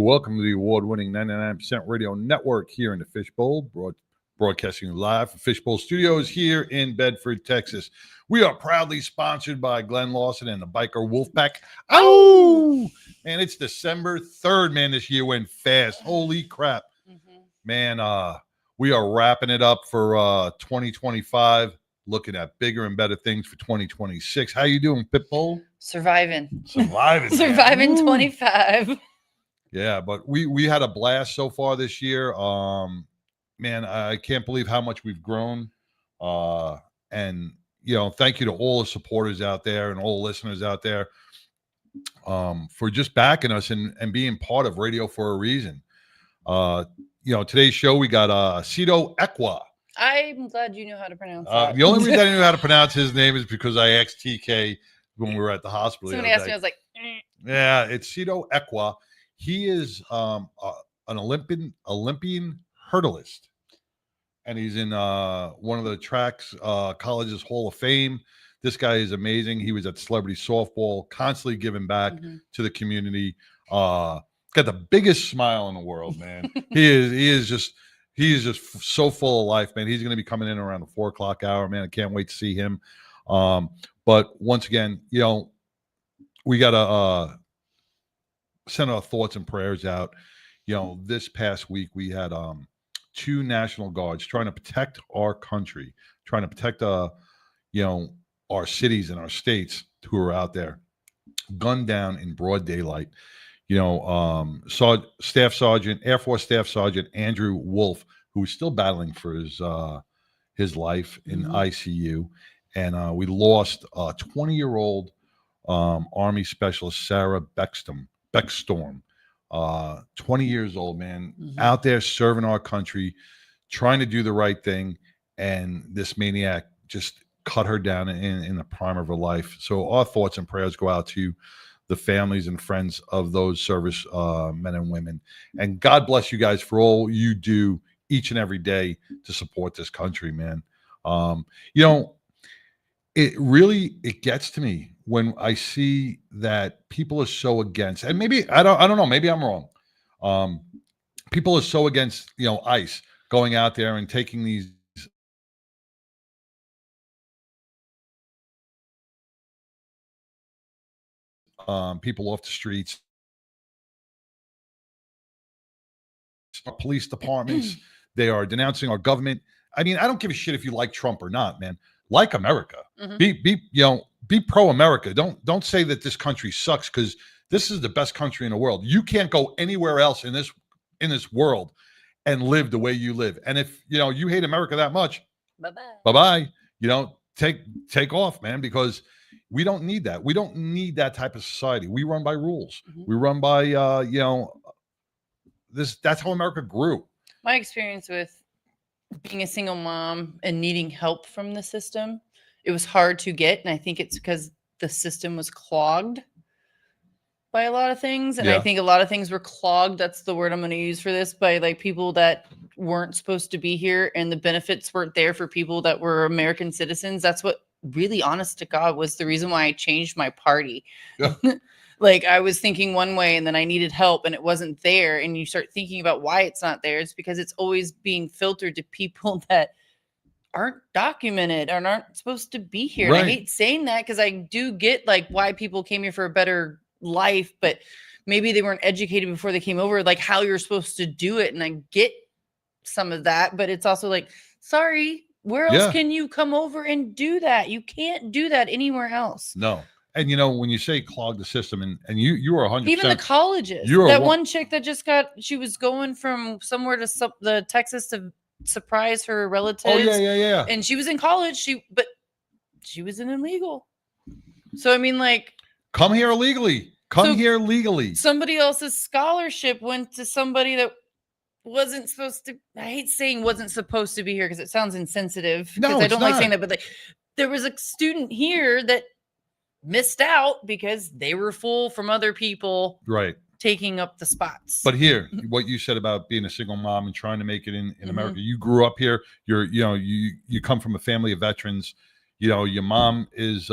Welcome to the award-winning 99% Radio Network here in the Fishbowl, broadcasting live from Fishbowl Studios here in Bedford, Texas. We are proudly sponsored by Glenn Lawson and the Biker Wolfpack. Oh, man, it's December 3rd, man. This year went fast. Holy crap. Man, we are wrapping it up for 2025, looking at bigger and better things for 2026. How you doing, Pitbull? Surviving Surviving 25. Yeah, but we had a blast so far this year. Man, I can't believe how much we've grown. And thank you to all the supporters out there and all the listeners out there for just backing us and being part of Radio for a Reason. Today's show we got Chido Ekwu. I'm glad you know how to pronounce that. The only reason I knew how to pronounce his name is because I asked TK when we were at the hospital. Somebody asked me, I was like, yeah, it's Chido Ekwu. He is an Olympian hurdleist, and he's in one of the tracks college's Hall of Fame. This guy is amazing. He was at celebrity softball, constantly giving back to the community. Got the biggest smile in the world, man. He is just so full of life, man. He's going to be coming in around the 4 o'clock hour, man. I can't wait to see him. But once again, we got to send our thoughts and prayers out. This past week we had 2 National Guards trying to protect our country, trying to protect our cities and our states who are out there, gunned down in broad daylight. Air Force Staff Sergeant Andrew Wolf, who is still battling for his life in ICU, and we lost 20-year-old Army Specialist Sarah Beckstorm, 20 years old, man, out there serving our country, trying to do the right thing, and this maniac just cut her down in the prime of her life. So our thoughts and prayers go out to the families and friends of those service men and women. And God bless you guys for all you do each and every day to support this country, man. It gets to me when I see that people are so against, and maybe I don't know, maybe I'm wrong. People are so against, ICE going out there and taking these people off the streets, police departments. They are denouncing our government. I mean, I don't give a shit if you like Trump or not, man. Like America, be pro-America. Don't say that this country sucks, because this is the best country in the world. You can't go anywhere else in this world and live the way you live. And if you hate America that much, bye-bye. Take off, man, because we don't need that. We don't need that type of society. We run by rules. We run by that's how America grew. My experience with being a single mom and needing help from the system, it was hard to get. And I think it's because the system was clogged by a lot of things. And I think a lot of things were clogged. That's the word I'm going to use for this, by like people that weren't supposed to be here, and the benefits weren't there for people that were American citizens. That's what really, honest to God, was the reason why I changed my party. Yeah. Like, I was thinking one way and then I needed help and it wasn't there. And you start thinking about why it's not there. It's because it's always being filtered to people that aren't documented and aren't supposed to be here. Right. And I hate saying that, because I do get like why people came here for a better life, but maybe they weren't educated before they came over, like how you're supposed to do it. And I get some of that, but it's also like, sorry, where else can you come over and do that? You can't do that anywhere else. No. And when you say clog the system, and you are 100%. Even the colleges. That one chick that just she was going from somewhere to the Texas to surprise her relatives. Oh yeah. And she was in college. But she was an illegal. So I mean, like, come here illegally. Here legally. Somebody else's scholarship went to somebody that wasn't supposed to. I hate saying wasn't supposed to be here because it sounds insensitive. No, I don't like saying that. But there was a student here that missed out because they were full from other people taking up the spots. But here, what you said about being a single mom and trying to make it in America, you grew up here, you come from a family of veterans. Your mom is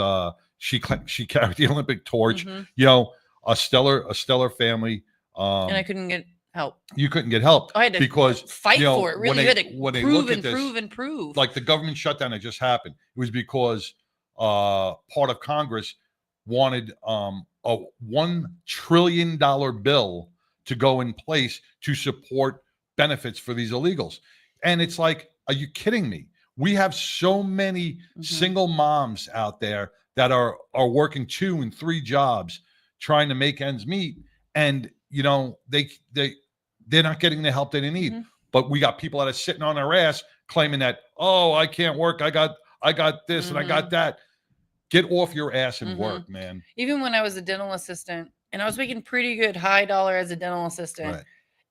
she carried the Olympic torch. A stellar family. And I couldn't get help. You couldn't get help I had to because fight you know, for it. Really, you had to when they prove look at and this, prove and prove. like the government shutdown that just happened, it was because part of Congress wanted a $1 trillion bill to go in place to support benefits for these illegals. And it's like, are you kidding me? We have so many single moms out there that are working 2 and 3 jobs trying to make ends meet, and you know they're not getting the help that they need. But we got people that are sitting on their ass claiming that, oh, I can't work, I got this and I got that. Get off your ass and work, man. Even when I was a dental assistant, and I was making pretty good high dollar as a dental assistant,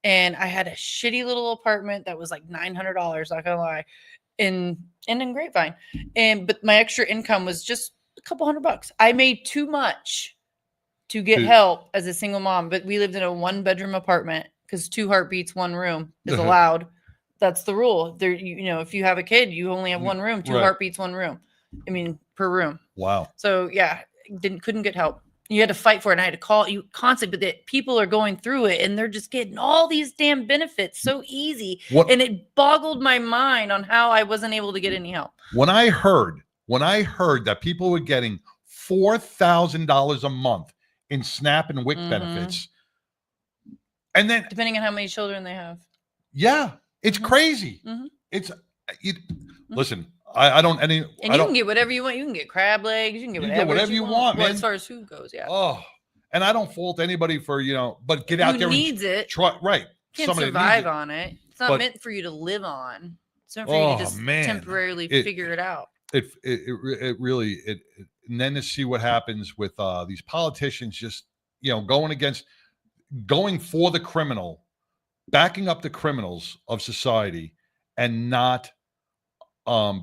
and I had a shitty little apartment that was like $900, not gonna lie, in Grapevine, but my extra income was just a couple $100. I made too much to get help as a single mom, but we lived in a 1-bedroom apartment because 2 heartbeats, 1 room is allowed. That's the rule. There, you know, if you have a kid, you only have 1 room, 2 heartbeats, 1 room. I mean, per room. Wow. So yeah, couldn't get help. You had to fight for it, and I had to call you constantly. But people are going through it, and they're just getting all these damn benefits so easy. And it boggled my mind on how I wasn't able to get any help. When I heard that people were getting $4,000 a month in SNAP and WIC benefits, and then depending on how many children they have, it's crazy. It's listen. I don't any. And you can get whatever you want. You can get crab legs. You can get whatever you want, man. Well, as far as food goes, Oh, and I don't fault anybody for but get out there. Who needs it? Try, right. You can't survive on it. It's not meant for you to live on. It's meant for you to just temporarily figure it out. It really. And then to see what happens with these politicians, just going for the criminal, backing up the criminals of society, and not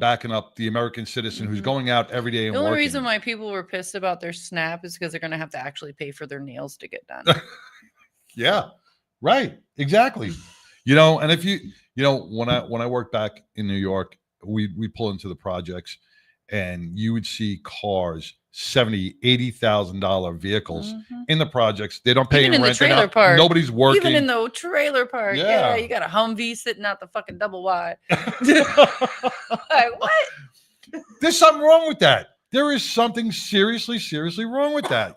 backing up the American citizen who's going out every day and working. The only reason why people were pissed about their SNAP is because they're going to have to actually pay for their nails to get done. Yeah, right. Exactly. And if when I worked back in New York, we pull into the projects, and you would see cars, $70,000-$80,000 vehicles in the projects. They don't pay even in rent. The trailer park. Nobody's working. Even in the trailer park. Yeah, you got a Humvee sitting out the fucking double wide. Like, what? There's something wrong with that. There is something seriously wrong with that.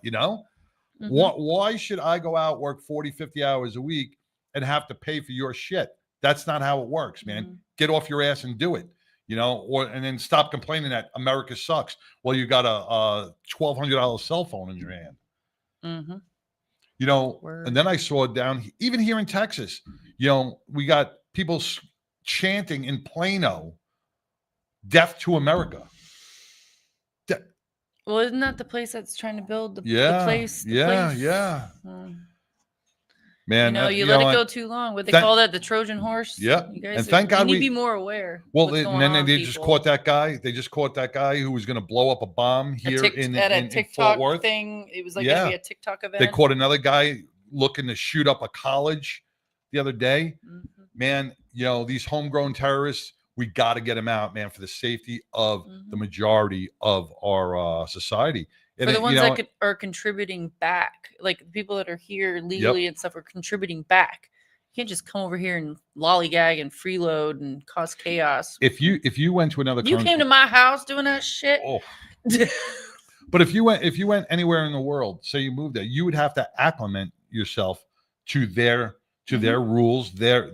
Why should I go out, work 40, 50 hours a week and have to pay for your shit? That's not how it works, man. Get off your ass and do it. And then stop complaining that America sucks. Well, you got a $1,200 cell phone in your hand. And then I saw even here in Texas, we got people chanting in Plano, "Death to America." Well, isn't that the place that's trying to build the place? Yeah. Man, you let it go too long. What they call that, the Trojan horse. Yeah, you guys and thank God we need to be more aware. Well, and then they just caught that guy. They just caught that guy who was going to blow up a bomb here in TikTok Fort Worth. Thing. It was like going to be a TikTok event. They caught another guy looking to shoot up a college the other day. Man, these homegrown terrorists, we got to get them out, man, for the safety of the majority of our society. For the ones that are contributing back, like people that are here legally and stuff are contributing back. You can't just come over here and lollygag and freeload and cause chaos. If you went to another country, you came to my house doing that shit. Oh. But if you went anywhere in the world, say you moved there, you would have to acclimate yourself to their rules, their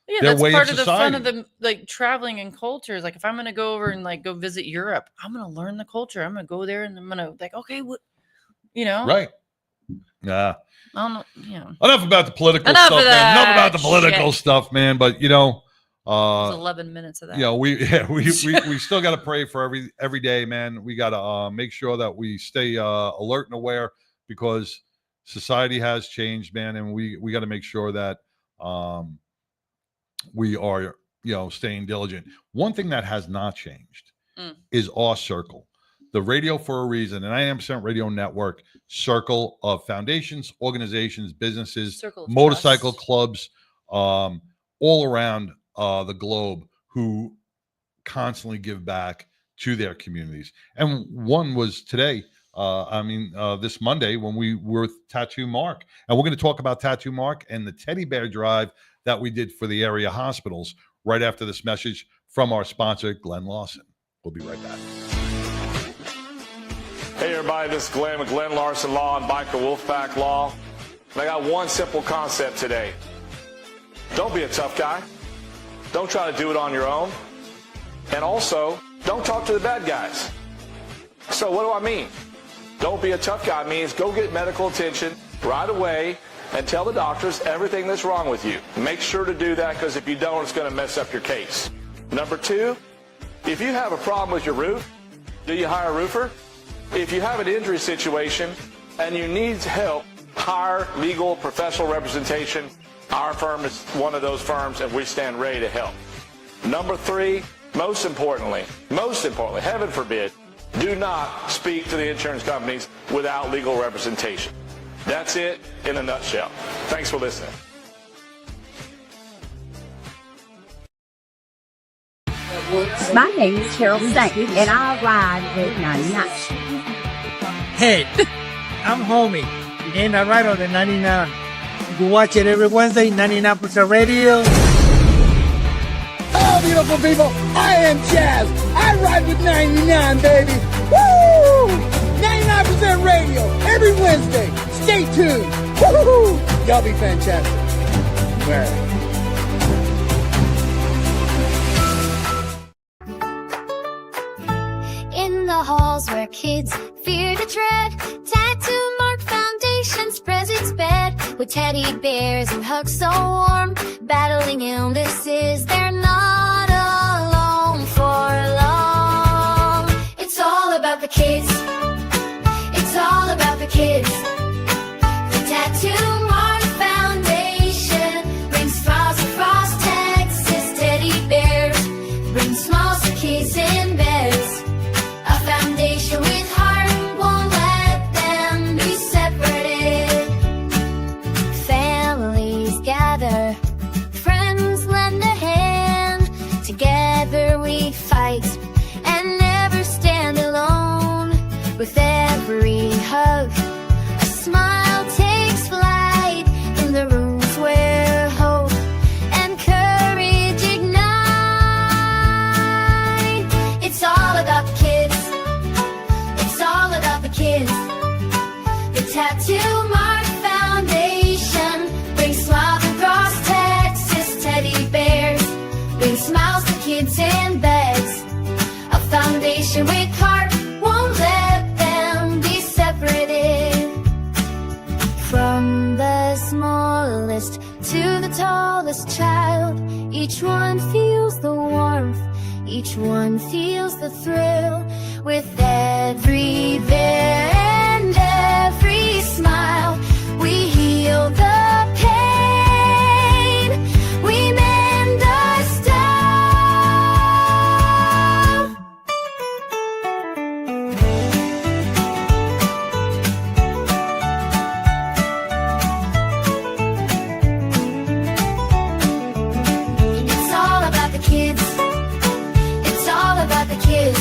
Yeah, that's part of the fun of the traveling and cultures. Like if I'm gonna go over and go visit Europe, I'm gonna learn the culture. I'm gonna go there and I'm gonna okay, what right? Yeah. I don't know. Yeah. Enough about the political stuff, man. Enough about the political stuff, man. But it's 11 minutes of that. We still got to pray for every day, man. We got to make sure that we stay alert and aware because society has changed, man, and we got to make sure that we are staying diligent. One thing that has not changed is our circle, the Radio for a Reason, and 99% Radio Network circle of foundations, organizations, businesses, motorcycle clubs, all around the globe who constantly give back to their communities. And one was today, this Monday when we were with Tattoo Mark. And we're going to talk about Tattoo Mark and the teddy bear drive that we did for the area hospitals right after this message from our sponsor, Glenn Lawson. We'll be right back. Hey everybody, this is Glenn with Glenn Larson Law and Biker Wolfpack Law. And I got one simple concept today. Don't be a tough guy. Don't try to do it on your own. And also, don't talk to the bad guys. So what do I mean? Don't be a tough guy means go get medical attention right away and tell the doctors everything that's wrong with you. Make sure to do that, because if you don't, it's going to mess up your case. Number two, if you have a problem with your roof, do you hire a roofer? If you have an injury situation and you need help, hire legal professional representation. Our firm is one of those firms, and we stand ready to help. Number three, most importantly, heaven forbid, do not speak to the insurance companies without legal representation. That's it in a nutshell. Thanks for listening. My name is Carol Saint, and I ride with 99. Hey, I'm Homie, and I ride on the 99. You can watch it every Wednesday, 99% Radio. Oh, beautiful people, I am Jazz. I ride with 99, baby. Woo! 99% Radio, every Wednesday. Stay tuned. Woo! Y'all be fantastic. Well. In the halls where kids fear to tread, Tattoo Mark Foundation spreads its bed with teddy bears and hugs so warm. Battling illnesses, they're not alone for long. It's all about the kids. It's all about the kids. The Tattoo Mark Foundation brings smiles across Texas. Teddy bears bring smiles to kids in beds. A foundation with heart won't let them be separated. Families gather, friends lend a hand. Together we fight and never stand alone. With every hug, a smile takes flight in the rooms where hope and courage ignite. It's all about the kids. It's all about the kids. The Tattoo Mark Foundation brings smiles across Texas. Teddy bears bring smiles to kids in beds. A foundation with heart won't let them be separated. From the smallest to the tallest child, each one feels the warmth, each one feels the thrill. With every bear and every smile, we heal the pain, we mend the style. It's all about the kids. It's all about the kids.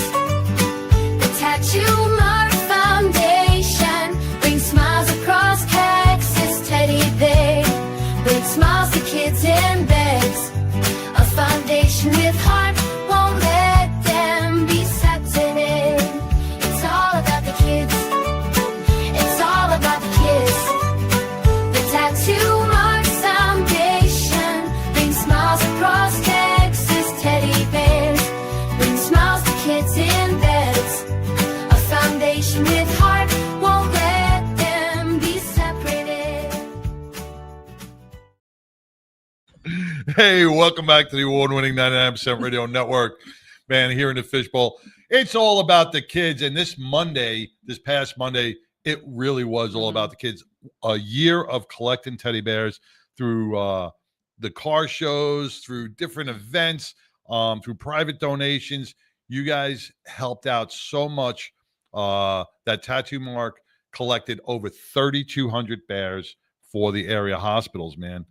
The Tattoo Mark Foundation brings smiles across Texas. Teddy bear brings smiles to kids in beds. A foundation with heart won't let them be separated. It's all about the kids. It's all about the kids. The Tattoo Mark Foundation brings smiles across Texas. Teddy bears bring smiles to kids in beds. A foundation with heart won't let them be separated. Hey, welcome back to the award-winning 99% Radio Network. Man, here in the Fishbowl, it's all about the kids. And this past Monday, it really was all about the kids. A year of collecting teddy bears through the car shows, through different events, through private donations. You guys helped out so much. That Tattoo Mark collected over 3,200 bears for the area hospitals, man.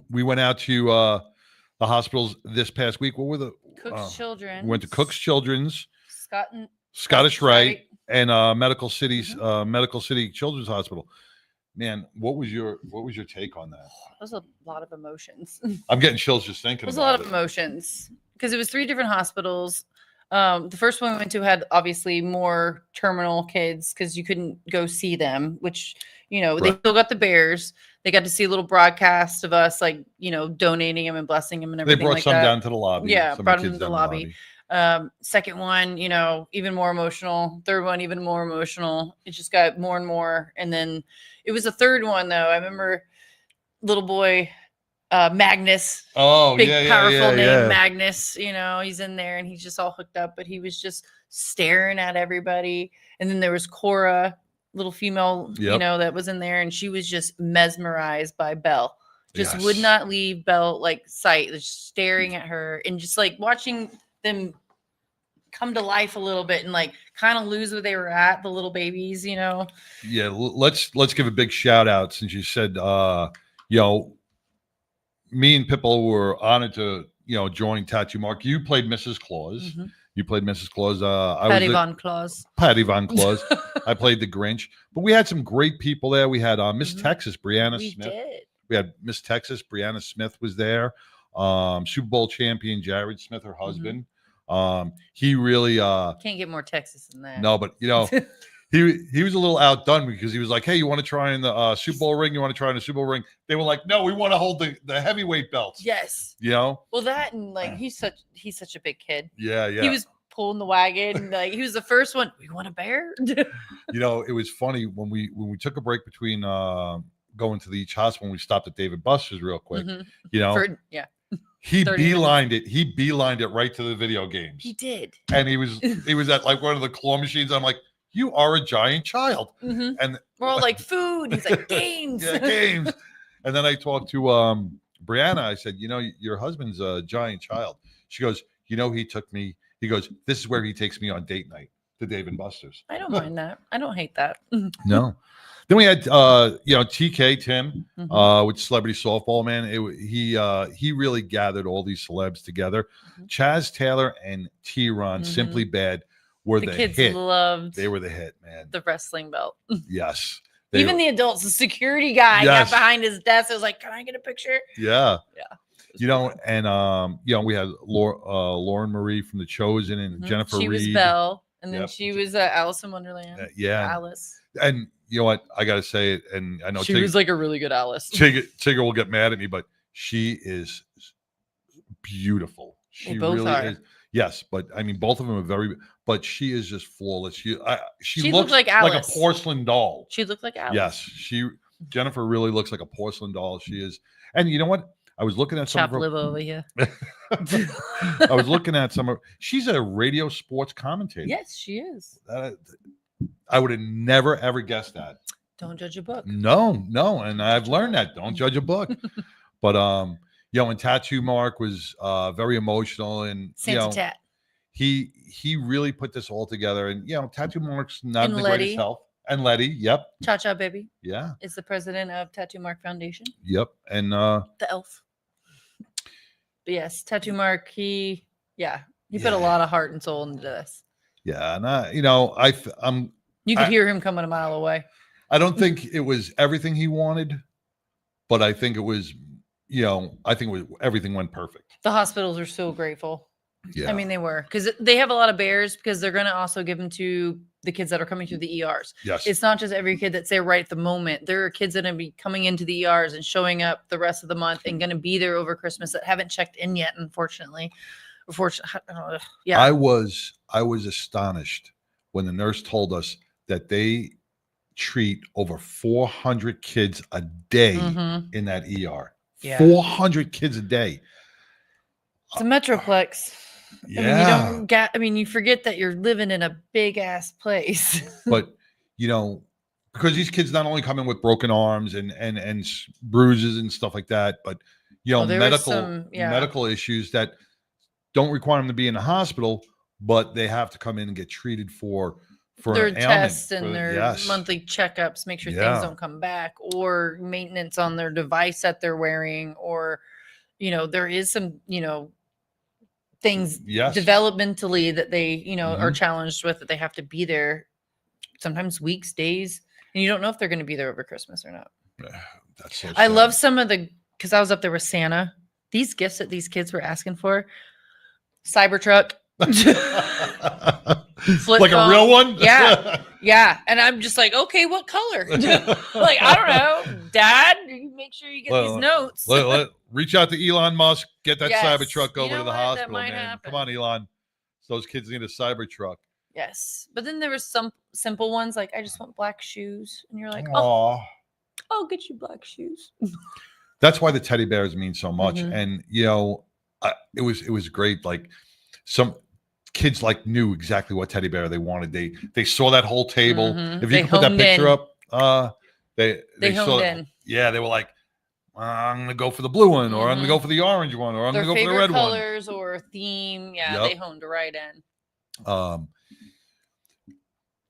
We went out to the hospitals this past week. What were the Cook's Children. Went to Cook's Children's, Scottish Rite, and Medical City's Medical City Children's Hospital. Man, what was your take on that? It was a lot of emotions. I'm getting chills just thinking It was a about lot of emotions because it was 3 different hospitals. The first one we went to had obviously more terminal kids because you couldn't go see them, which, you know, they Right. still got the bears. They got to see a little broadcast of us, like, you know, donating them and blessing them and They everything brought like some that. down to the lobby. Yeah, some of brought the them kids to the down lobby. Second one, you know, even more emotional. Third one, even more emotional. It just got more and more. And then it was a third one, though. I remember little boy Magnus. Oh, Big, yeah, powerful name, yeah. Magnus. You know, he's in there and he's just all hooked up, but he was just staring at everybody. And then there was Cora, little female, you Yep. know, that was in there, and she was just mesmerized by Belle. Just would Yes. not leave Belle like sight, just staring at her and just like watching them come to life a little bit and like kind of lose where they were at, the little babies, you know. Yeah, let's give a big shout out since you said you know, me and Pippo were honored to, you know, join Tattoo Mark. You played Mrs. Claus. Mhm. You played Mrs. Claus. I Patty was Von Claus. Patty Von Claus. I played the Grinch. But we had some great people there. We had Miss Mhm. Texas, Brianna We Smith. did. We had Miss Texas, Brianna Smith was there. Super Bowl champion Jared Smith, her husband. He really Can't get more Texas than that. no, but you know, he was a little outdone because he was like, "Hey, you want to try in the Super Bowl ring? You want to try in the Super Bowl ring?" They were like, "No, we want to hold the heavyweight belts." Yes. You know? Well, that and like he's such a big kid. Yeah, yeah. He was pulling the wagon. Like he was the first one. We want a bear. You know, it was funny when we took a break between going to the each hospital. When we stopped at David Buster's real quick. Mhm. You know, Yeah, he 30 minutes. beelined it. He beelined it right to the video games. he did. And he was at like one of the claw machines. I'm like, "You are a giant child." Mhm. And We're all like food. He's like games. yeah, games. And then I talked to Brianna. I said, "You know, your husband's a giant child." She goes, "You know, he took me." He goes, "This is where he takes me on date night to Dave and Buster's." I don't mind that. I don't hate that. No. Then we had you know, TK Tim Mhm. with Celebrity Softball, man. He really gathered all these celebs together. Mhm. Chaz Taylor and T-Ron, Mhm. Simply Bad, were The the kids hit. loved They were the hit, man. the wrestling belt. Yes. They Even were- the adults, the security guy Yes. got behind his desk. I was like, "Can I get a picture?" yeah. Yeah. It was You know, fun. and you know, we had Lauren Marie from The Chosen and Mhm. Jennifer She was Reed. Belle, and then Yep. she was Alice in Wonderland. Yeah. Alice. And you know what? I gotta say it, and I know She was like a really good Alice. Tigger will get mad at me, but she is beautiful. They She both really are. is. Yes, but I mean, both of them are very. But she is just flawless. She She looks looked like a Alice. porcelain doll. She looked like Alice. Yes, Jennifer really looks like a porcelain doll. She is. And you know what? I was looking at some Chop of her. liver over here. I was looking at some of. She's a radio sports commentator. Yes, she is. I would have never ever guessed that. Don't judge a book. No, and I've learned that. Don't judge a book. But you know, and Tattoo Mark was very emotional, and Santa you know, Tat. he really put this all together. And you know, Tattoo Mark's not And in the Letty. greatest health. And Letty, yep, Cha Cha Baby yeah, is the president of Tattoo Mark Foundation. yep, and The elf. But yes, Tattoo Mark, he put a lot of heart and soul into this. yeah, and you know, You could I- hear him coming a mile away. I don't think it was everything he wanted, but I think it was, you know, I think it was, everything went perfect. The hospitals are so grateful. Yeah, I mean, they were, because they have a lot of bears, because they're going to also give them to the kids that are coming through the ERs. yes, It's not just every kid that's there right at the moment. There are kids that are going to be coming into the ERs and showing up the rest of the month and going to be there over Christmas that haven't checked in yet, unfortunately. Yeah. I was astonished when the nurse told us that they treat over 400 kids a day Mhm. in that ER. Yeah. 400 kids a day. It's a metroplex. Yeah. I mean, you forget that you're living in a big ass place. But you know, because these kids not only come in with broken arms and bruises and stuff like that, but you know, Oh, there was medical some- yeah. medical issues that don't require them to be in the hospital, but they have to come in and get treated for Their an ailment, tests for- and their yes. monthly checkups, make sure Yeah. things don't come back, or maintenance on their device that they're wearing, or there is some things Yes. developmentally that they are Mhm. challenged with, that they have to be there sometimes weeks, days, and you don't know if they're going to be there over Christmas or not. That's so I sad. love some of the, because I was up there with Santa. These gifts that these kids were asking for, Cybertruck, flip like a phone. real one. Yeah. Yeah. And I'm just like, okay, what color? Like, I don't know. Dad, you make sure you get Well, these notes. Reach out to Elon Musk. Get that Yes. Cybertruck You over know to the what? That hospital, might man. happen. Come on, Elon. Those kids need a Cybertruck. Yes. But then there was some simple ones like, I just want black shoes. And you're like, oh, Aw. I'll get you black shoes. That's why the teddy bears mean so much. Mhm. And it was great. Like some kids knew exactly what teddy bear they wanted. They saw that whole table. Mhm. If you They could put that honed picture in. up, they honed saw in. Yeah, they were like, I'm gonna go for the blue one, or I'm gonna go for the orange one, or I'm Their gonna go for the favorite red one. colors or theme. Yeah, Yep. they honed right in.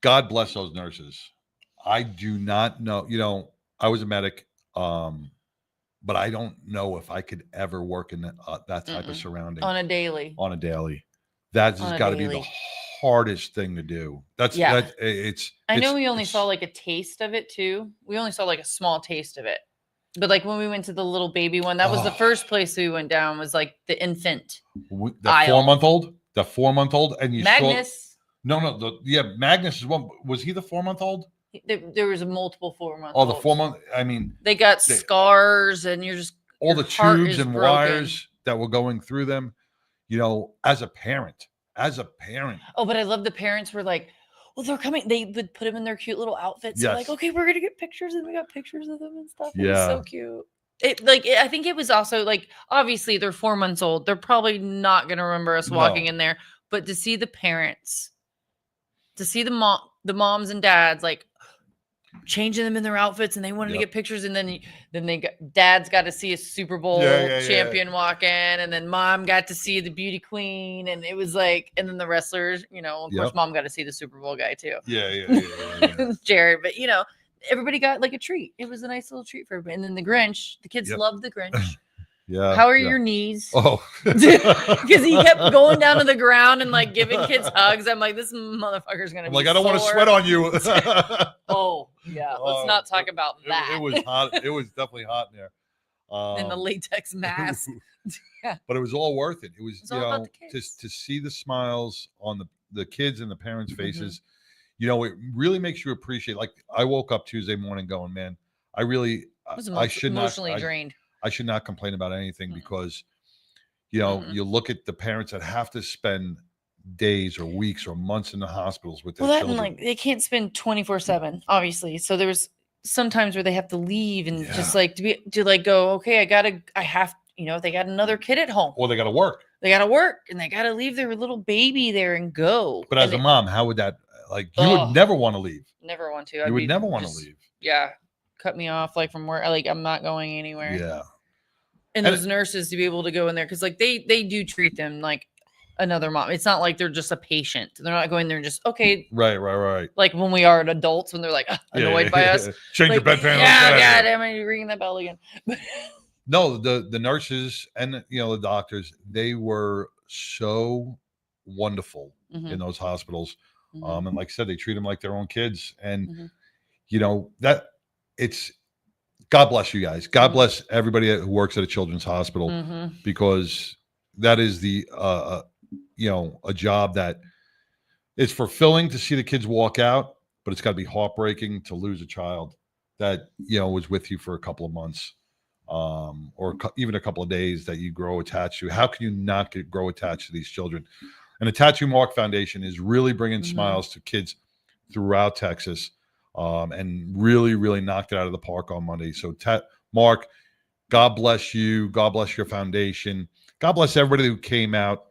God bless those nurses. I do not know. I was a medic, but I don't know if I could ever work in that type of surrounding On a daily. on a daily. That has On a got to be the daily. hardest thing to do. Yeah. I know we only it's- saw like a taste of it too. We only saw like a small taste of it. But like when we went to the little baby one, that was the Oh. first place we went down was like the infant. the aisle. 4-month-old, and you Magnus. saw Magnus is one. Was he the 4-month-old? There was a multiple 4-month. Oh, the 4-month. I mean, They got scars and you're just all your the heart tubes is and broken. wires that were going through them. As a parent. Oh, but I love the parents were like, well, they're coming. They would put them in their cute little outfits. They're like, Yes. okay, we're gonna get pictures, and we got pictures of them and stuff. It was Yeah. so cute. I think it was also like, obviously they're 4 months old. They're probably not gonna remember us walking No. in there, but to see the parents, to see the moms and dads like changing them in their outfits, and they wanted to Yep. get pictures, and then dad's got to see a Super Bowl Yeah. champion walk in, and then mom got to see the beauty queen, and it was like, and then the wrestlers, of course, Yep. mom got to see the Super Bowl guy too, Yeah. Jared. But everybody got like a treat. It was a nice little treat for everybody. And then the Grinch, the kids Yep. loved the Grinch. Yeah. How are yeah. your knees? Oh, Because he kept going down to the ground and like giving kids hugs. I'm like, this motherfucker's gonna I'm be like, I don't want to sore. sweat on you. Oh yeah, Oh, let's not talk about It that. was hot. It was definitely hot in there. In the latex mask. But it was all worth it. It was, It's all about the kids. to see the smiles on the kids and the parents' Mm-hmm. faces. It really makes you appreciate. Like I woke up Tuesday morning going, man, I was I should not. emotionally drained. I should not complain about anything Mm. because, Mm-mm. you look at the parents that have to spend days or weeks or months in the hospitals with their Well, that children. and like they can't spend 24/7, obviously. So there was sometimes where they have to leave and just Yeah. like to like go, okay, I have, they got another kid at home. or they got to work. They got to work and they got to leave their little baby there and go. But as And a it- mom, how would that you Ugh. would never want to leave. never want to. You I'd would be never want to just- leave. Yeah, cut me off like from where like I'm not going anywhere. Yeah. And And those nurses to be able to go in there because like they do treat them like another mom. It's not like they're just a patient. They're not going there and just okay. Right. Like when we are adults, when they're like annoyed by us. Change your Like, bedpan. yeah, God, am I ringing that bell again? No, the nurses and the doctors, they were so wonderful Mhm, in those hospitals. mhm. And like I said, they treat them like their own kids. And Mhm. that it's God bless you guys. God Mhm. bless everybody who works at a children's hospital Mhm. because that is the a job that it's fulfilling to see the kids walk out, but it's got to be heartbreaking to lose a child that was with you for a couple of months, or even a couple of days that you grow attached to. How can you not grow attached to these children? And the Tattoo Mark Foundation is really bringing Mhm. smiles to kids throughout Texas, and really, really knocked it out of the park on Monday. So, Mark, God bless you. God bless your foundation. God bless everybody who came out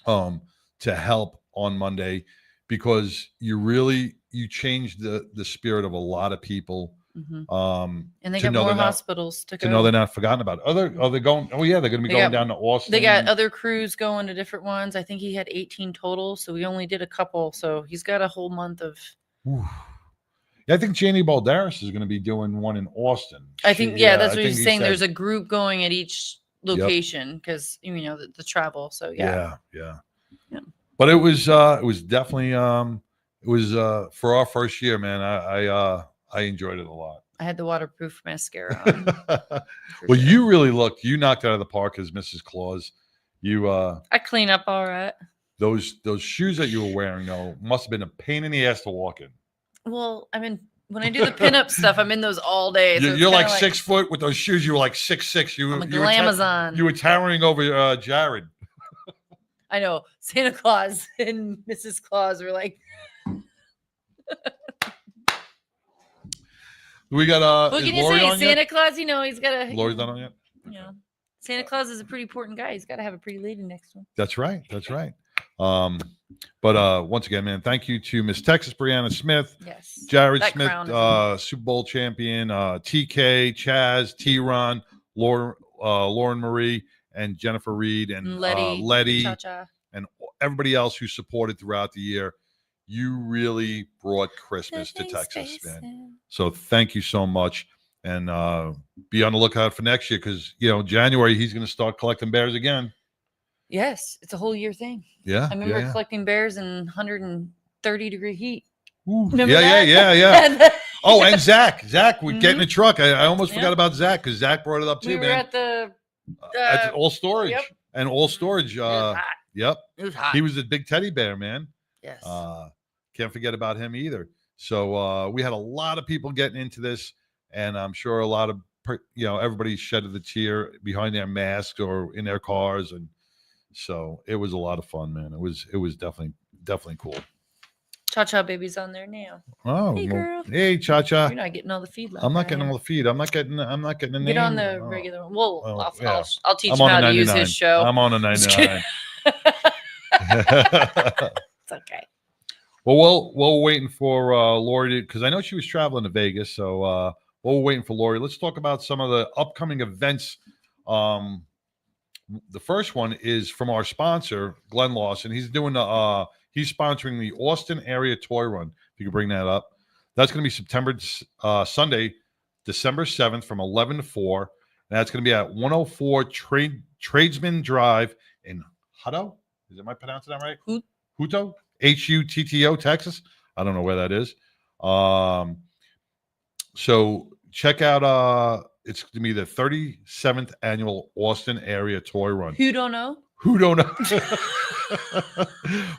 to help on Monday, because you changed the spirit of a lot of people. Mhm. And they to got know more they're not- hospitals to go. to know they're not forgotten about. Are they going? Oh yeah, they're going to be They going got- down to Austin. They got other crews going to different ones. I think he had 18 total, so we only did a couple. So he's got a whole month of. Ooh. Yeah, I think Janie Balderas is going to be doing one in Austin. I think that's I what think he's he saying. said- There's a group going at each location because the travel. So yeah. Yeah. Yeah. But it was definitely It was for our first year, man. I enjoyed it a lot. I had the waterproof mascara on. Well, you really looked. You knocked it out of the park as Mrs. Claus. You I clean up all right. those shoes that you were wearing though must have been a pain in the ass to walk in. Well, I mean, when I do the pinup stuff, I'm in those all day. So You're like 6 foot with those shoes. You were like 6'6". I'm a glamazon. You were towering over Jared. I know. Santa Claus and Mrs. Claus were like, We got what is can you Lori say? on Santa yet? Claus, he's got to. Lori's not on yet. You know, Santa Claus is a pretty important guy. He's got to have a pretty lady next to him. That's right. That's right. But once again, man, thank you to Miss Texas Brianna Smith, Yes. Jared That Smith, crown is Super Bowl champion, TK, Chaz, T-Ron, Lauren Marie, and Jennifer Reed, and Letty, Cha-cha. and everybody else who supported throughout the year. You really brought Christmas to Texas, man. So thank you so much. And be on the lookout for next year because, January, he's going to start collecting bears again. Yes, it's a whole year thing. Yeah. I remember collecting bears in 130-degree heat. Ooh, Remember yeah. Oh, and Zach would get in Mhm. the truck. I almost forgot about Zach because Zach brought it up too, We were man. at the At All Storage. yep. And All Storage. it was hot. Yep. It was hot. He was a big teddy bear, man. Yes. Can't forget about him either. So we had a lot of people getting into this, and I'm sure a lot of everybody shedded the tear behind their masks or in their cars, and so it was a lot of fun, man. It was definitely cool. Cha-cha baby's on there now. Oh, Hey, well, girl. hey, Cha-cha. You're not getting all the feed. Like I'm not I getting am. all the feed. I'm not getting the name. Get on the Oh, regular one. Well, well, yeah. I'll teach I'm him on how a to use 99. his show. I'm on a Just kidding. 99. It's okay. Well, we're waiting for Lori because I know she was traveling to Vegas. So while we're waiting for Lori, let's talk about some of the upcoming events. The first one is from our sponsor, Glenn Lawson. He's doing he's sponsoring the Austin area toy run. If you could bring that up, that's going to be Sunday, December 7th from 11 to 4. And that's going to be at 104 Tradesman Drive in Hutto. Am I pronouncing that right? Hutto, Hutto, Texas. I don't know where that is. So check out. It's going to be the 37th annual Austin area toy run. Who don't know? Who don't know?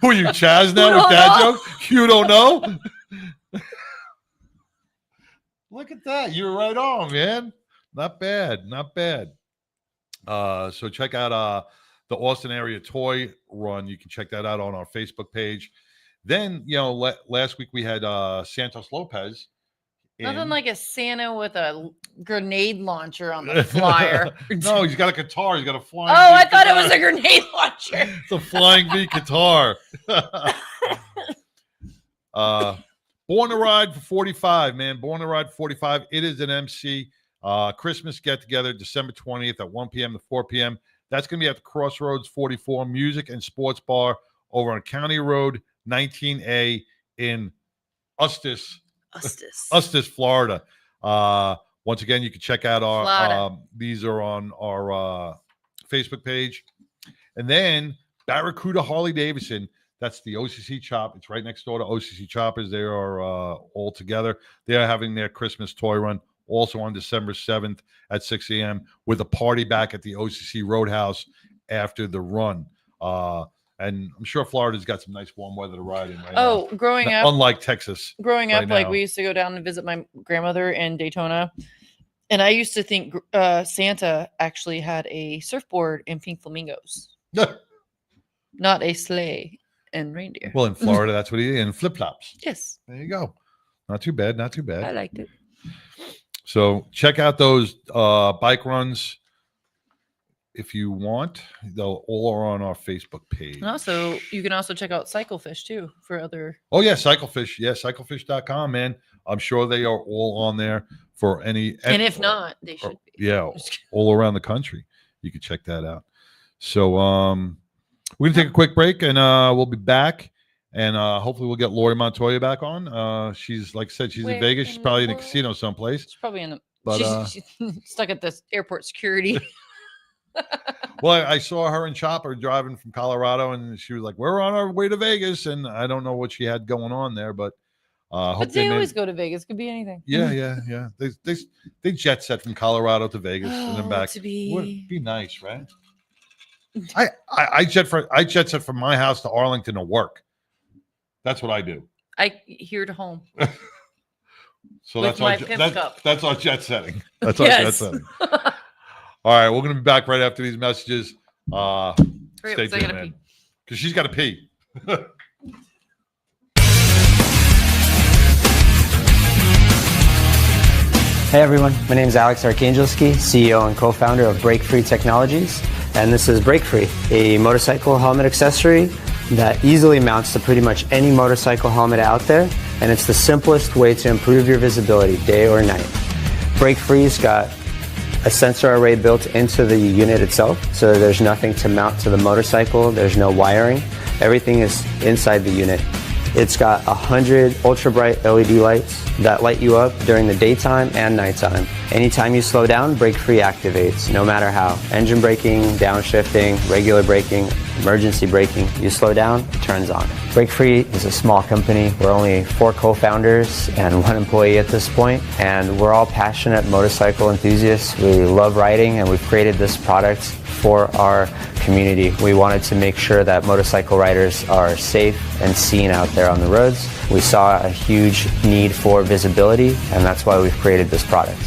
Who are you, Chaz, now with that joke? You don't know? Look at that. You're right on, man. Not bad. So check out the Austin area toy run. You can check that out on our Facebook page. Then, last week we had Santos Lopez. Nothing like a Santa with a grenade launcher on the flyer. No, he's got a guitar. He's got a flying. Oh, I V thought it guitar. was a grenade launcher. It's a flying V guitar. Born to Ride for 45, man. Born to Ride 45. It is an MC Christmas get together December 20th at 1 p.m. to 4 p.m. That's going to be at the Crossroads 44 Music and Sports Bar over on County Road 19A in Eustis, Florida. Once again, you can check out our these are on our Facebook page. And then Barracuda Harley Davidson, that's the OCC Chop. It's right next door to OCC Choppers. They are all together. They are having their Christmas toy run also on December 7th at 6 a.m. with a party back at the OCC Roadhouse after the run. And I'm sure Florida's got some nice warm weather to ride in right now. Growing up, unlike Texas. Growing up, right now. we used to go down and visit my grandmother in Daytona. And I used to think Santa actually had a surfboard and pink flamingos, not a sleigh and reindeer. Well, in Florida, that's what he and flip-flops. Yes. There you go. Not too bad. I liked it. So check out those bike runs if you want. They'll all are on our Facebook page. And also, you can also check out Cyclefish too for other. Oh yeah, Cyclefish. Yeah, cyclefish.com, man. I'm sure they are all on there for any. And if not, they should be. Yeah, all around the country. You can check that out. So we're gonna take a quick break, and we'll be back. And hopefully we'll get Lori Montoya back on. She's, like I said, she's in Vegas. She's probably in a casino someplace. She's probably in the. But, She's stuck at the airport security. Well, I saw her and Chopper driving from Colorado, and she was like, "We're on our way to Vegas," and I don't know what she had going on there, but hope But they made- always go to Vegas. Could be anything. Yeah. They jet set from Colorado to Vegas and then Oh, back. to be- Would be nice, right? I jet set from my house to Arlington to work. That's what I do. I here to home. So With that's my our pimp cup. that's our jet setting. That's our jet Yes. setting. All right, we're gonna be back right after these messages. Hurry up, Stay 'cause I tuned, gotta man, pee. because she's got to pee. Hey everyone, my name is Alex Arkangelski, CEO and co-founder of Break Free Technologies, and this is Break Free, a motorcycle helmet accessory that easily mounts to pretty much any motorcycle helmet out there, and it's the simplest way to improve your visibility day or night. Break Free's got a sensor array built into the unit itself, so there's nothing to mount to the motorcycle, there's no wiring, everything is inside the unit. It's got 100 ultra bright LED lights that light you up during the daytime and nighttime. Anytime you slow down, Break Free activates, no matter how. Engine braking, downshifting, regular braking, emergency braking, you slow down, it turns on. Break Free is a small company. We're only 4 co-founders and 1 employee at this point, and we're all passionate motorcycle enthusiasts. We love riding, and we've created this product for our community. We wanted to make sure that motorcycle riders are safe and seen out there on the roads. We saw a huge need for visibility, and that's why we've created this product.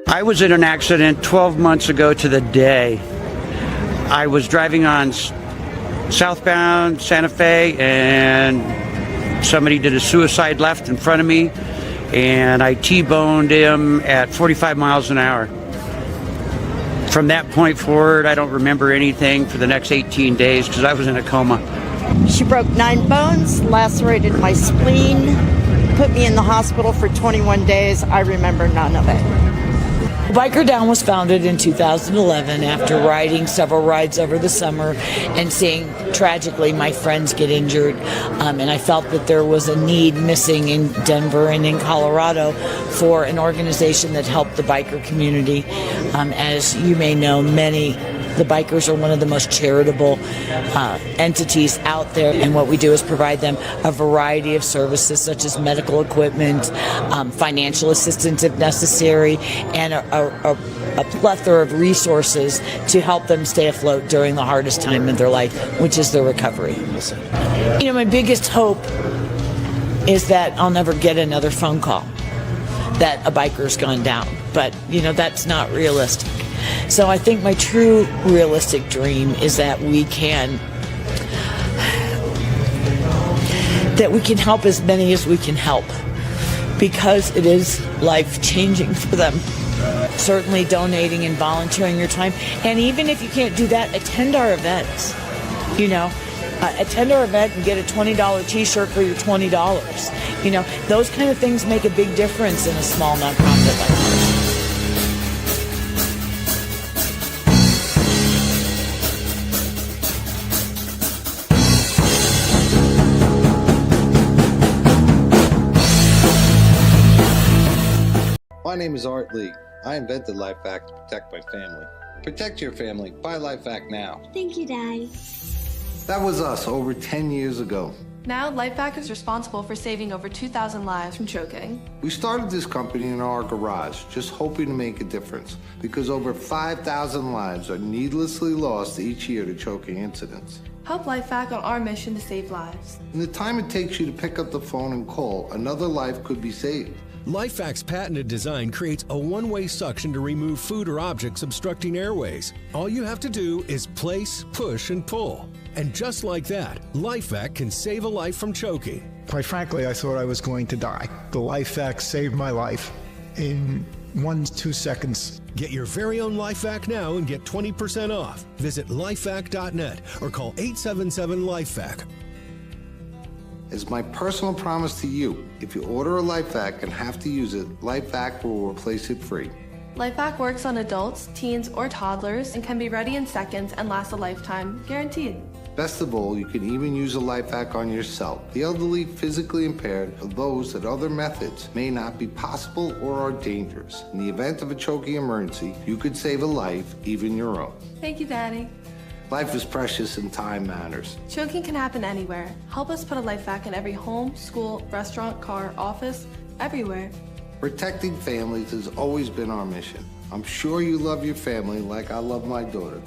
I was in an accident 12 months ago to the day. I was driving on southbound Santa Fe, and somebody did a suicide left in front of me, and I T-boned him at 45 miles an hour. From that point forward, I don't remember anything for the next 18 days because I was in a coma. She broke 9 bones, lacerated my spleen, put me in the hospital for 21 days. I remember none of it. Biker Down was founded in 2011 after riding several rides over the summer and seeing, tragically, my friends get injured. And I felt that there was a need missing in Denver and in Colorado for an organization that helped the biker community. As you may know, the bikers are one of the most charitable entities out there, and what we do is provide them a variety of services such as medical equipment, financial assistance if necessary, and a plethora of resources to help them stay afloat during the hardest time in their life, which is their recovery. You know, my biggest hope is that I'll never get another phone call that a biker's gone down, but you know, that's not realistic. So I think my true realistic dream is that we can help as many as we can help, because it is life-changing for them. Certainly donating and volunteering your time, and even if you can't do that, attend our events. You know, attend our event and get a $20 t-shirt for your $20. You know, those kind of things make a big difference in a small nonprofit like ours. My name is Art Lee. I invented LifeVac to protect my family. Protect your family. Buy LifeVac now. Thank you, Daddy. That was us over 10 years ago. Now, LifeVac is responsible for saving over 2,000 lives from choking. We started this company in our garage, just hoping to make a difference, because over 5,000 lives are needlessly lost each year to choking incidents. Help LifeVac on our mission to save lives. In the time it takes you to pick up the phone and call, another life could be saved. LifeVac's patented design creates a one-way suction to remove food or objects obstructing airways. All you have to do is place, push, and pull. And just like that, LifeVac can save a life from choking. Quite frankly, I thought I was going to die. The LifeVac saved my life in 1-2 seconds. Get your very own LifeVac now and get 20% off. Visit lifevac.net or call 877-LifeVac. As my personal promise to you, if you order a LifeVac and have to use it, LifeVac will replace it free. LifeVac works on adults, teens, or toddlers and can be ready in seconds and last a lifetime, guaranteed. Best of all, you can even use a LifeVac on yourself, the elderly, physically impaired, or those that other methods may not be possible or are dangerous. In the event of a choking emergency, you could save a life, even your own. Thank you, Daddy. Life is precious and time matters. Choking can happen anywhere. Help us put a LifeVac in every home, school, restaurant, car, office, everywhere. Protecting families has always been our mission. I'm sure you love your family like I love my daughter.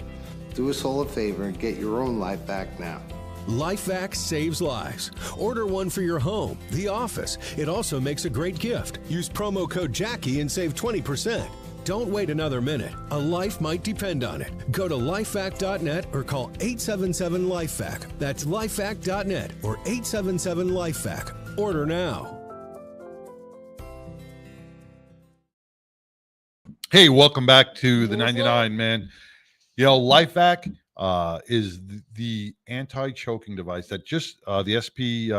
Do us all a favor and get your own LifeVac now. LifeVac saves lives. Order one for your home, the office. It also makes a great gift. Use promo code Jackie and save 20%. Don't wait another minute. A life might depend on it. Go to lifevac.net or call 877-LifeVac. That's lifevac.net or 877-LifeVac. Order now. Hey, welcome back to the 99, man. You know, LifeVac is the anti-choking device that just the SP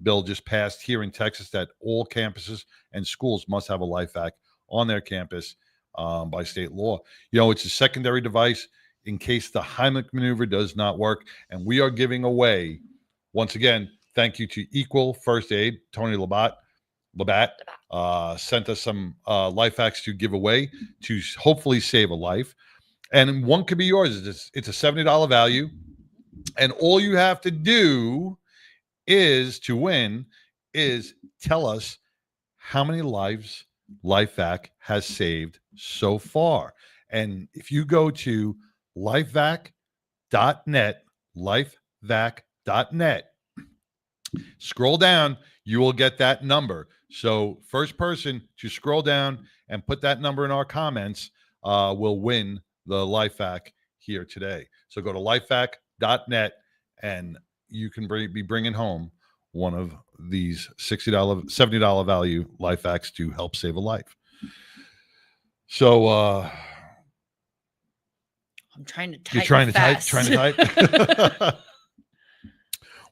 bill just passed here in Texas that all campuses and schools must have a LifeVac on their campus by state law. You know, it's a secondary device in case the Heimlich maneuver does not work. And we are giving away, once again, thank you to Equal First Aid. Tony Labatt sent us some LifeVacs to give away to hopefully save a life. And one could be yours. It's a $70 value. And all you have to do is to win is tell us how many lives LifeVac has saved so far. And if you go to lifevac.net, scroll down, you will get that number. So first person to scroll down and put that number in our comments will win the LifeVac here today. So go to lifevac.net and you can be bringing home one of these $60, $70 value LifeVacs to help save a life. So I'm trying to type. You're trying fast. to type.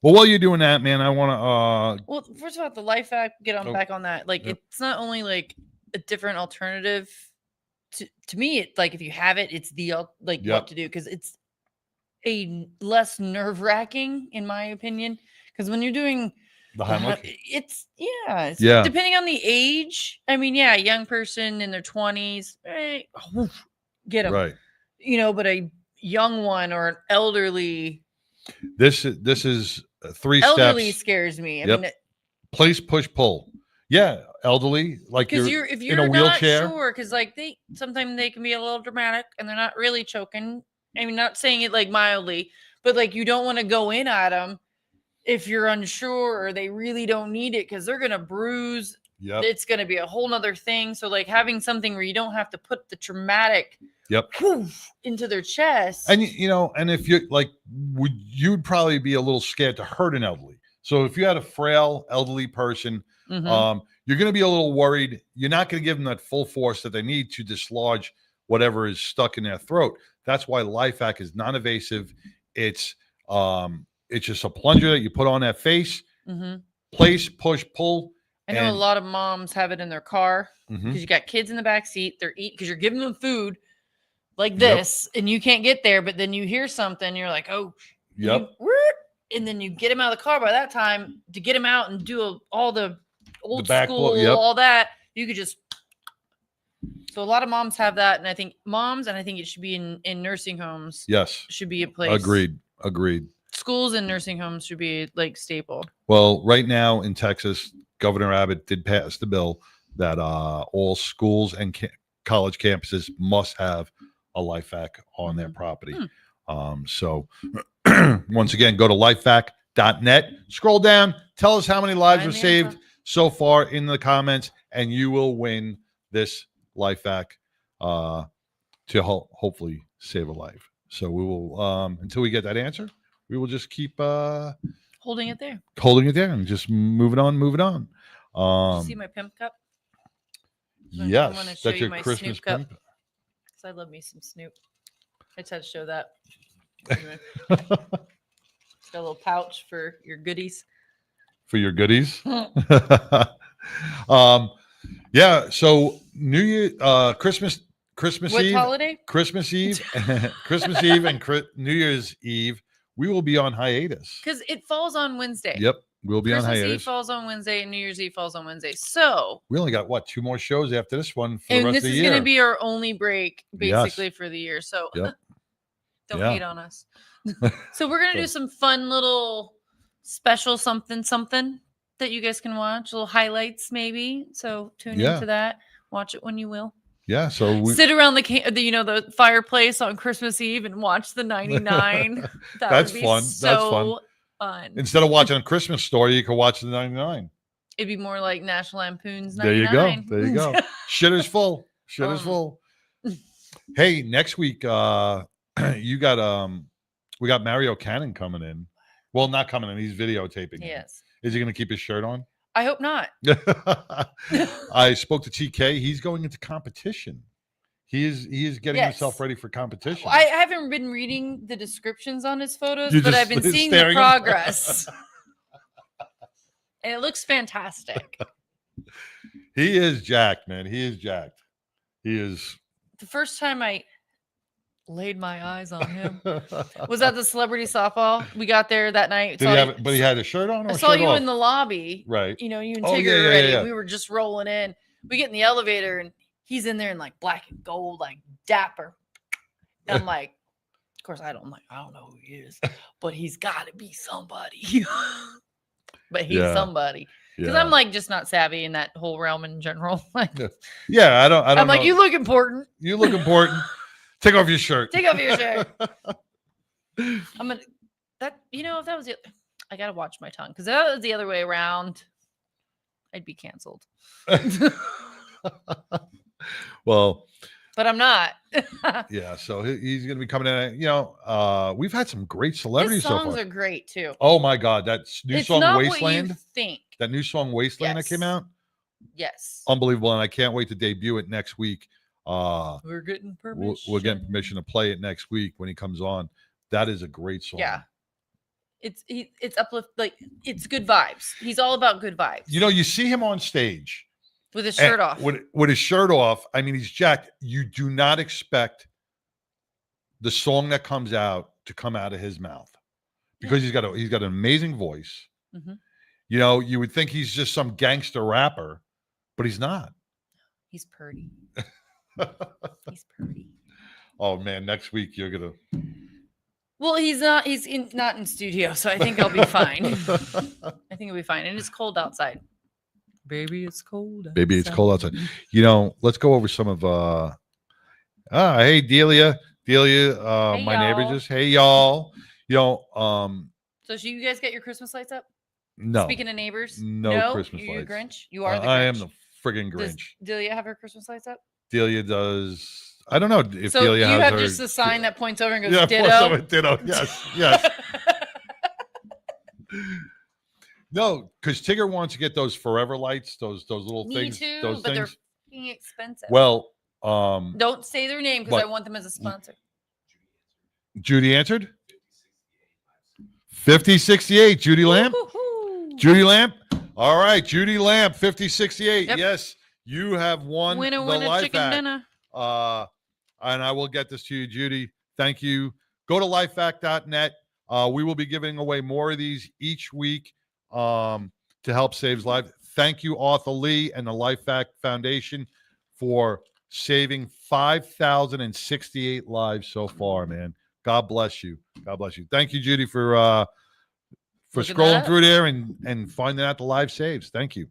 Well, while you're doing that, man, I want to. Well, first of all, the LifeVac. Get on back on that. Like, it's not only like a different alternative. To me, it like if you have it, it's the what to do because it's a less nerve-wracking, in my opinion. Because when you're doing the Heimlich, it's depending on the age. I mean, a young person in their 20s, get them right. You know, but a young one or an elderly. This is 3 elderly steps. Scares me. I mean, place, push, pull. Yeah, elderly, like because you're if you're in a wheelchair. Not sure, because like sometimes they can be a little dramatic and they're not really choking. I mean, not saying it like mildly, but like you don't want to go in at them if you're unsure or they really don't need it because they're gonna bruise. Yep. It's gonna be a whole nother thing. So like having something where you don't have to put the traumatic into their chest. And you know, and if you're like, you'd probably be a little scared to hurt an elderly. So if you had a frail elderly person, you're going to be a little worried. You're not going to give them that full force that they need to dislodge whatever is stuck in their throat. That's why LifeVac is non-invasive. It's just a plunger that you put on that face, place, push, pull. I know a lot of moms have it in their car because you got kids in the back seat. They're eating because you're giving them food like this, and you can't get there. But then you hear something, you're like, oh, and then you get him out of the car. By that time, to get him out and do all the old school, all that, you could just. So a lot of moms have that, and I think it should be in nursing homes. Yes, should be a place. Agreed. Schools and nursing homes should be like staple. Well, right now in Texas, Governor Abbott did pass the bill that all schools and college campuses must have a LifeVac on their property. So once again, go to lifevac.net, scroll down, tell us how many lives were saved so far in the comments, and you will win this life hack to hopefully save a life. So we will, until we get that answer, we will just keep Holding it there. and just moving on. Did you see my pimp cup? Yes, I'm gonna show that's you your my Christmas Snoop cup. pimp. Because I love me some Snoop. I just had to show that. It's got a little pouch for your goodies. For your goodies. Yeah. So New Year, Christmas What Eve, holiday? Christmas Eve, Christmas Eve, and New Year's Eve. We will be on hiatus. Because it falls on Wednesday. Yep, we'll be Christmas on Eve hiatus. falls on Wednesday, and New Year's Eve falls on Wednesday. So, We only got 2 more shows after this one for the and rest this of the is year. going to be our only break, basically, Yes. for the year. So, Yep. don't Yeah. hate on us. So we're going to do some fun little special something that you guys can watch, little highlights maybe. So tune Yeah. into that. Watch it when you will. Yeah. So we, Sit around the fireplace on Christmas Eve and watch the 99. That's would be fun. So That's fun. fun. Instead of watching a Christmas Story, you can watch the 99. It'd be more like National Lampoon's 99. There you go. There you go. Shitter's full. Shitter's full. Hey, next week, you got we got Mario Cannon coming in. Well, not coming in. He's videotaping. Yes. Is he going to keep his shirt on? I hope not. I spoke to TK. He's going into competition. He is getting Yes. himself ready for competition. I haven't been reading the descriptions on his photos, You're but just I've been seeing the staring at 'em? progress. And it looks fantastic. He is jacked, man. He is jacked. He is. The first time I laid my eyes on him was at the celebrity softball. We got there that night. Did he have? But he had a shirt on. Or I saw shirt you off? in the lobby. Right. You and Oh, Tigger yeah, yeah, already. yeah. We were just rolling in. We get in the elevator and he's in there in like black and gold, like dapper. And I'm like, of course, I don't know who he is, but he's got to be somebody. But he's somebody. Because I'm like just not savvy in that whole realm in general. Like, yeah, I don't. I'm like, know. you look important. You look important. Take off your shirt. Take off your shirt. I'm gonna if that was it, I gotta watch my tongue because that was the other way around. I'd be canceled. Well, but I'm not. Yeah, so he's going to be coming in. We've had some great celebrities His so songs far. are great too. Oh my God, that new It's song not Wasteland. What you think. That new song Wasteland that came out. Yes. Unbelievable, and I can't wait to debut it next week. We're getting permission. We're getting permission to play it next week when he comes on. That is a great song. Yeah. It's uplift, like it's good vibes. He's all about good vibes. You see him on stage with his shirt off. With his shirt off. I mean, he's jacked. You do not expect the song that comes out to come out of his mouth because he's got an amazing voice. Mm-hmm. You would think he's just some gangster rapper, but he's not. He's pretty. He's pretty. Oh man, next week you're gonna. Well, he's not. He's not in studio, so I think I'll be fine. I think I'll be fine, and it's cold outside. Baby, it's cold outside. Baby, it's cold outside. Let's go over some of. Hey Delia, Hey, my neighbor y'all. just. Hey y'all. So, should you guys get your Christmas lights up? No. Speaking of neighbors, No Christmas you lights. Grinch. You are the Grinch. I am the friggin' Does Grinch. Delia have her Christmas lights up? Delia does. I don't know if So Delia you has have her. just a sign that points over and goes Yeah, ditto. ditto. Yes, yes. No, because Tigger wants to get those forever lights, those little Me things. too, those but they're things. fucking expensive. Well, don't say their name because I what? want them as a sponsor. Judy answered. 5068, Judy Lamp. Judy Lamp. All right, Judy Lamp, 5068. Yep. Yes, you have won Winner, the winner, life chicken hack. dinner. And I will get this to you, Judy. Thank you. Go to lifehack.net. We will be giving away more of these each week to help save lives. Thank you, Arthur Lee and the Life Hack Foundation for saving 5,068 lives so far, man. God bless you. God bless you. Thank you, Judy, for Looking scrolling that up. through there and finding out the live saves. Thank you.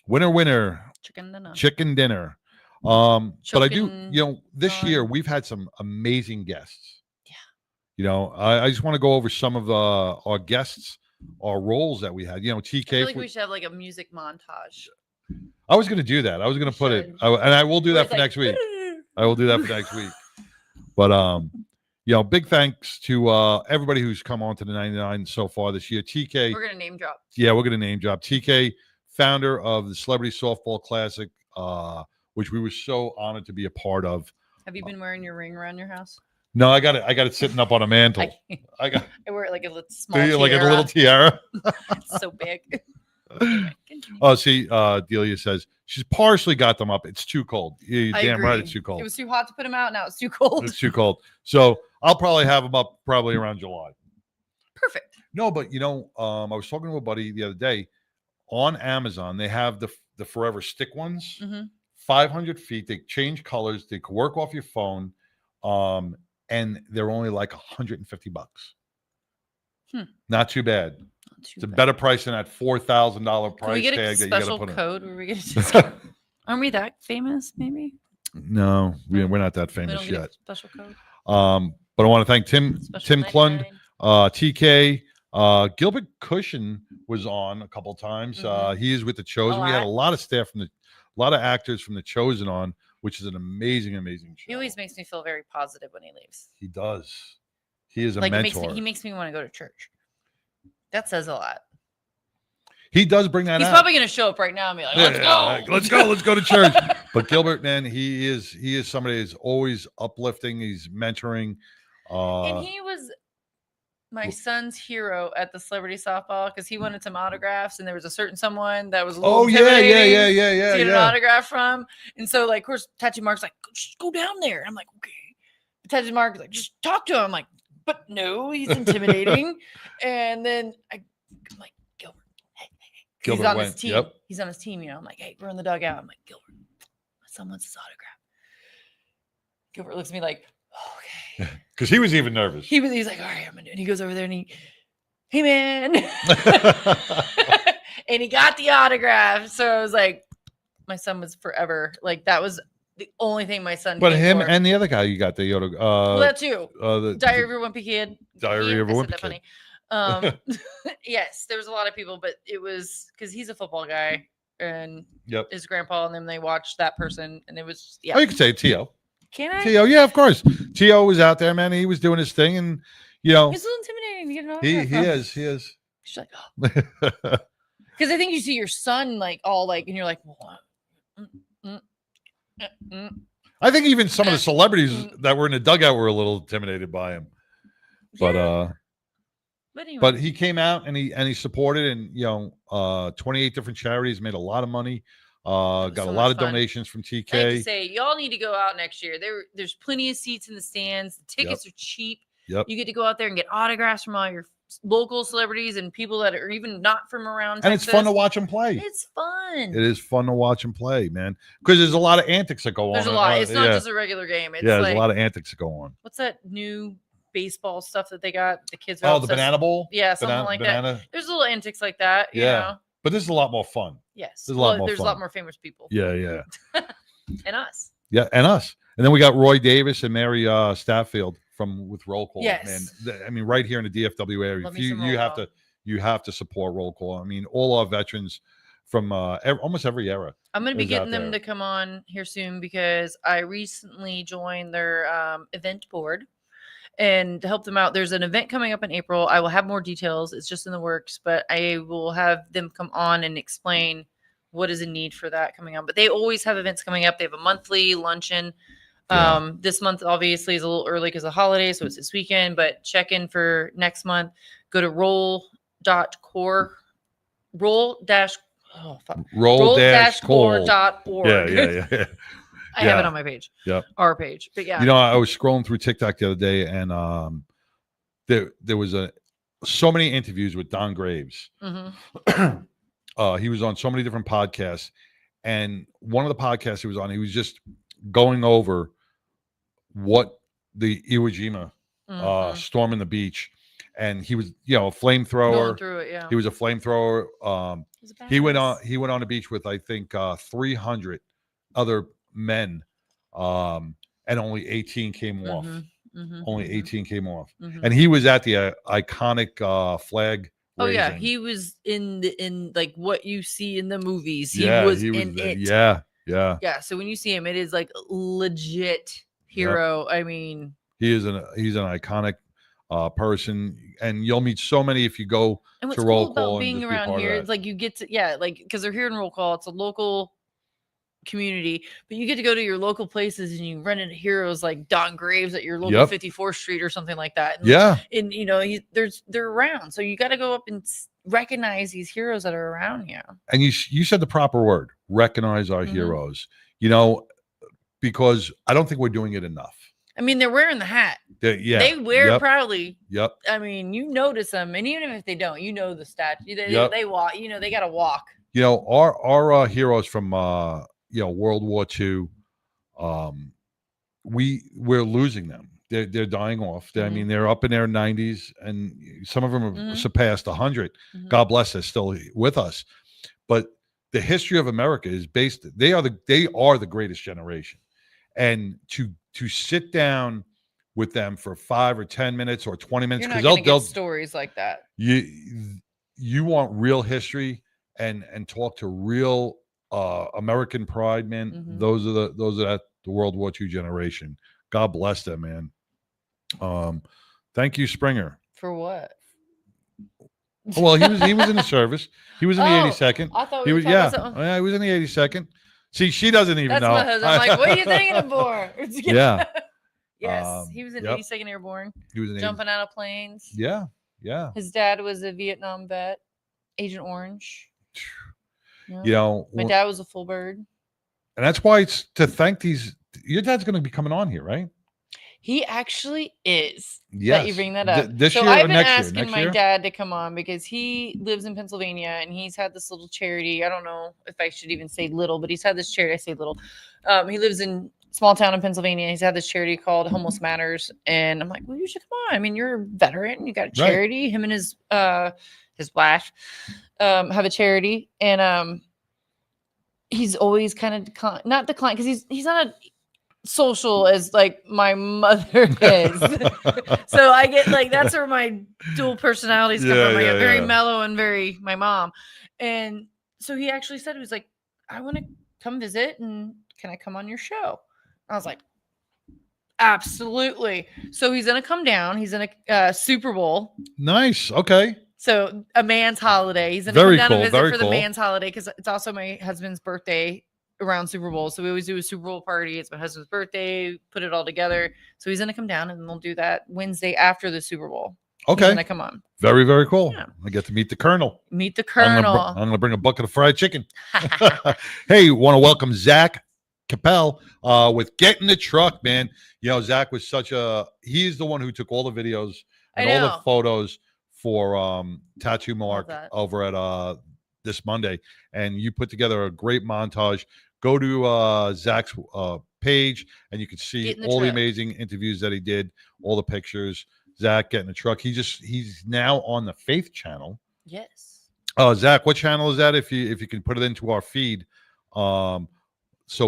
Winner, Chicken dinner. chicken dinner. But I do, Choking this year we've had some amazing guests. Yeah. I just want to go over some of our guests roles that we had. You know, I TK. feel like we should have like a music montage. I was going to do that. I was going to put it, and I will do Where that it's for like, next week. I will do that for next week. But you know, big thanks to everybody who's come on to the 99 so far this year. TK. We're gonna name drop. Yeah, we're gonna name drop TK, founder of the Celebrity Softball Classic, which we were so honored to be a part of. Have you been wearing your ring around your house? No, I got it sitting up on a mantle. I wear it like a little small tiara. Like a little tiara. It's so big. Oh, see, Delia says she's partially got them up. It's too cold. You're I damn agree. right, it's too cold. It was too hot to put them out. Now it's too cold. It's too cold. So I'll probably have them up probably around July. Perfect. No, but you know, I was talking to a buddy the other day. On Amazon, they have the forever stick ones. 500 feet. They change colors. They can work off your phone, and they're only like $150. Not too bad. It's a better price than that $4,000 price Can we get a tag that you got to special put in. code where we get just aren't we that famous? Maybe No, we're not that we famous don't get a yet. special code. But I want to thank Tim Special Klund, TK, Gilbert Cushion was on a couple times. He is with the Chosen. We had a lot of staff a lot of actors from the Chosen on, which is an amazing show. He always makes me feel very positive when he leaves. He does. He is a Like mentor. he makes me want to go to church. That says a lot. He does bring that He's out. probably going to show up right now and be like, "Let's go, let's go to church." But Gilbert, man, he is somebody who's always uplifting. He's mentoring. And he was my son's hero at the celebrity softball because he wanted some autographs, and there was a certain someone that was a little yeah, to get an autograph from. And so, like, of course, Tattoo Mark's like, "Just go down there." And I'm like, "Okay." Tattoo Mark's like, "Just talk to him." I'm like, "But no, he's intimidating." And then I'm like, Gilbert, hey. He's on his team. Yep. He's on his team, you know. I'm like, "Hey, we're in the dugout." I'm like, "Gilbert, my son wants his autograph." Gilbert looks at me like, "Okay." Because he was even nervous. He's like, "All right, I'm gonna do it." And he goes over there and hey man. And he got the autograph. So I was like, my son was forever. Like that was the only thing my son But came him for. and the other guy you got the autograph. Well, that too. The Diary of a Wimpy Kid. Diary of a I said Wimpy that Kid. funny. Yes, there was a lot of people, but it was because he's a football guy and his grandpa and them, they watched that person and it was Oh, you could say T.O. Can I? T.O. Yeah, of course. T.O. was out there, man. He was doing his thing, and you know, It's a little intimidating to get an he autograph. he is. She's like, oh. Because I think you see your son like all like, and you're like, what? I think even some of the celebrities that were in the dugout were a little intimidated by him. But anyway. but he came out and he supported, and you know, 28 different charities, made a lot of money. Got so a lot much of fun. donations from I have to TK. say, y'all need to go out next year. There's plenty of seats in the stands. The tickets are cheap. Yep. You get to go out there and get autographs from all your local celebrities and people that are even not from around And it's fun to Texas. watch him play. It's fun. It is fun to watch him play, man. Because there's a lot of antics that go There's on. a lot. It's not yeah. just a regular game. It's Yeah, like, there's a lot of antics that go on. what's that new baseball stuff that they got? The kids are Oh, the obsessed- banana bowl? Yeah, something like that. There's little antics like that. You know? But this is a lot more fun. Yes. There's a lot more there's fun. a lot more famous people. Yeah. And us. Yeah, and us. And then we got Roy Davis and Mary Stafffield with Roll Call. Yes. Man, I mean, right here in the DFW area, Love if me some you Roll have Call. you have to support Roll Call. I mean, all our veterans from almost every era. I'm going to be is out getting them there. to come on here soon because I recently joined their event board and to help them out. There's an event coming up in April. I will have more details. It's just in the works, but I will have them come on and explain what is in need for that coming up. But they always have events coming up. They have a monthly luncheon. This month obviously is a little early because of the holidays, so it's this weekend, but check in for next month. Go to roll-core. Roll-core.org. Yeah. I have it on my page. Yeah. Our page. But yeah. You know, I was scrolling through TikTok the other day, and there was so many interviews with Don Graves. Mm-hmm. He was on so many different podcasts, and one of the podcasts he was on, he was just going over what the Iwo Jima storming the beach, and he was, you know, a flamethrower. Going through it, yeah. He was a flamethrower. He went on the beach with I think 300 other men, and only 18 came off. Only 18 came off, and he was at the iconic flag Oh yeah, raising. he was in like what you see in the movies. Yeah, He was in it. Yeah. Yeah. So when you see him, it is like legit hero. I mean, he's an iconic person, and you'll meet so many if you go and to what's roll cool call about and being just be a around part here of is that. like you get to like because they're here in roll call. It's a local community, but you get to go to your local places and you run into heroes like Don Graves at your local 54th Street or something like that. And, and you know, they're around, so you got to go up and recognize these heroes that are around you. And you said the proper word, recognize our heroes. You know, because I don't think we're doing it enough. I mean, they're wearing the hat. They wear it proudly. Yep. I mean, you notice them, and even if they don't, you know the statue. They walk. You know, they got to walk. You know, our heroes from World War II, we're losing them. They're dying off. I mean, they're up in their 90s, and some of them have surpassed 100. God bless, they're still with us. But the history of America is based. They are the greatest generation, and to sit down with them for 5 or 10 minutes or 20 minutes, because they'll get stories like that. You want real history and talk to real American pride, man. Those are the World War II generation. God bless them, man. Thank you, Springer. For what? Well, he was in the service. He was in the 82nd. I thought he was he was in the 82nd. See, she doesn't even know. My husband. I'm like, what are you thinking of for? Yeah. Yes, he was in 82nd Airborne. He was in jumping out of planes. Yeah. His dad was a Vietnam vet, Agent Orange. You know, my dad was a full bird. And that's why it's to thank these. Your dad's going to be coming on here, right? He actually is. Yes. That you bring that up. This so year I've or been next year? asking Next my year? dad to come on because he lives in Pennsylvania and he's had this little charity. I don't know if I should even say little, but he's had this charity. I say little. He lives in small town in Pennsylvania. He's had this charity called Homeless Matters, and I'm like, well, you should come on. I mean, you're a veteran. You got a charity. Right. Him and his wife have a charity, and he's always kind of not declined because he's not a social as like my mother is. So I get like that's where my dual personalities come from. I get very mellow and very my mom. And so he actually said, he was like, I want to come visit and can I come on your show? I was like, absolutely. So he's gonna come down. He's in a Super Bowl. Nice. Okay. So a man's holiday. He's gonna come down and visit for the man's holiday because it's also my husband's birthday around Super Bowl. So we always do a Super Bowl party. It's my husband's birthday, put it all together. So he's going to come down and they'll do that Wednesday after the Super Bowl. Okay. He's going to come on. Very, very cool. Yeah. I get to meet the Colonel. Meet the Colonel. I'm going to bring a bucket of fried chicken. Hey, want to welcome Zach Capel with Get in the Truck, man. You know, Zach was he's the one who took all the videos and all the photos for Tattoo Mark over at this Monday. And you put together a great montage. Go to Zach's page, and you can see all the amazing interviews that he did, all the pictures. Zach Get in the Truck. He's now on the Faith channel. Yes. Zach, what channel is that? If you can put it into our feed, so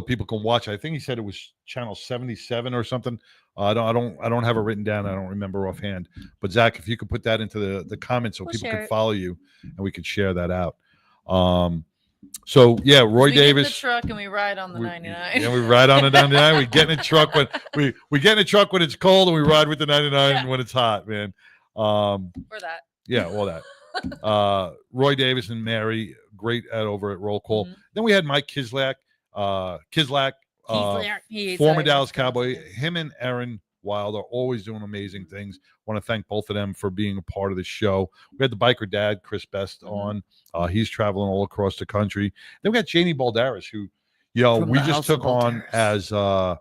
people can watch. I think he said it was channel 77 or something. I don't have it written down. I don't remember offhand. But Zach, if you could put that into the comments so people can follow you, and we could share that out. So yeah, Roy Davis. Get in the truck and we ride on the 99. Yeah, we ride on the 99. We get in the truck when we get in the truck when it's cold, and we ride with the 99 when it's hot, man. Or that. Yeah, all that. Roy Davis and Mary, great over at Roll Call. Then we had Mike Kislak, former Dallas Cowboy. Him and Aaron Wild are always doing amazing things. Want to thank both of them for being a part of the show. We had the biker dad, Chris Best, on. He's traveling all across the country. Then we got Janie Baldaris, who, we just took on as a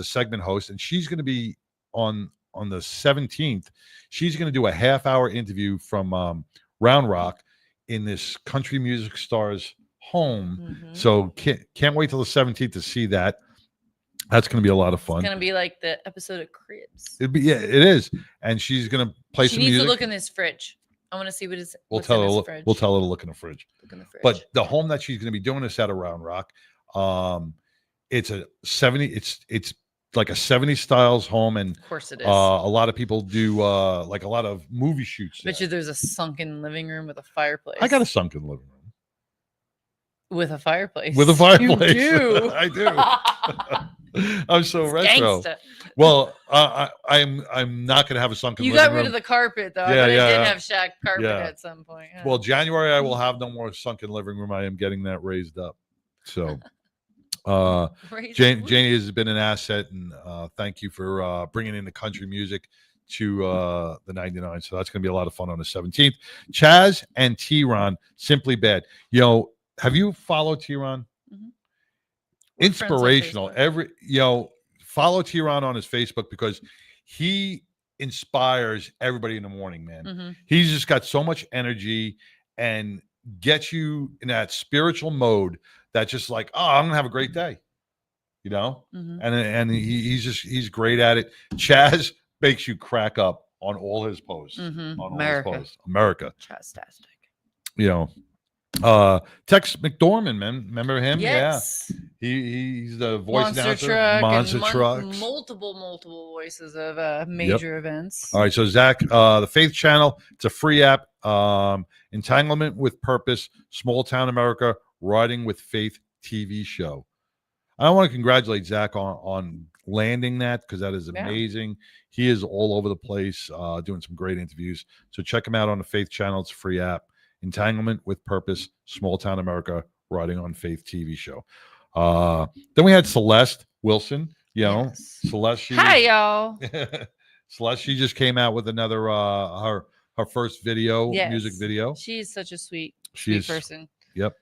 segment host, and she's going to be on the 17th. She's going to do a half-hour interview from Round Rock in this country music star's home. So can't wait till the 17th to see that. That's going to be a lot of fun. It's going to be like the episode of Cribs. It is. And she's going to play some music. She needs to look in this fridge. I want to see what's in this fridge. We'll tell her to look in the fridge. But the home that she's going to be doing this at Round Rock, it's a 70. It's like a 70s styles home, and Of course it is. a lot of people do like a lot of movie shoots. Bet you there's a sunken living room with a fireplace. I got a sunken living room with a fireplace. with a fireplace. You do. I do. I'm so It's retro. gangsta. Well, I'm not gonna have a sunken. You living got rid room. of the carpet though. Yeah, I bet yeah, it did yeah. have shack carpet Yeah. at some point. Yeah. Well, January I will have no more sunken living room. I am getting that raised up. So, Janie has been an asset, and thank you for bringing in the country music to the 99. So that's going to be a lot of fun on the 17th. Chaz and T-Ron, Simply Bad. Have you followed T-Ron? Mm-hmm. Inspirational. Follow T-Ron on his Facebook because he inspires everybody in the morning, man. Mm-hmm. He's just got so much energy and gets you in that spiritual mode that's just like, oh, I'm gonna have a great day, Mm-hmm. and he's great at it. Chaz makes you crack up on all his posts. Mm-hmm. On America. all his posts. America. Chaztastic. Tex McDormand, man, remember him? Yes. Yeah, he's the voice Monster announcer. Truck Monster and Trucks. multiple voices of major events. All right, so Zach, the Faith Channel, it's a free app. Entanglement with Purpose, Small Town America, Riding with Faith TV show. I want to congratulate Zach on landing that because that is amazing. He is all over the place doing some great interviews. So check him out on the Faith Channel. It's a free app. Entanglement with Purpose, Small Town America, Riding on Faith TV show. Then we had Celeste Wilson. Celeste. Hi, y'all. Celeste, she just came out with another her first music video. She's such a sweet She's person. Yep.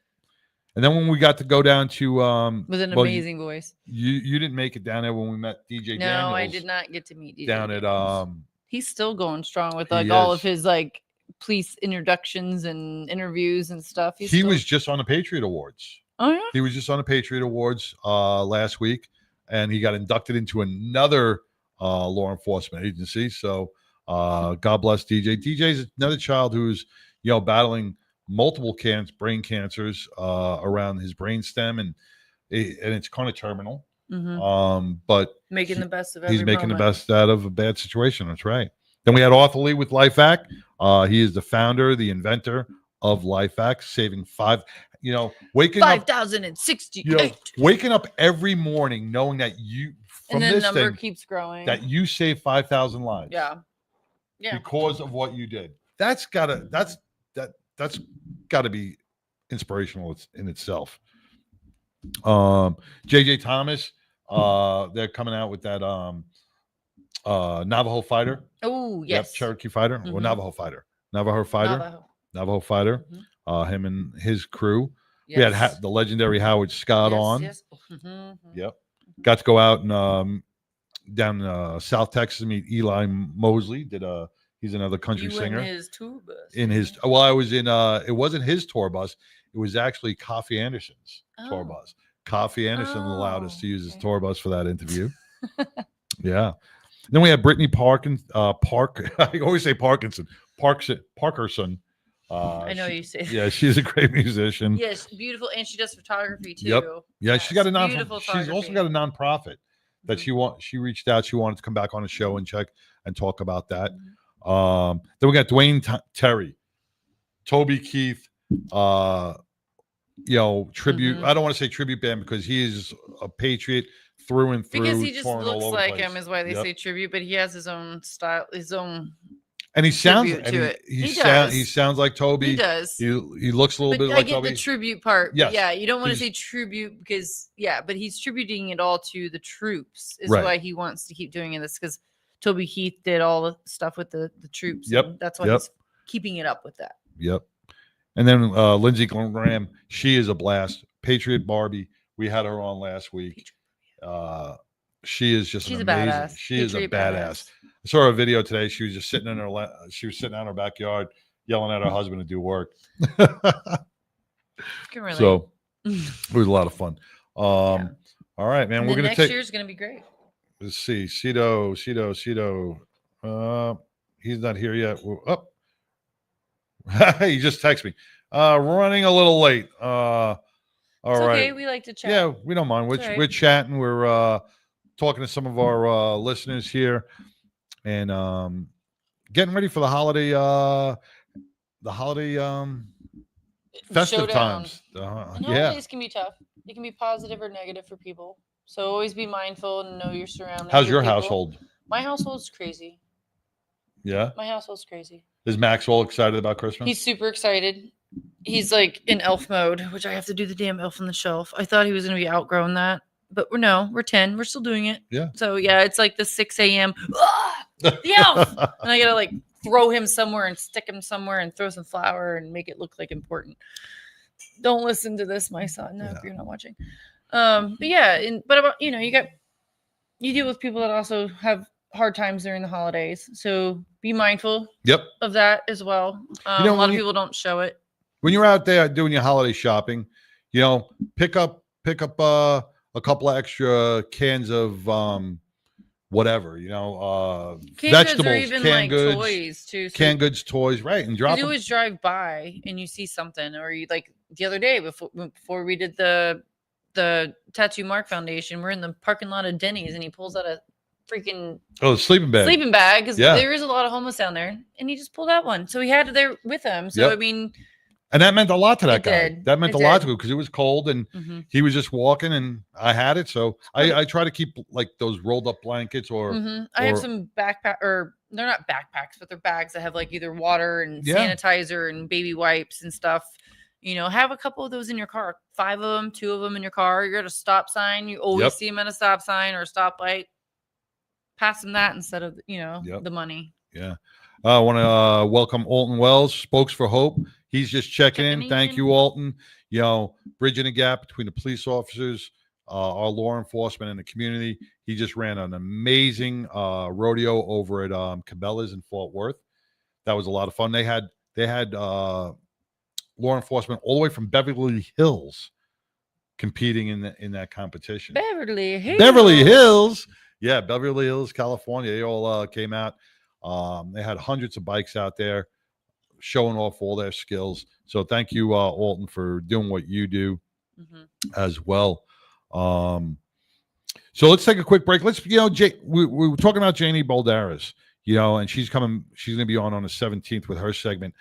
And then when we got to go down to with an amazing voice. You didn't make it down there when we met DJ No, Daniels. I did not get to meet DJ down Daniels. at he's still going strong with all of his police introductions and interviews and stuff. He was just on the Patriot Awards. Oh yeah. He was just on the Patriot Awards last week, and he got inducted into another law enforcement agency. So God bless DJ. DJ's another child who's battling multiple brain cancers around his brainstem, and it's kind of terminal. Mm-hmm. But making the best of every he's making moment. the best out of a bad situation. That's right. Then we had Arthur Lee with LifeHack. He is the founder, the inventor of LifeHack, saving waking up 5,068. Waking up every morning knowing that and then the number keeps growing. That you saved 5,000 lives. Yeah. Because of what you did. That's gotta be inspirational in itself. JJ Thomas, they're coming out with that Navajo fighter. Oh yes. Yep, Cherokee fighter. Mm-hmm. Or Navajo fighter. Navajo fighter. Mm-hmm. Him and his crew. Yes. We had the legendary Howard Scott on. Yes. Mm-hmm. Yep. Got to go out and down South Texas, meet Eli Mosley. He's another country singer. In his tour bus. I was in it wasn't his tour bus. It was actually Coffee Anderson's tour bus. Coffee Anderson allowed us to use his tour bus for that interview. Yeah. Then we had Brittany Park. I always say Parkinson. Parkerson. I know you say that. Yeah, she's a great musician. Yes, beautiful, and she does photography too. Yep. Yeah, she's got a she's also got a nonprofit that she reached out. She wanted to come back on the show and check and talk about that. Then we got Dwayne Terry, Toby Keith, tribute. Mm-hmm. I don't want to say tribute band because he is a patriot through and through. Because he just touring all looks over the like place. him, is why they say tribute. But he has his own style, his own. And he sounds. He sounds like Toby. He does. He looks a little bit like Toby. I get the tribute part. Yes. Yeah, you don't want to say tribute because but he's tributing it all to the troops. Is Right. why he wants to keep doing this because Toby Keith did all the stuff with the troops. Yep. And that's why he's keeping it up with that. Yep. And then Lindsey Graham, she is a blast. Patriot Barbie. We had her on last week. She is just She's an a amazing. badass. She is a Patriot badass. I saw her video today. She was just sitting in she was sitting out in her backyard yelling at her husband to do work. So it was a lot of fun. All right, man. We're gonna next year's gonna be great. Let's see. Cheeto. He's not here yet. He just texted me. Running a little late. All right. Okay, we like to chat. Yeah, we don't mind. We're right. chatting. We're talking to some of our listeners here, and getting ready for the holiday festive Showdown. times. And Yeah, holidays can be tough. It can be positive or negative for people. So always be mindful and know your surroundings. how's with your people. household? My household's crazy. Yeah, My household's crazy. is Maxwell excited about Christmas? He's super excited. He's like in elf mode, which I have to do the damn elf on the shelf. I thought he was going to be outgrown that, but we're 10. We're still doing it. Yeah. So yeah, it's like the 6 a.m. The elf, and I gotta like throw him somewhere and stick him somewhere and throw some flour and make it look like important. Don't listen to this, my son. No, if you're not watching. But yeah, but about you deal with people that also have hard times during the holidays, so be mindful. Yep. Of that as well. A lot of people don't show it. When you're out there doing your holiday shopping, pick up a couple of extra cans of whatever, vegetables, or even canned goods, toys too. So canned goods, toys, right? And drop you them. always drive by and you see something, or you like the other day before we did the Tattoo Mark Foundation, we're in the parking lot of Denny's and he pulls out a freaking sleeping bag because there is a lot of homeless down there, and he just pulled out one, so he had it there with him. So Yep. I mean, and that meant a lot to that guy. did. That meant It a lot did. to him because it was cold and Mhm. he was just walking, and I had it, so I try to keep like those rolled up blankets or. I have some backpack, or they're not backpacks, but they're bags that have like either water and sanitizer and baby wipes and stuff. Have a couple of those in your car. 5 of them, 2 of them in your car. You're at a stop sign. You always see them at a stop sign or a stoplight. Pass them that instead of the money. Yeah. I want to welcome Alton Wells, Spokes for Hope. He's just checking in. Thank you, Alton. Bridging the gap between the police officers, our law enforcement, and the community. He just ran an amazing rodeo over at Cabela's in Fort Worth. That was a lot of fun. They had law enforcement all the way from Beverly Hills competing in that competition. Beverly Hills. Yeah, Beverly Hills, California. They all came out. They had hundreds of bikes out there showing off all their skills. So thank you, Alton, for doing what you do as well. So let's take a quick break. Let's, we were talking about Janie Balderas, and she's going to be on the 17th with her segment.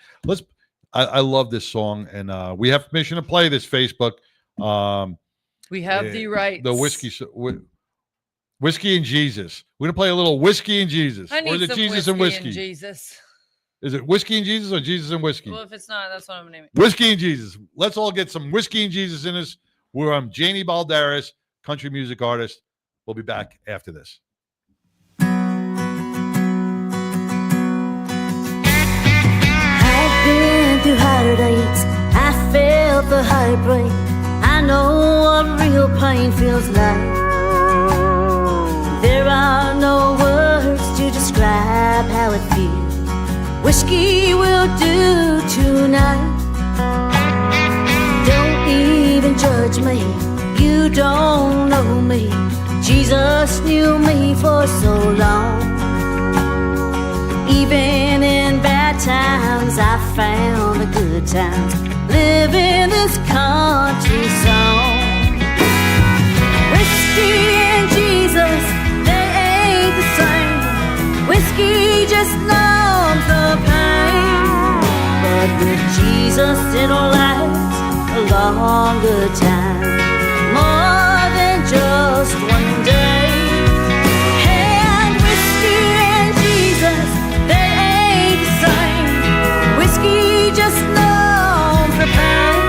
I love this song, and we have permission to play this, Facebook. We have the rights. The Whiskey and Jesus. We're going to play a little Whiskey and Jesus. I need or is it some Jesus and whiskey Whiskey? and Jesus. Is it Whiskey and Jesus or Jesus and Whiskey? Well, if it's not, that's what I'm going to name it. Whiskey and Jesus. Let's all get some Whiskey and Jesus in us. We're Janie Balderas, country music artist. We'll be back after this. I've been through heartaches. I felt the heartbreak. I know what real pain feels like. There are no words to describe how it feels. Whiskey will do tonight. Don't even judge me. You don't know me. Jesus knew me for so long. Even in bad times, I found a good time living this country song. Whiskey and Jesus, they ain't the same. Whiskey just numbs the pain, but with Jesus it'll last a longer time, more than just one day. And whiskey and Jesus, they ain't the same. Whiskey just numbs the pain,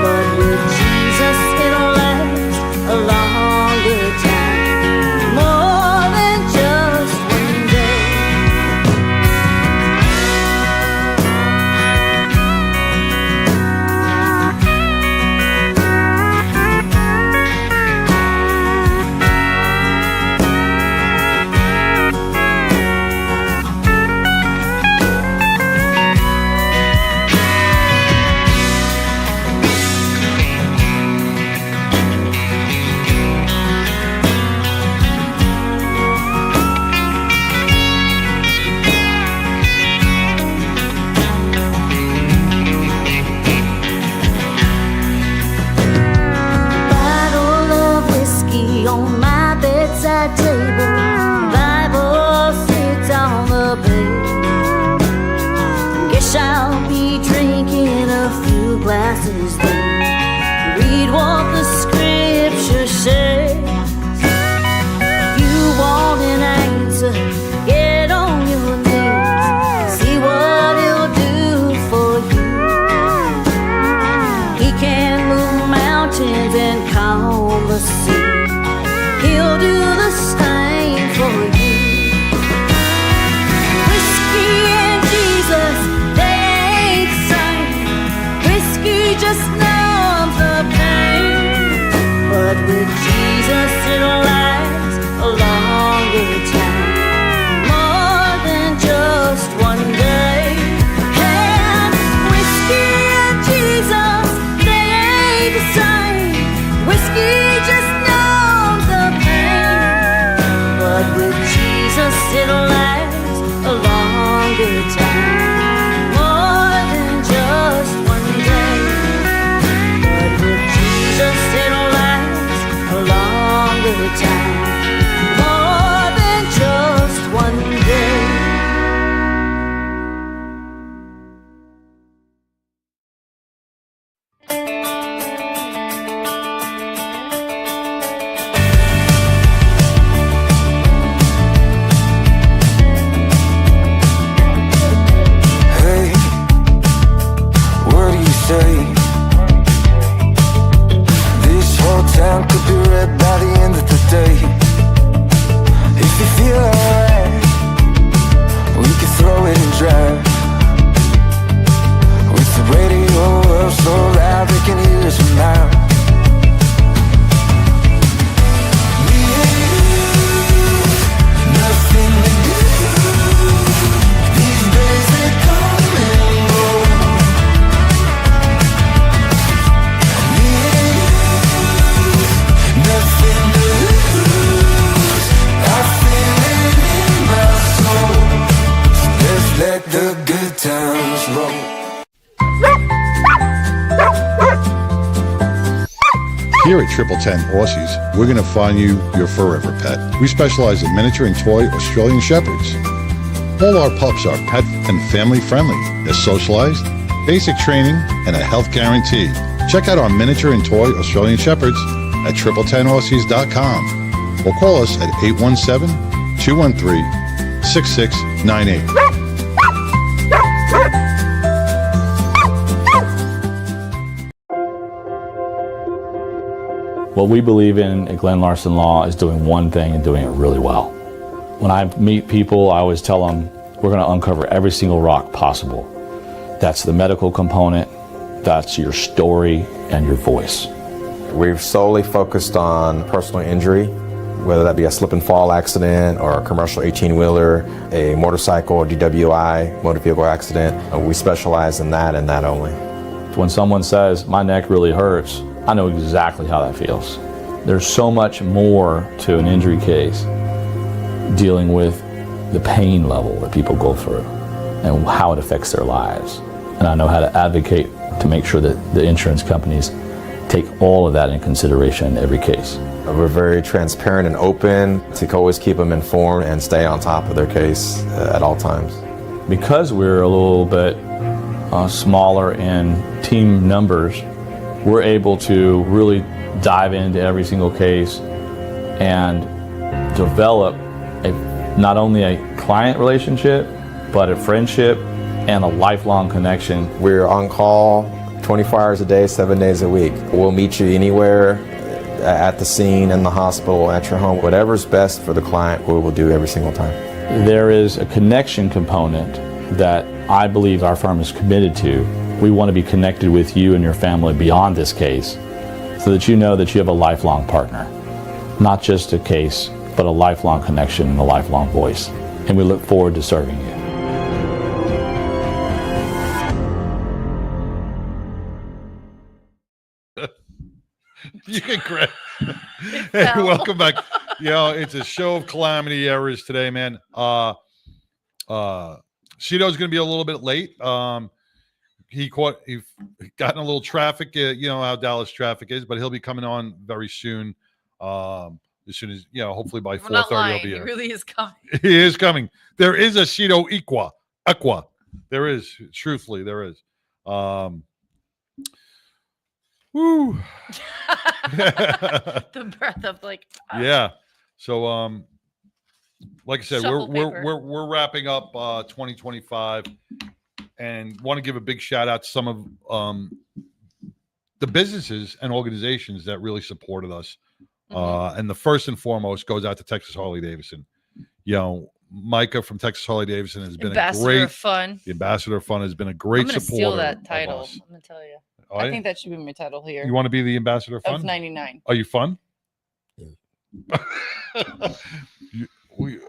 but with Jesus it'll last a longer time, more than just one day. words on the page. Guess I'll be drinking a few glasses then. Read what the scripture says. If you want an answer, get on your knees. See what he'll do for you. He can move mountains and calm the sea. He'll do the same for you. Whiskey and Jesus, they ain't the same. Whiskey just numbs the pain, but with Jesus it'll last a longer time, more than just one day. And whiskey and Jesus, they ain't the same. Whiskey just numbs the pain, but with Jesus it'll last a longer time, more than just one day. But with Jesus it'll last a longer time, more than just one day. Hey, what do you say? This whole town could be red by the end of the day. If you feel alright, we could throw it and drive. With the radio up so loud they can hear us from now. Me and you, nothing to do. These days they come and go. Me and you, nothing to lose. I feel it in my soul. So let's let the good times roll. Here at 1010 Aussies, we're going to find you your forever pet. We specialize in miniature and toy Australian Shepherds. All our pups are pet and family friendly. They're socialized, basic training, and a health guarantee. Check out our miniature and toy Australian Shepherds at 1010aussies.com or call us at 817-213-6698. What we believe in at Glenn Larson Law is doing one thing and doing it really well. When I meet people, I always tell them we're going to uncover every single rock possible. That's the medical component, that's your story, and your voice. We've solely focused on personal injury, whether that be a slip and fall accident or a commercial 18-wheeler, a motorcycle or DWI, motor vehicle accident. We specialize in that and that only. When someone says, my neck really hurts, I know exactly how that feels. There's so much more to an injury case dealing with the pain level that people go through and how it affects their lives. And I know how to advocate to make sure that the insurance companies take all of that in consideration in every case. We're very transparent and open to always keep them informed and stay on top of their case at all times. Because we're a little bit smaller in team numbers, we're able to really dive into every single case and develop not only a client relationship, but a friendship and a lifelong connection. We're on call 24 hours a day, 7 days a week. We'll meet you anywhere, at the scene, in the hospital, at your home. Whatever's best for the client, we will do every single time. There is a connection component that I believe our firm is committed to. We want to be connected with you and your family beyond this case so that you know that you have a lifelong partner. Not just a case, but a lifelong connection and a lifelong voice. And we look forward to serving you. You can correct. Hey, welcome back. You know, it's a show of calamity errors today, man. Chido's going to be a little bit late. He got in a little traffic. You know how Dallas traffic is, but he'll be coming on very soon. as soon as, hopefully by We're not 4:30 lying. I'll be He here. really is coming. He is coming. There is a Chido Ekwu. There is. Truthfully, there is. Woo. The breath of like. Yeah. So, like I said, Shuffle paper. we're wrapping up 2025, and want to give a big shout out to some of the businesses and organizations that really supported us. And the first and foremost goes out to Texas Harley Davidson. Micah from Texas Harley Davidson has been Ambassador of Fun. The Ambassador of Fun has been a great I'm gonna supporter. steal that of title. us. I'm gonna tell you. Oh, I yeah? think that should be my title here. You want to be the Ambassador of Fun? Of 99. Are you fun?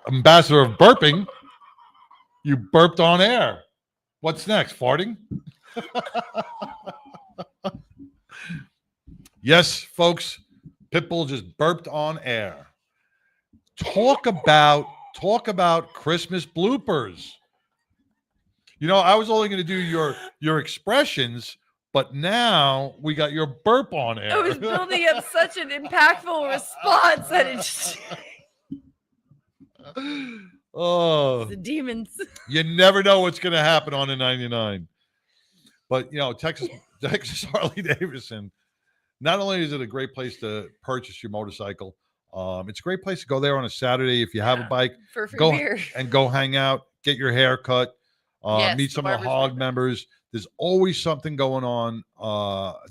Ambassador of burping. You burped on air. What's next? Farting? Yes, folks. Pitbull just burped on air. Talk about Christmas bloopers. I was only going to do your expressions, but now we got your burp on air. I was building up such an impactful response that it just Oh, the demons. You never know what's going to happen on the 99. But Texas Harley Davidson. Not only is it a great place to purchase your motorcycle, it's a great place to go there on a Saturday if you have a bike. For free go beer. and go hang out, get your hair cut, Yes, meet the some of the barber's Hog members. There's always something going on.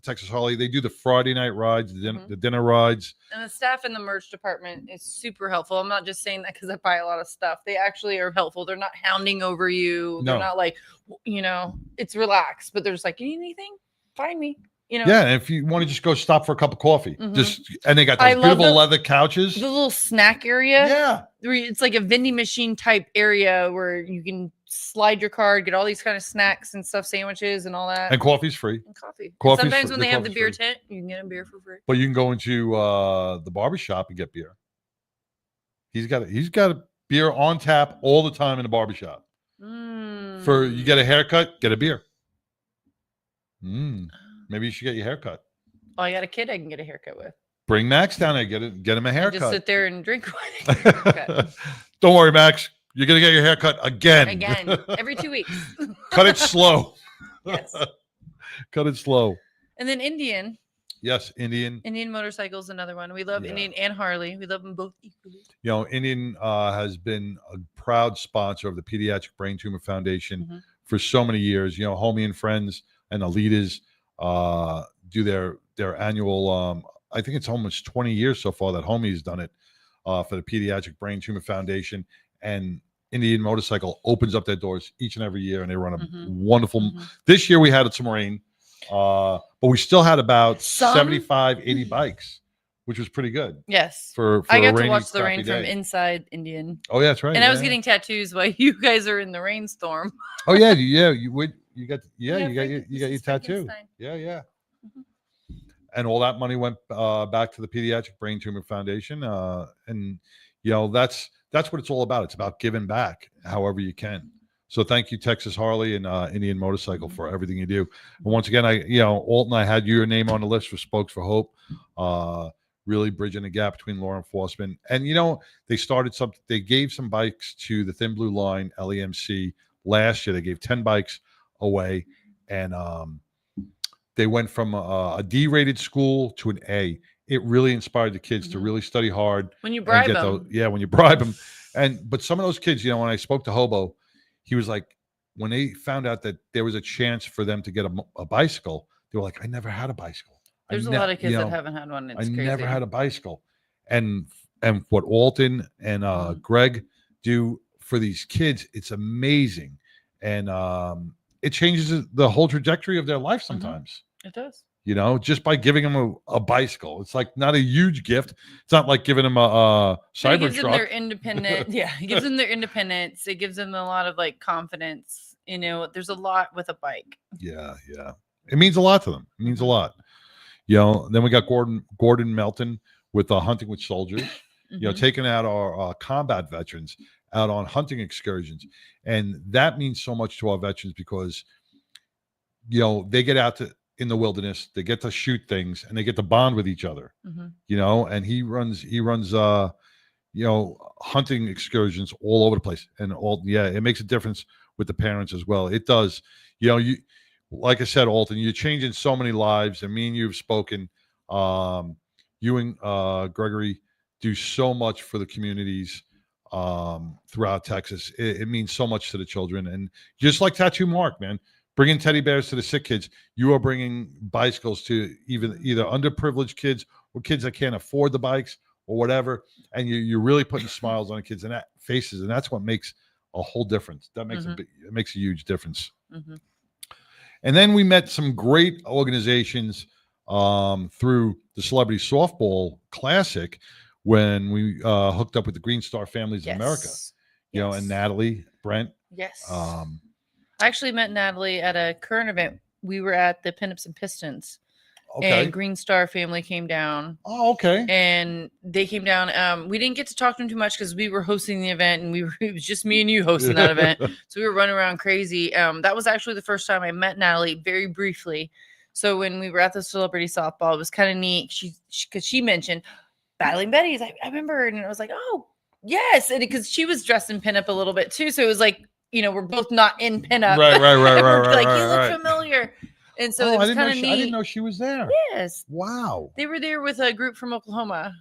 Texas Harley. They do the Friday night rides, the dinner rides. And the staff in the merch department is super helpful. I'm not just saying that because I buy a lot of stuff. They actually are helpful. They're not hounding over you. They're No. not like, it's relaxed, but they're just like, you need anything? Find me. Yeah, and if you want to just go stop for a cup of coffee, Mhm. and they got I those love beautiful the- leather couches. The little snack area. Yeah. Where it's like a vending machine type area where you can slide your card, get all these kind of snacks and stuff, sandwiches and all that. And coffee's free. And coffee. And Coffee's sometimes free. when they have the coffee's beer free. tent, you can get a beer for free. But you can go into the barber shop and get beer. He's got a beer on tap all the time in the barber shop. For you get a haircut, get a beer. Maybe you should get your haircut. Oh, I got a kid I can get a haircut with. Bring Max down there, get him a I haircut. just sit there and drink with him. Don't worry, Max. You're gonna get your haircut again. Again, every 2 weeks. Cut it slow. Yes. Cut it slow. And then Indian. Yes, Indian. Indian motorcycles, another one. We love Indian and Harley. We love them both equally. Indian has been a proud sponsor of the Pediatric Brain Tumor Foundation for so many years. Homie and Friends and Alitas do their annual. I think it's almost 20 years so far that Homie's done it for the Pediatric Brain Tumor Foundation, and Indian Motorcycle opens up their doors each and every year, and they run a wonderful. This year we had some rain, but we still had about 75, 80 bikes, which was pretty good. Yes. For I a got to rainy, watch the crappy rain from day. inside Indian. Oh, yeah, that's right. And I was yeah. getting tattoos while you guys are in the rainstorm. Oh yeah, you would. You got your tattoo. Yeah. And all that money went back to the Pediatric Brain Tumor Foundation, and that's what it's all about. It's about giving back however you can. So thank you, Texas Harley and Indian Motorcycle, for everything you do. And once again, Alton, I had your name on the list for Spokes for Hope, really bridging the gap between law enforcement. And they started something. They gave some bikes to the Thin Blue Line LEMC last year. They gave 10 bikes away, and they went from a D-rated school to an A. It really inspired the kids to really study hard. When you and bribe get them. when you bribe them. But some of those kids, when I spoke to Hobo, he was like, when they found out that there was a chance for them to get a bicycle, they were like, I never had a bicycle. There's a lot of kids that haven't had one. It's crazy. Never had a bicycle. And what Alton and Greg do for these kids, it's amazing. And it changes the whole trajectory of their life sometimes. It does. Just by giving them a bicycle. It's like not a huge gift. It's not like giving them a But it gives them their Cybertruck. independent. Yeah, it gives them their independence. It gives them a lot of confidence. There's a lot with a bike. Yeah. It means a lot to them. It means a lot. Then we got Gordon Melton with Hunting with Soldiers, taking out our combat veterans out on hunting excursions. And that means so much to our veterans because, they get out in the wilderness. They get to shoot things and they get to bond with each other, you know, and he runs, you know, hunting excursions all over the place and it makes a difference with the parents as well. It does. You know, like I said, Alton, you're changing so many lives, and me and you have spoken. You and Gregory do so much for the communities throughout Texas. It means so much to the children, and just like Tattoo Mark, man, bringing teddy bears to the sick kids, you are bringing bicycles to either underprivileged kids or kids that can't afford the bikes or whatever, and you're really putting smiles on the kids and that faces, and that's what makes a whole difference. That makes it makes a huge difference. And then we met some great organizations through the Celebrity Softball Classic when we hooked up with the Green Star Families of America, you know, and Natalie, Brent. Yes. I actually met Natalie at a current event. We were at the Pinups and Pistons. And Green Star family came down. Oh, okay. And they came down. We didn't get to talk to them too much because we were hosting the event, and it was just me and you hosting that event. So we were running around crazy. That was actually the first time I met Natalie very briefly. So when we were at the Celebrity Softball, it was kind of neat. Because she mentioned Battling Betty's. I remember, and I was like, oh yes, and because she was dressed in pinup a little bit too. So it was like, you know, we're both not in pinup. Right. Like, you look familiar. And so it was kind of neat. I didn't know she was there. Yes. Wow. They were there with a group from Oklahoma.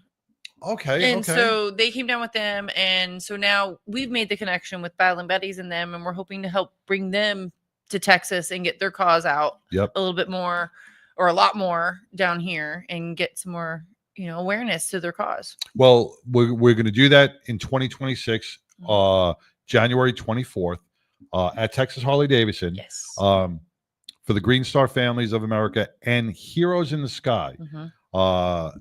Okay. And so they came down with them. And so now we've made the connection with Battling Betty's and them. And we're hoping to help bring them to Texas and get their cause out a little bit more, or a lot more down here, and get some more, you know, awareness to their cause. Well, we're going to do that in 2026, January 24th at Texas Harley Davidson. Yes. For the Green Star Families of America and Heroes in the Sky.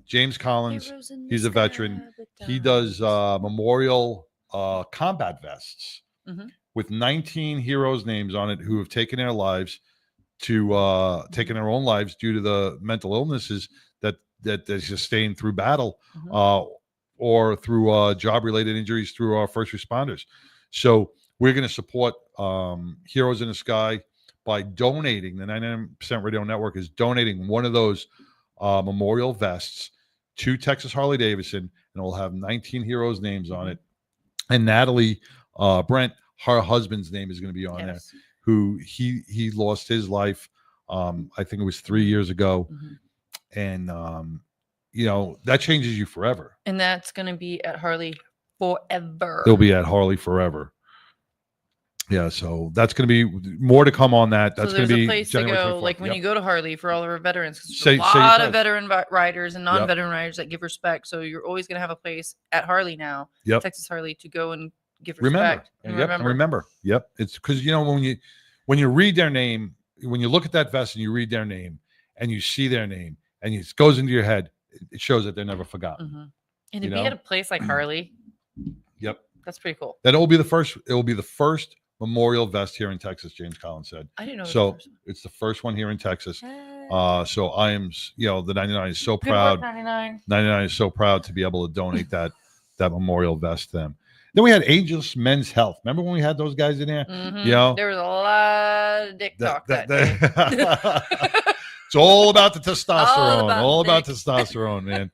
James Collins, he's a veteran. He does memorial combat vests with 19 heroes' names on it who have taken their lives taken their own lives due to the mental illnesses that they sustained through battle or through job-related injuries through our first responders. So we're going to support Heroes in the Sky by donating. The 99% Radio Network is donating one of those memorial vests to Texas Harley Davidson, and it will have 19 heroes' names on it. And Natalie, Brent, her husband's name is going to be on there, who he lost his life. I think it was 3 years ago. And, you know, that changes you forever. And that's going to be at Harley forever. It'll be at Harley forever. Yeah, so that's going to be more to come on that. That's going to be a place January to go, 24th. like when you go to Harley for all of our veterans. There's a lot of veteran riders and non-veteran riders that give respect. So you're always going to have a place at Harley now, Texas Harley, to go and give respect. Remember. Yep. It's because, you know, when you read their name, when you look at that vest and you read their name and you see their name and it goes into your head, it shows that they're never forgotten. And to be at a place like Harley, that's pretty cool. That it will be the first. It will be the first memorial vest here in Texas. James Collins said. I didn't know. So it's the first one here in Texas. So I am, you know, the 99 is so proud. 99 is so proud to be able to donate that memorial vest to them. Then we had Angels Men's Health. Remember when we had those guys in there? You know, there was a lot of dick talk that day. It's all about the testosterone. All about testosterone, man.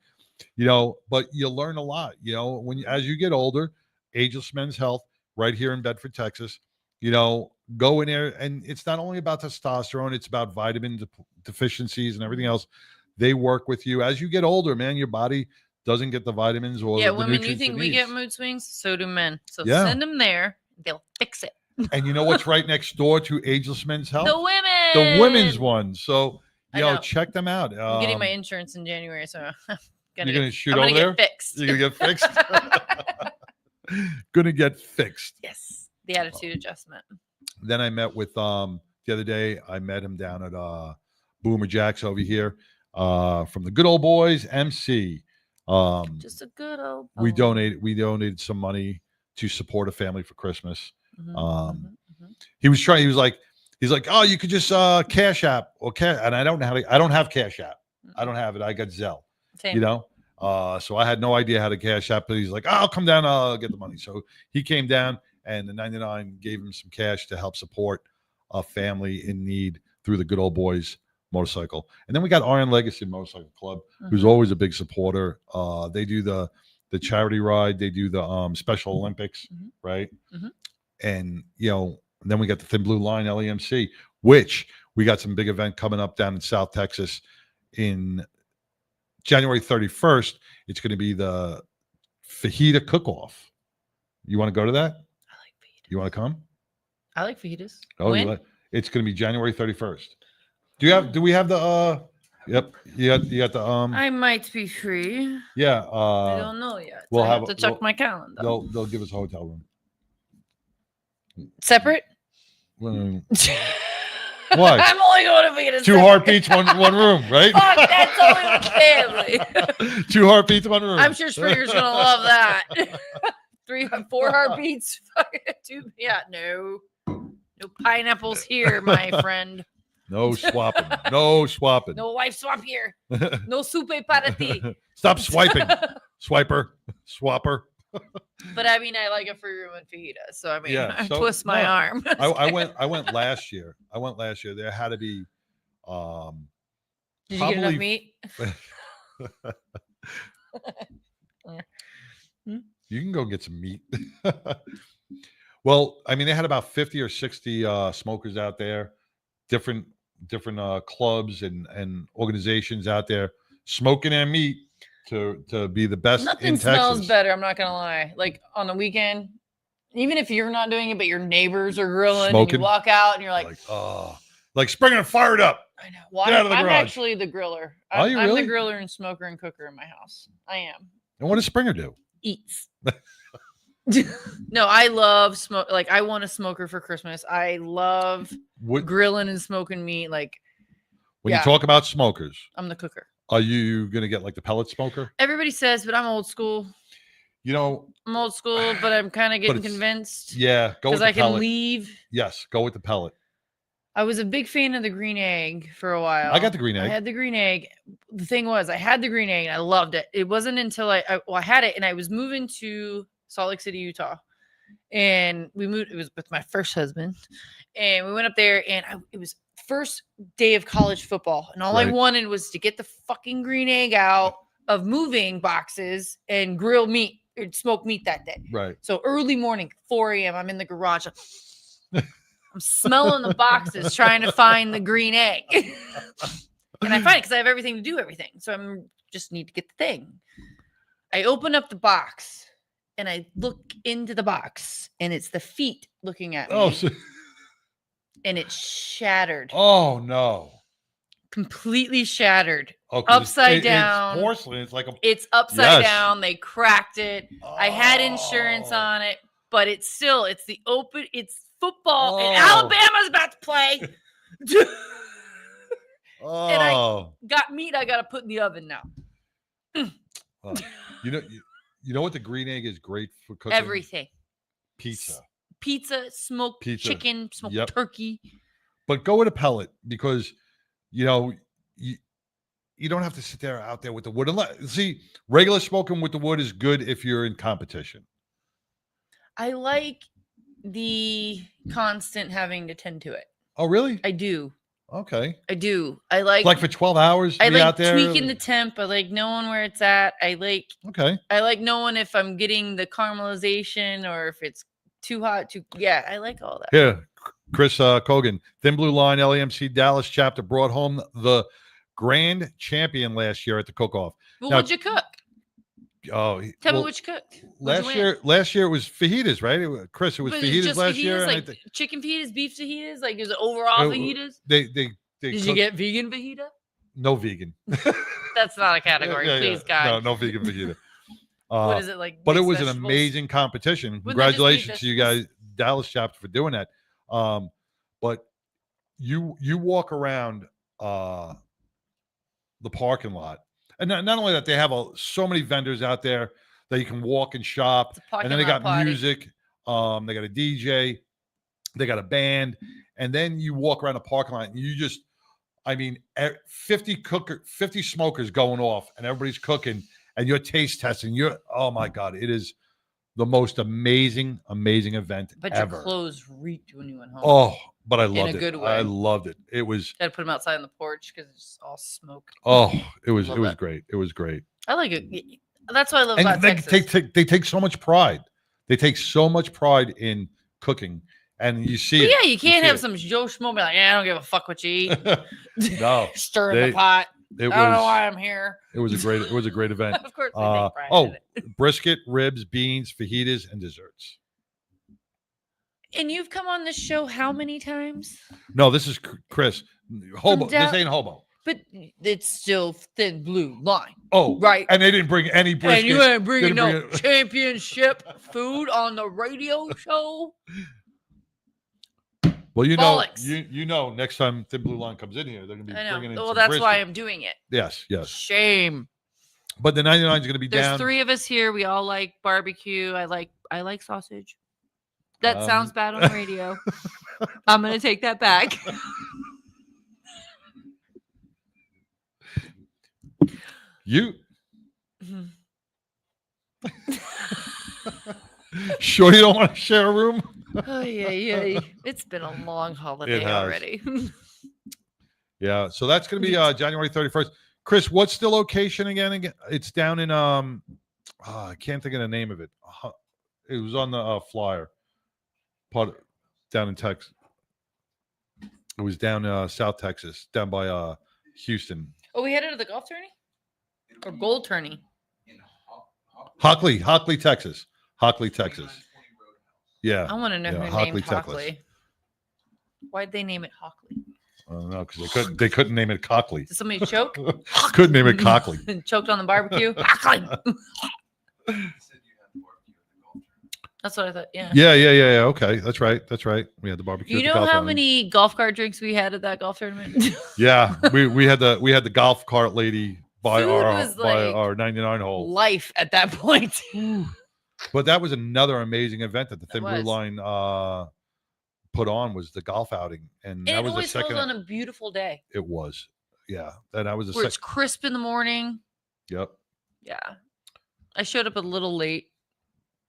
You know, but you learn a lot. You know, as you get older, Angels Men's Health, right here in Bedford, Texas. You know, go in there, and it's not only about testosterone; it's about vitamin deficiencies and everything else. They work with you as you get older, man. Your body doesn't get the vitamins or the women. You think we get mood swings? So do men. So send them there; they'll fix it. And you know what's right next door to Angels Men's Health? The women. The women's one. So you know, check them out. I'm getting my insurance in January, so you're gonna shoot over there. Get fixed. You're gonna get fixed. Gonna get fixed. Yes. The attitude adjustment. Then I met with the other day. I met him down at Boomer Jack's over here from the Good Old Boys MC. Just a good old boy. We donated some money to support a family for Christmas. He was like, oh, you could just Cash App or and I don't have Cash App. I don't have it. I got Zelle. Same. You know. So I had no idea how to Cash App, but he's like, I'll come down, I'll get the money. So he came down, and the 99 gave him some cash to help support a family in need through the Good Old Boys motorcycle. And then we got Iron Legacy Motorcycle Club, who's Mhm. always a big supporter. They do the charity ride. They do the Special Olympics, right? Mhm. And, then we got the Thin Blue Line LEMC, which we got some big event coming up down in South Texas in January 31st. It's going to be the fajita cook-off. You want to go to that? I like fajitas. You want to come? I like fajitas. Oh, When? it's going to be January 31st. Do we have the yep, you got the I might be free. yeah, I don't know yet. we'll I have to check we'll- my calendar. They'll give us a hotel room. Separate? Well, Why? I'm only going to fajitas. Two separate. heartbeats, one room, right? Fuck, that's only with family. Two heartbeats, one room. I'm sure Springer's gonna love that. 4 heartbeats. Yeah, no pineapples here, my friend. No swapping. No swapping. No wife swap here. No soupe para ti. Stop swiping. Swiper. Swapper. But I mean, I like a free room and fajita, so I mean, I so- twist my no, arm. I went last year. There had to be Did you get enough meat? You can go get some meat. Well, I mean, they had about 50 or 60 smokers out there, different clubs and organizations out there smoking their meat to be the best Nothing in smells Texas. better. I'm not gonna lie. Like on the weekend, even if you're not doing it, but your neighbors are grilling, and Smoking. you walk out and you're like, Like Springer fired up. I know. Well, Get out of the I'm garage. actually the griller. Are you I'm really? the griller and smoker and cooker in my house. I am. And what does Springer do? Eats. No, I love smoke. Like I want a smoker for Christmas. I love grilling and smoking meat. Like When yeah, you talk about smokers, I'm the cooker. are you gonna get like the pellet smoker? Everybody says, but I'm old school. I'm old school, but I'm kind of getting it's- convinced. Yeah, go with Because the I can pellet. leave. Yes, go with the pellet. I was a big fan of the green egg for a while. I got the green I egg. had the green egg. The thing was, I had the green egg and I loved it. It wasn't until I had it and I was moving to Salt Lake City, Utah. And we moved, it was with my first husband. And we went up there and it was first day of college football. And all I Right. wanted was to get the fucking green egg out of moving boxes and grill meat or smoke meat that day. Right. So early morning, 4 a.m., I'm in the garage. I'm smelling the boxes trying to find the green egg. And I find it because I have everything to do everything. So I'm just need to get the thing. I open up the box and I look into the box and it's the feet looking at me. Oh, so- And it's shattered. oh no. Completely shattered. Oh, 'cause Upside down. It's porcelain. It's like a. It's upside Yes. down. They cracked it. I had insurance on it, but it's football and Oh. Alabama's about to play. Oh. And I got meat I got to put in the oven now. Oh. You know what the green egg is great for cooking? Everything. Pizza. Pizza, smoked Pizza. chicken, smoked Yep. turkey. But go with a pellet because you don't have to sit there out there with the wood. See, regular smoking with the wood is good if you're in competition. I like the constant having to tend to it. Oh, really? I do. Okay. I do. I like Like for 12 hours to I be like out there. tweaking the temp. I like knowing where it's at. I like Okay. knowing if I'm getting the caramelization or if it's too hot, yeah, I like all that. Here, Chris Kogan, Thin Blue Line LAMC Dallas chapter brought home the grand champion last year at the cook-off. Well, Now- what'd you cook? Oh, Tell me well, what you cooked. What'd last you win? year it was fajitas, right? Chris, it was But fajitas just last year. and I like think- chicken fajitas, beef fajitas, like is it overall Oh, fajitas? They Did you cooked- get vegan fajita? no vegan. That's not a category, Yeah, yeah. please, God. No vegan fajita. What is it, like But it mixed was an vegetables? amazing competition. Wouldn't that just be Congratulations to you guys, Dallas chapter, for doing that. But you walk around the parking lot, and not only that, they have so many vendors out there that you can walk and shop, and then they got parking lot party. music. They got a DJ, they got a band, and then you walk around the parking lot, and you just, 50 smokers going off, and everybody's cooking, and you're taste testing. Oh my God, it is the most amazing event But ever. your clothes reeked when you went home. Oh, but I in loved a it. good way. I loved it. It was. Got to put them outside on the porch because it's all smoke. Oh, it was Love that. great. It was great. I like it. That's what I love And about they Texas. take so much pride. They take so much pride in cooking, and you see But it. yeah, you can't have see some Joe Schmo be like, I don't give a fuck what you eat. No, Stir in the pot. I don't know why I'm here. It was a great event. Of course, they take pride in it. Brisket, ribs, beans, fajitas, and desserts. And you've come on this show how many times? No, this is Chris. Hobo. down- This ain't hobo. But it's still Thin Blue Line. Oh, right. And they didn't bring any brisket. And you ain't bringing no championship food on the radio show. Well, Bollocks. you know, next time Thin Blue Line comes in here, they're going to be I bringing in know. Well, some that's brisket. why I'm doing it. Yes. Shame. But the 99 is going to be There's down. 3 of us here. We all like barbecue. I like sausage. That Um, sounds bad on radio. I'm gonna take that back. You sure you don't want to share a room? Oh yeah. It's been a long holiday It has. already. Yeah, so that's going to be January 31st. Chris, what's the location again? It's down in I can't think of the name of it. It was on the flyer. Down in Texas. It was down South Texas, down by Houston. Oh, we headed to the golf tourney or gold tourney. Hockley, Texas. Hockley, Texas. Yeah. I want to know who named Hockley. Why'd they name it Hockley? I don't know, because they couldn't name it Cockley. Did somebody choke? Couldn't name it Cockley. Choked on the barbecue. Hockley. That's what I thought. Yeah. Yeah. Okay, that's right. We had the barbecue. You at the know golf how tournament. many golf cart drinks we had at that golf tournament? Yeah, we had the golf cart lady by Food was our 99 hole. Life at that point. But that was another amazing event that the Thin Blue was. Line put on, was the golf outing, and that And it was the always second. held on a beautiful day It was, yeah, and that was the where it's second. crisp in the morning. Yep. Yeah. I showed up a little late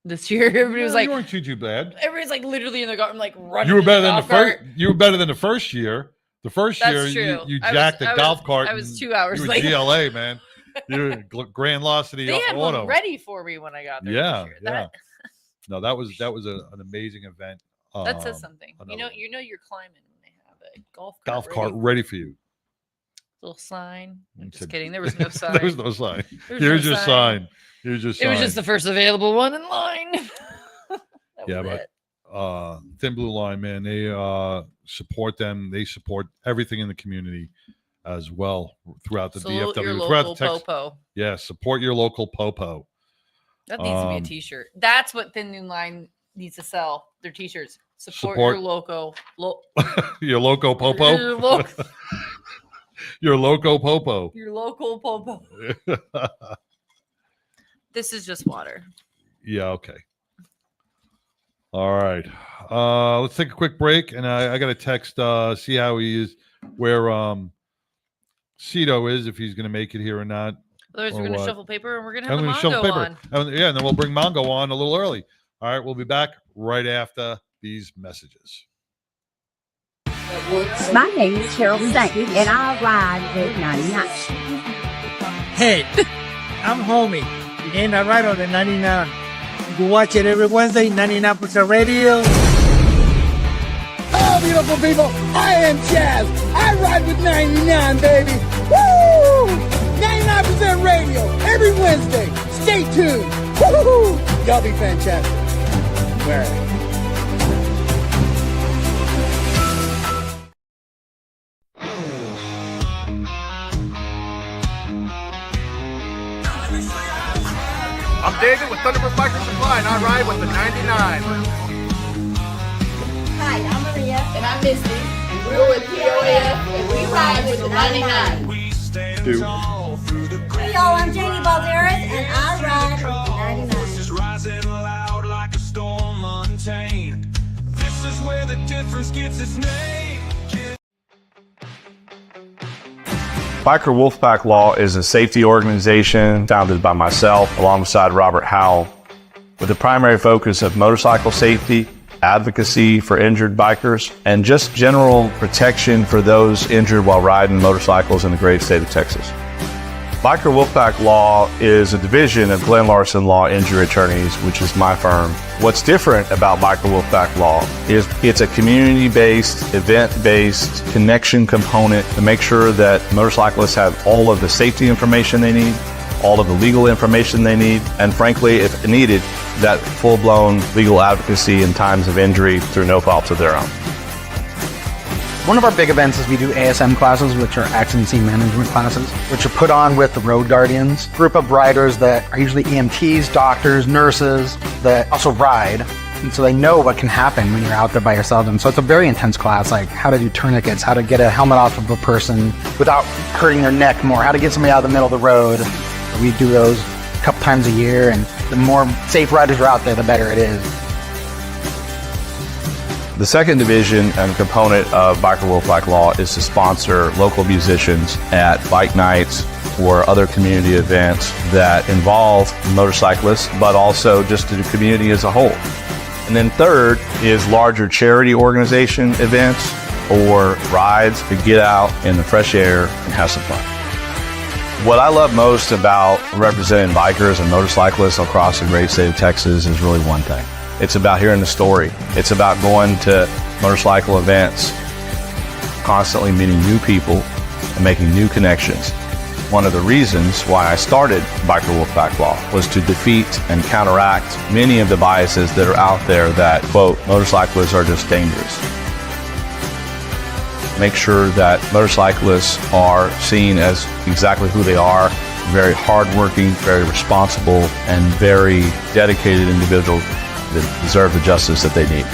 this year. Everybody was like, you weren't too bad. everybody's like literally in the garden, like running. You were to better than the golf cart. first. You were better than the first year. The first That's year, true. you I was- jacked the I was- golf cart. I was and 2 hours you were late. GLA, man. You were Grand Velocity They had Auto. one ready for me when I got there. Yeah, this year. yeah. That, No, that was an amazing event. that says something. You another know you're climbing when they have a golf cart ready for you. Little sign. I'm You just said- kidding. There was no sign. There was no sign. There was Here's no your sign. sign. Here's your sign. It was just the first available one in line. That Yeah, was but it. Thin Blue Line, man, they support them. They support everything in the community as well throughout the Salute DFW. your throughout local the Tex- popo. Yeah, support your local popo. That needs to be a T-shirt. That's what Thin New Line needs to sell. Their T-shirts. Support Support- your local. Your loco popo. Your, lo- Your loco popo. your local popo. This is just water. Yeah, okay. All right. Let's take a quick break, and I got to text, see how he is, where Cido is, if he's going to make it here or not. Otherwise, we're or going to what. shuffle paper, and we're going to I'm have gonna a shuffle Mongo paper. on. Yeah, and then we'll bring Mongo on a little early. All right, we'll be back right after these messages. My name is Carol Sankey, and I ride with 99. Hey, I'm Homie, and I ride on the 99. You can watch it every Wednesday, 99% Radio. Hello, beautiful people. I am Jazz. I ride with 99, baby. Woo! 99% radio every Wednesday. Stay tuned. Woo! Y'all be fantastic. Wear it. I'm David with Thunderbird Biker Supply, and I ride with the 99. Hi, I'm Maria. And I'm Misty. And we're with POF, and we ride with the 99. Dude. Hey y'all, I'm Janie Balderas, and I ride with the 99. Rising loud like a storm untamed. This is where the difference gets its name. Biker Wolfpack Law is a safety organization founded by myself alongside Robert Howell with the primary focus of motorcycle safety, advocacy for injured bikers, and just general protection for those injured while riding motorcycles in the great state of Texas. Biker Wolfpack Law is a division of Glenn Larson Law Injury Attorneys, which is my firm. What's different about Biker Wolfpack Law is it's a community-based, event-based connection component to make sure that motorcyclists have all of the safety information they need, all of the legal information they need, and frankly, if needed, that full-blown legal advocacy in times of injury through no fault of their own. One of our big events is we do ASM classes, which are accident scene management classes, which are put on with the Road Guardians, group of riders that are usually EMTs, doctors, nurses that also ride. And so they know what can happen when you're out there by yourself. And so it's a very intense class, like how to do tourniquets, how to get a helmet off of a person without hurting their neck more, how to get somebody out of the middle of the road. We do those a couple times a year, and the more safe riders are out there, the better it is. The second division and component of Biker Wolfpack Law is to sponsor local musicians at bike nights or other community events that involve motorcyclists, but also just the community as a whole. And then third is larger charity organization events or rides to get out in the fresh air and have some fun. What I love most about representing bikers and motorcyclists across the great state of Texas is really one thing. It's about hearing the story. It's about going to motorcycle events, constantly meeting new people and making new connections. One of the reasons why I started Biker Wolfpack Law was to defeat and counteract many of the biases that are out there that, quote, motorcyclists are just dangerous. Make sure that motorcyclists are seen as exactly who they are, very hardworking, very responsible, and very dedicated individuals that deserve the justice that they need.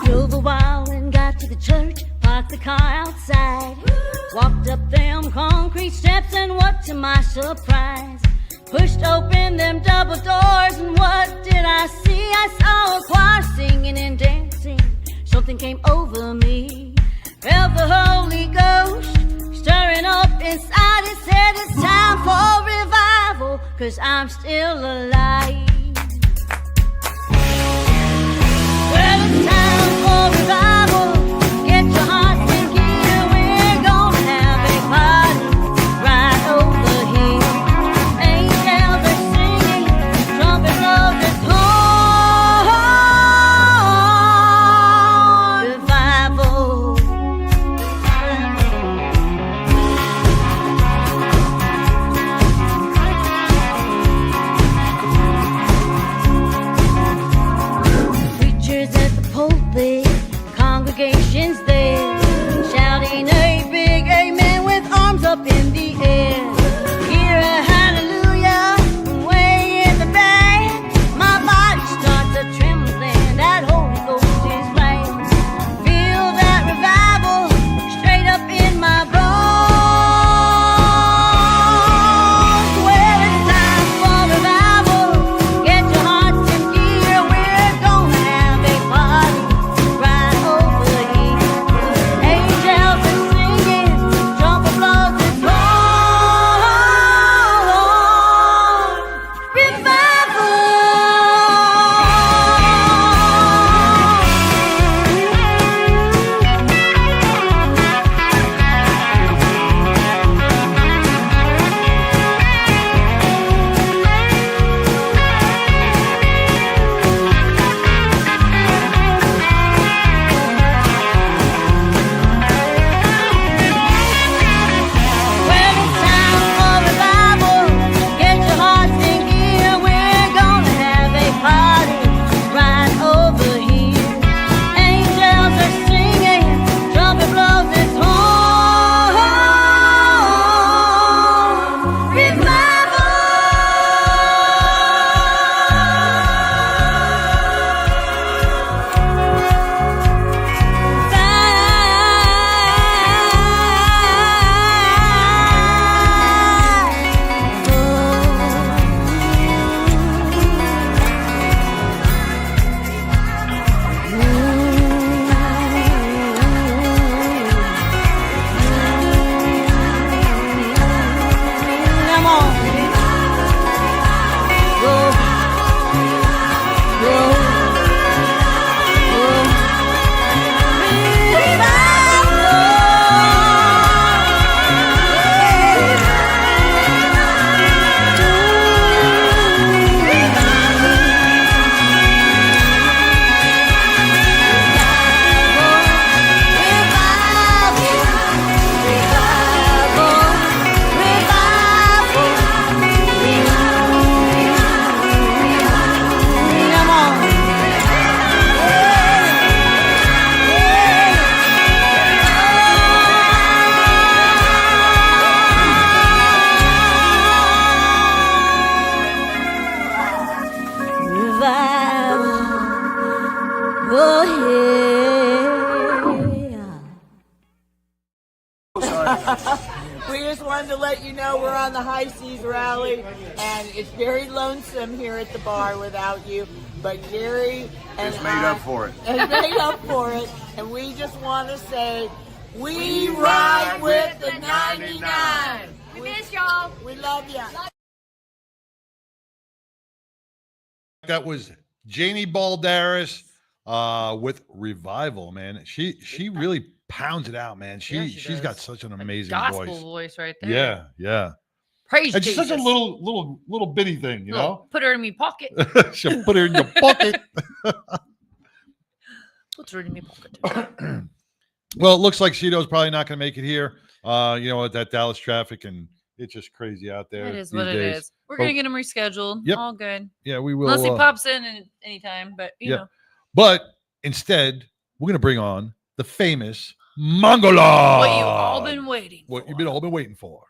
Drove a while and got to the church, parked the car outside, walked up them concrete steps, and what to my surprise, pushed open them double doors, and what did I see? I saw a choir singing and dancing. Something came over me, felt the Holy Ghost stirring up inside. It said it's time for revival, 'cause I'm still alive. Well, it's time for revival. Get your hearts in gear. We're gonna have a party right over here. Angels are singing, trumpet blows its horn. Revival. Preachers at the pulpit, congregations there, shouting a big amen with arms up in the air. Hear a hallelujah way in the back. My body starts a trembling. That Holy Ghost is flame. Feel that revival straight up in my bones. Well, it's time for revival. Get your hearts in gear. We're gonna have a party right over here. We just wanted to let you know we're on the High Seas Rally, and it's very lonesome here at the bar without you. But Gary and It's made up for it. It's made up for it, and we just want to say, we ride with the 99. We miss y'all. We love you. That was Janie Balderas with Revival, man. She really pounds it out, man. She's got such an amazing Gospel voice right there. Yeah, yeah. Praise It's Jesus. such a little bitty thing, you know. Put her in me pocket. She'll put her in your pocket. Put her in me pocket. Well, it looks like Chido's probably not going to make it here. You know, with that Dallas traffic, and it's just crazy out there. It is these what it days. is. We're But- going to get him rescheduled. Yep. All good. Yeah, we will. Unless he pops in anytime, but you know. But instead, we're going to bring on the famous Mongolog. What you all been waiting What you've all been waiting for.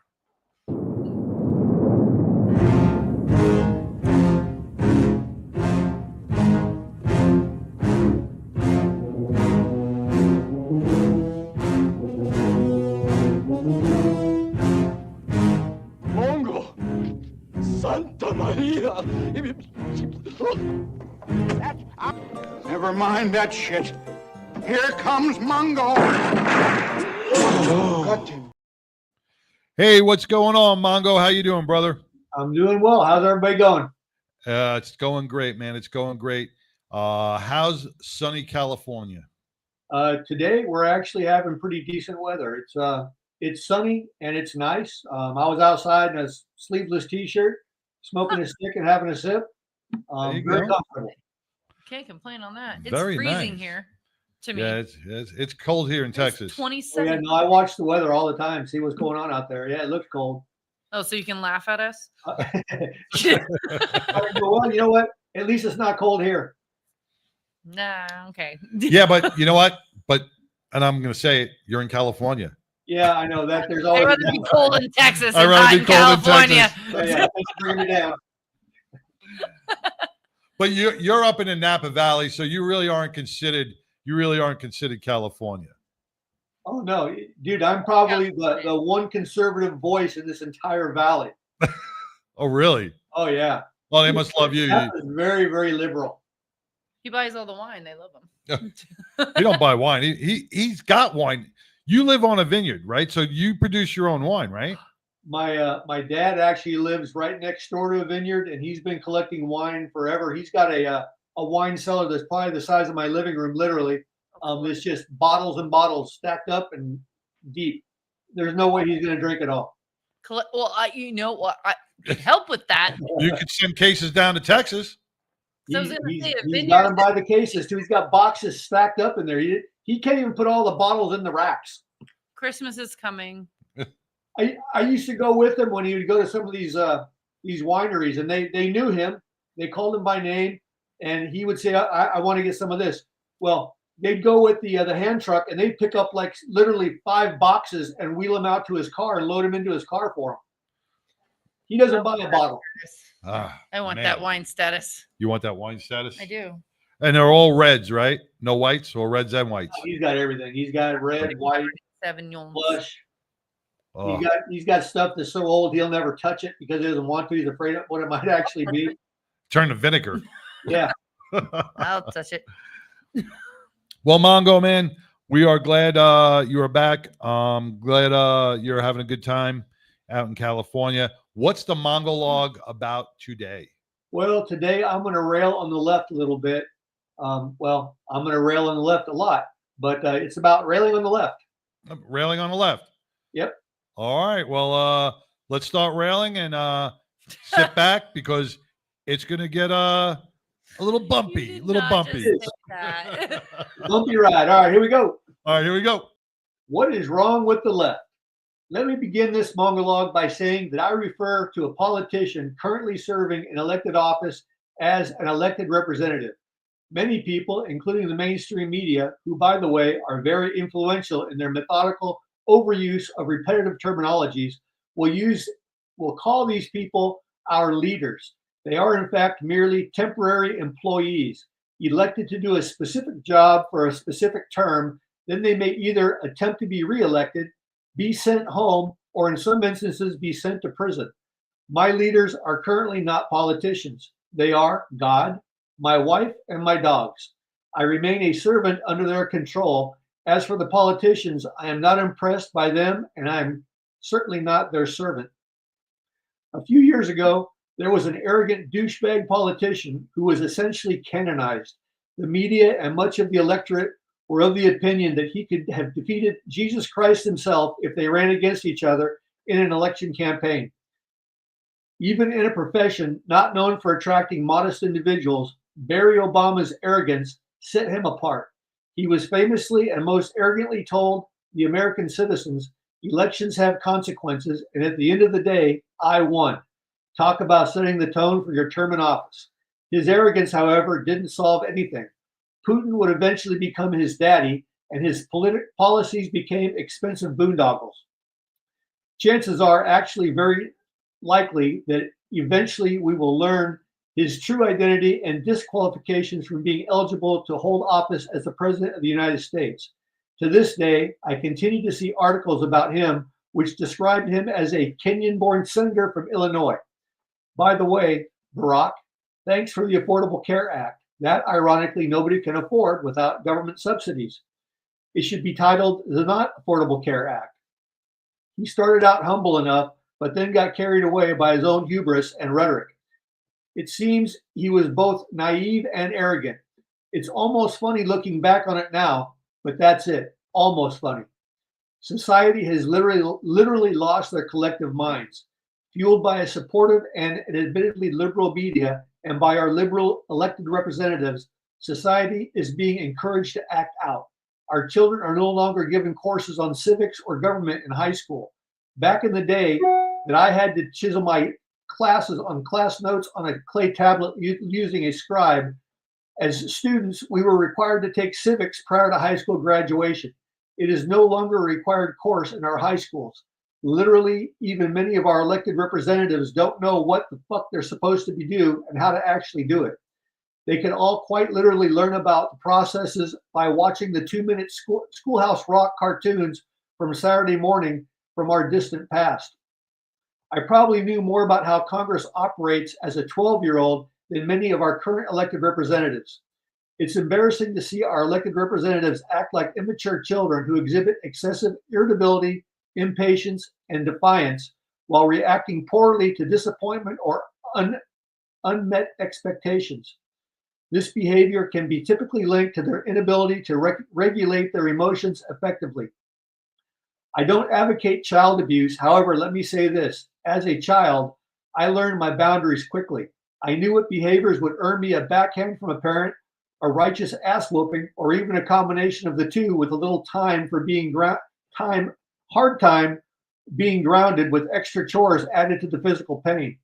Mongo! Santa Maria! Never mind that shit. Here comes Mongo! Hey, what's going on, Mongo? How you doing, brother? I'm doing well. How's everybody going? It's going great, man. It's going great. How's sunny California? Today we're actually having pretty decent weather. It's sunny and it's nice. I was outside in a sleeveless t-shirt, smoking a stick and having a sip. you Very go. comfortable. Can't complain on that. It's Very freezing nice. here to me. Yeah, it's cold here in Texas. 27. Oh, yeah, no, I watch the weather all the time. See what's going on out there. Yeah, it looks cold. Oh, so you can laugh at us? Well, you know what? At least it's not cold here. Nah, okay. Yeah, but you know what? And I'm going to say it. You're in California. Yeah, I know that. There's I'd always rather be cold in Texas I'd than rather hot be in cold in California. Texas. Yeah, thanks for bringing me down. But you're up in the Napa Valley, so you really aren't considered California. Oh no, dude, I'm probably the one conservative voice in this entire valley. Oh, really? Oh yeah. Well, they must love you. That is very, very liberal. He buys all the wine. They love him. He don't buy wine. He's got wine. You live on a vineyard, right? So you produce your own wine, right? My dad actually lives right next door to a vineyard, and he's been collecting wine forever. He's got a wine cellar that's probably the size of my living room, literally. It's just bottles and bottles stacked up and deep. There's no way he's going to drink it all. Well, you know what? I can help with that. You could send cases down to Texas. So I was gonna say a He's vineyard. got them by the cases too. He's got boxes stacked up in there. He can't even put all the bottles in the racks. Christmas is coming. I used to go with him when he would go to some of these wineries, and they knew him. They called him by name, and he would say, I want to get some of this. Well, they'd go with the hand truck, and they'd pick up like literally 5 boxes and wheel them out to his car and load them into his car for him. He doesn't buy a bottle. I want man. that wine status. You want that wine status? I do. And they're all reds, right? No whites, or reds and whites. He's got everything. He's got red, white, Sauvignon. blush. Oh. He's got stuff that's so old he'll never touch it because he doesn't want to. He's afraid of what it might actually be. Turn to vinegar. Yeah. I'll touch it. Well, Mongo, man, we are glad you are back. Glad you're having a good time out in California. What's the Mongolog about today? Well, today I'm going to rail on the left a little bit. Well, I'm going to rail on the left a lot, but it's about railing on the left. Railing on the left. Yep. All right. Well, let's start railing and sit back because it's going to get a little bumpy. Bumpy ride. All right, here we go. All right, here we go. What is wrong with the left? Let me begin this monologue by saying that I refer to a politician currently serving an elected office as an elected representative. Many people, including the mainstream media, who, by the way, are very influential in their methodical overuse of repetitive terminologies, will call these people our leaders. They are, in fact, merely temporary employees, elected to do a specific job for a specific term. Then they may either attempt to be reelected, be sent home, or in some instances, be sent to prison. My leaders are currently not politicians. They are God, my wife, and my dogs. I remain a servant under their control. As for the politicians, I am not impressed by them, and I am certainly not their servant. A few years ago, there was an arrogant douchebag politician who was essentially canonized. The media and much of the electorate were of the opinion that he could have defeated Jesus Christ himself if they ran against each other in an election campaign. Even in a profession not known for attracting modest individuals, Barry Obama's arrogance set him apart. He was famously and most arrogantly told the American citizens, elections have consequences, and at the end of the day, I won. Talk about setting the tone for your term in office. His arrogance, however, didn't solve anything. Putin would eventually become his daddy, and his policies became expensive boondoggles. Chances are actually very likely that eventually we will learn his true identity and disqualifications from being eligible to hold office as the President of the United States. To this day, I continue to see articles about him which described him as a Kenyan-born senator from Illinois. By the way, Barack, thanks for the Affordable Care Act. That, ironically, nobody can afford without government subsidies. It should be titled the Not Affordable Care Act. He started out humble enough, but then got carried away by his own hubris and rhetoric. It seems he was both naive and arrogant. It's almost funny looking back on it now, but that's it, almost funny. Society has literally lost their collective minds. Fueled by a supportive and an admittedly liberal media and by our liberal elected representatives, society is being encouraged to act out. Our children are no longer given courses on civics or government in high school. Back in the day that I had to chisel my classes on class notes on a clay tablet using a scribe, as students, we were required to take civics prior to high school graduation. It is no longer a required course in our high schools. Literally, even many of our elected representatives don't know what the fuck they're supposed to be doing and how to actually do it. They can all quite literally learn about the processes by watching the 2-minute Schoolhouse Rock cartoons from Saturday morning from our distant past. I probably knew more about how Congress operates as a 12-year-old than many of our current elected representatives. It's embarrassing to see our elected representatives act like immature children who exhibit excessive irritability, impatience, and defiance while reacting poorly to disappointment or unmet expectations. This behavior can be typically linked to their inability to regulate their emotions effectively. I don't advocate child abuse. However, let me say this. As a child, I learned my boundaries quickly. I knew what behaviors would earn me a backhand from a parent, a righteous ass whooping, or even a combination of the two with a little time for being hard time being grounded with extra chores added to the physical pain.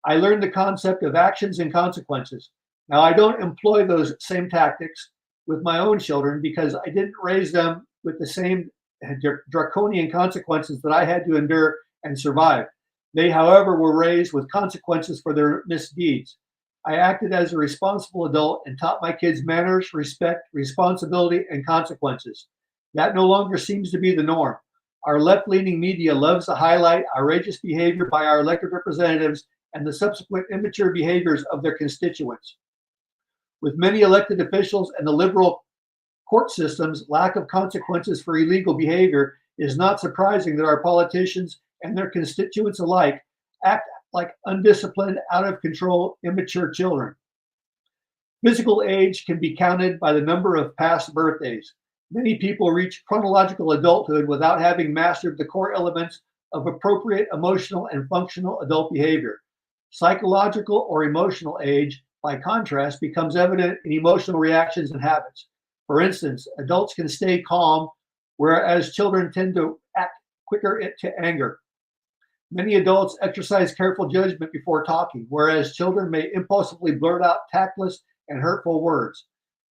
I learned the concept of actions and consequences. Now, I don't employ those same tactics with my own children because I didn't raise them with the same draconian consequences that I had to endure and survive. They, however, were raised with consequences for their misdeeds. I acted as a responsible adult and taught my kids manners, respect, responsibility, and consequences. That no longer seems to be the norm. Our left-leaning media loves to highlight outrageous behavior by our elected representatives and the subsequent immature behaviors of their constituents. With many elected officials and the liberal court systems, lack of consequences for illegal behavior is not surprising that our politicians and their constituents alike act like undisciplined, out of control, immature children. Physical age can be counted by the number of past birthdays. Many people reach chronological adulthood without having mastered the core elements of appropriate emotional and functional adult behavior. Psychological or emotional age, by contrast, becomes evident in emotional reactions and habits. For instance, adults can stay calm, whereas children tend to act quicker to anger. Many adults exercise careful judgment before talking, whereas children may impulsively blurt out tactless and hurtful words.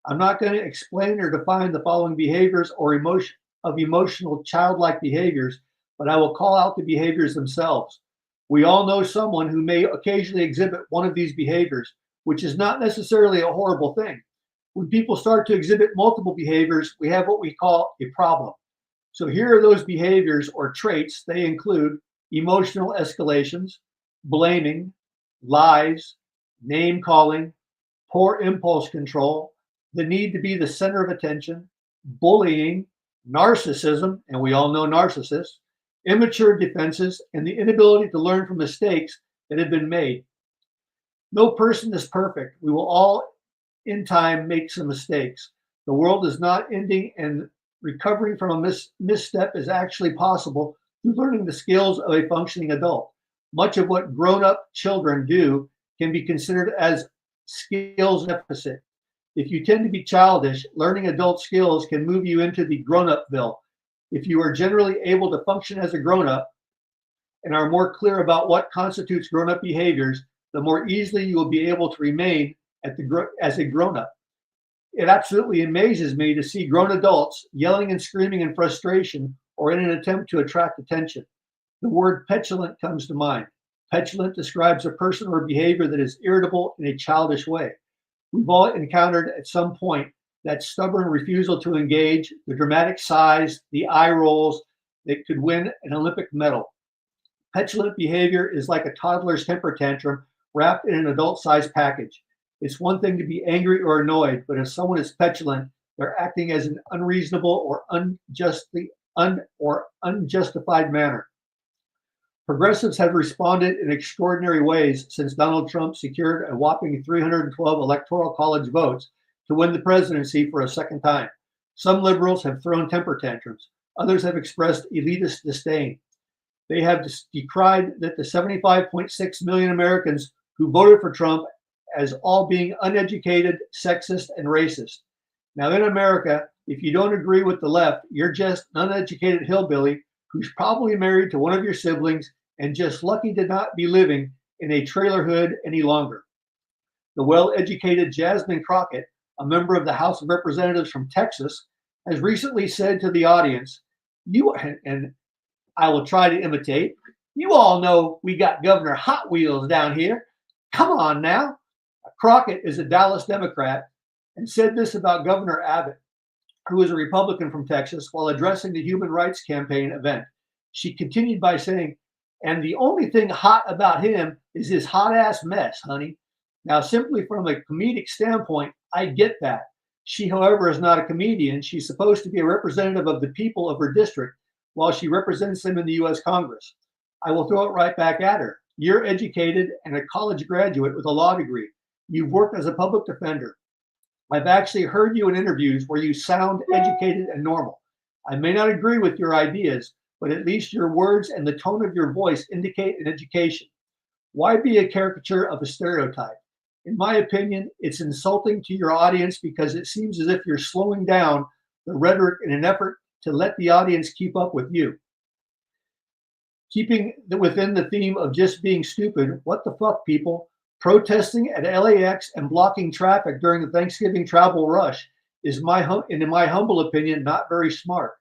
I'm not going to explain or define the following behaviors or emotional childlike behaviors, but I will call out the behaviors themselves. We all know someone who may occasionally exhibit one of these behaviors, which is not necessarily a horrible thing. When people start to exhibit multiple behaviors, we have what we call a problem. So here are those behaviors or traits. They include emotional escalations, blaming, lies, name calling, poor impulse control, the need to be the center of attention, bullying, narcissism, and we all know narcissists, immature defenses, and the inability to learn from mistakes that have been made. No person is perfect. We will all, in time, make some mistakes. The world is not ending, and recovering from a misstep is actually possible through learning the skills of a functioning adult. Much of what grown-up children do can be considered as skills deficit. If you tend to be childish, learning adult skills can move you into the grown-upville. If you are generally able to function as a grown-up and are more clear about what constitutes grown-up behaviors, the more easily you will be able to remain as a grown-up. It absolutely amazes me to see grown adults yelling and screaming in frustration or in an attempt to attract attention. The word petulant comes to mind. Petulant describes a person or behavior that is irritable in a childish way. We've all encountered at some point that stubborn refusal to engage, the dramatic sighs, the eye rolls that could win an Olympic medal. Petulant behavior is like a toddler's temper tantrum wrapped in an adult-sized package. It's one thing to be angry or annoyed, but if someone is petulant, they're acting as an unreasonable or unjustified manner. Progressives have responded in extraordinary ways since Donald Trump secured a whopping 312 electoral college votes to win the presidency for a second time. Some liberals have thrown temper tantrums. Others have expressed elitist disdain. They have decried that the 75.6 million Americans who voted for Trump as all being uneducated, sexist, and racist. Now in America, if you don't agree with the left, you're just an uneducated hillbilly who's probably married to one of your siblings and just lucky to not be living in a trailer hood any longer. The well-educated Jasmine Crockett, a member of the House of Representatives from Texas, has recently said to the audience, and I will try to imitate, you all know we got Governor Hot Wheels down here. Come on now. Crockett is a Dallas Democrat and said this about Governor Abbott, who is a Republican from Texas, while addressing the Human Rights Campaign event. She continued by saying, and the only thing hot about him is his hot ass mess, honey. Now, simply from a comedic standpoint, I get that. She, however, is not a comedian. She's supposed to be a representative of the people of her district while she represents them in the U.S. Congress. I will throw it right back at her. You're educated and a college graduate with a law degree. You've worked as a public defender. I've actually heard you in interviews where you sound educated and normal. I may not agree with your ideas, but at least your words and the tone of your voice indicate an education. Why be a caricature of a stereotype? In my opinion, it's insulting to your audience because it seems as if you're slowing down the rhetoric in an effort to let the audience keep up with you. Keeping within the theme of just being stupid, what the fuck, people? Protesting at LAX and blocking traffic during the Thanksgiving travel rush is, in my humble opinion, not very smart.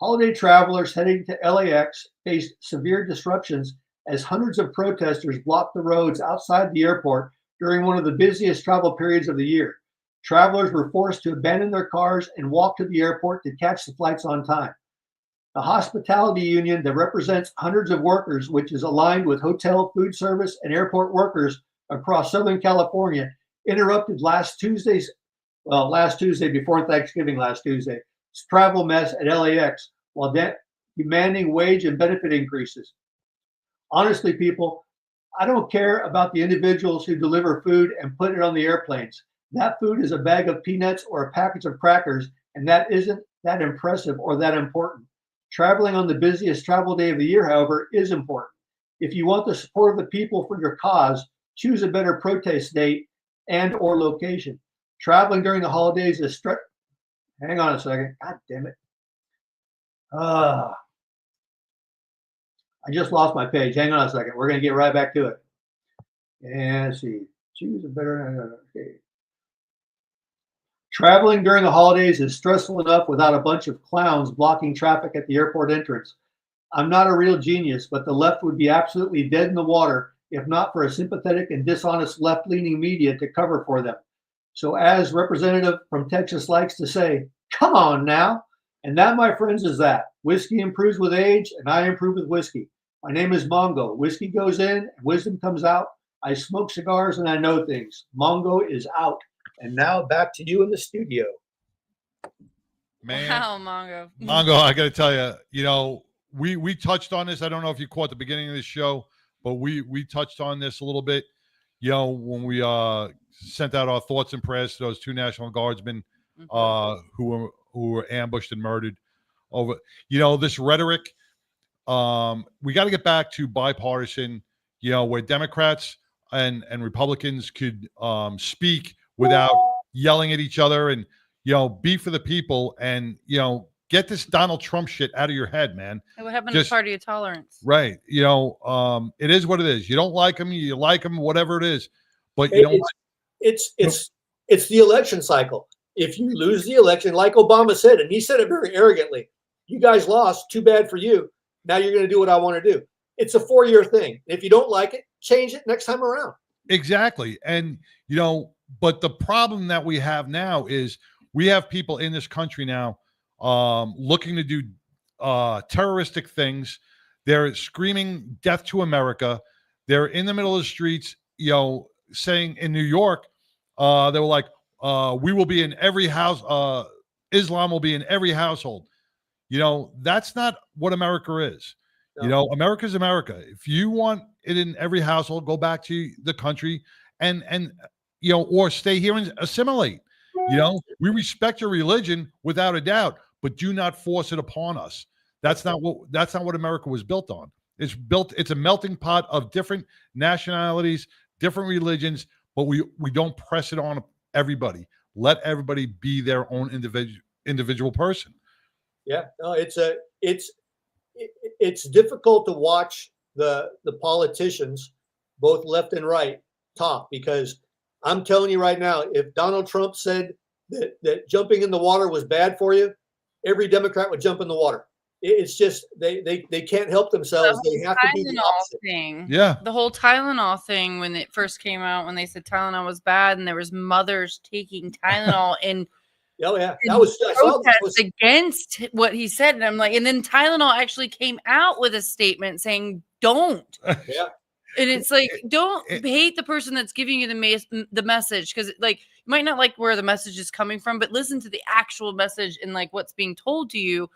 Holiday travelers heading to LAX faced severe disruptions as hundreds of protesters blocked the roads outside the airport during one of the busiest travel periods of the year. Travelers were forced to abandon their cars and walk to the airport to catch the flights on time. The hospitality union that represents hundreds of workers, which is aligned with hotel, food service, and airport workers across Southern California, interrupted last Tuesday before Thanksgiving last Tuesday, travel mess at LAX while demanding wage and benefit increases. Honestly, people, I don't care about the individuals who deliver food and put it on the airplanes. That food is a bag of peanuts or a package of crackers, and that isn't that impressive or that important. Traveling on the busiest travel day of the year, however, is important. If you want the support of the people for your cause, choose a better protest date and or location. Traveling during the holidays is hang on a second. God damn it. I just lost my page. Hang on a second. We're going to get right back to it. And let's see. Choose a better. Okay. Traveling during the holidays is stressful enough without a bunch of clowns blocking traffic at the airport entrance. I'm not a real genius, but the left would be absolutely dead in the water if not for a sympathetic and dishonest left-leaning media to cover for them. So as Representative from Texas likes to say, come on now, And that, my friends, is that. Whiskey improves with age, and I improve with whiskey. My name is Mongo. Whiskey goes in, and wisdom comes out. I smoke cigars, and I know things. Mongo is out. And now back to you in the studio. Man, Wow, Mongo. Mongo, I got to tell you, you know, we touched on this. I don't know if you caught the beginning of the show, but we touched on this a little bit. You know, when we sent out our thoughts and prayers to those 2 National Guardsmen who were ambushed and murdered over. You know, this rhetoric. We got to get back to bipartisan. You know, where Democrats and Republicans could speak without yelling at each other, and be for the people, and get this Donald Trump shit out of your head, man. What happened to party of tolerance? Right. It is what it is. You don't like him, you like him, whatever it is. But you know what? It's the election cycle. If you lose the election, like Obama said, and he said it very arrogantly, you guys lost, too bad for you. Now you're going to do what I want to do. It's a 4-year thing. If you don't like it, change it next time around. Exactly. And, but the problem that we have now is we have people in this country now looking to do terroristic things. They're screaming death to America. They're in the middle of the streets, saying in New York, they were like, we will be in every house. Islam will be in every household. That's not what America is. No. America's America. If you want it in every household, go back to the country and or stay here and assimilate. We respect your religion without a doubt, but do not force it upon us. That's not what America was built on. It's a melting pot of different nationalities, different religions, but we don't press it on everybody. Let everybody be their own individual person. Yeah, no, it's difficult to watch the politicians, both left and right, talk, because I'm telling you right now, if Donald Trump said that jumping in the water was bad for you, every Democrat would jump in the water. It's just they can't help themselves. They have to be the opposite. Thing. Yeah. The whole Tylenol thing, when it first came out, when they said Tylenol was bad, and there was mothers taking Tylenol and oh yeah, that was against what he said, and I'm like, and then Tylenol actually came out with a statement saying don't. Yeah. And it's like, don't hate the person that's giving you the message, because like you might not like where the message is coming from, but listen to the actual message and like what's being told to you.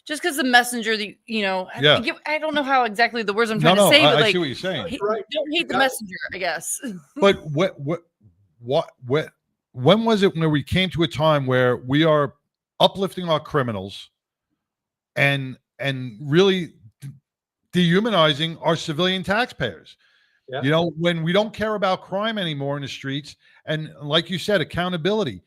Just because the messenger, I don't know how exactly the words I'm trying to say, but I see what you're saying. Don't hate the messenger, I guess. But when was it when we came to a time where we are uplifting our criminals and really dehumanizing our civilian taxpayers? Yeah. When we don't care about crime anymore in the streets, and like you said, accountability,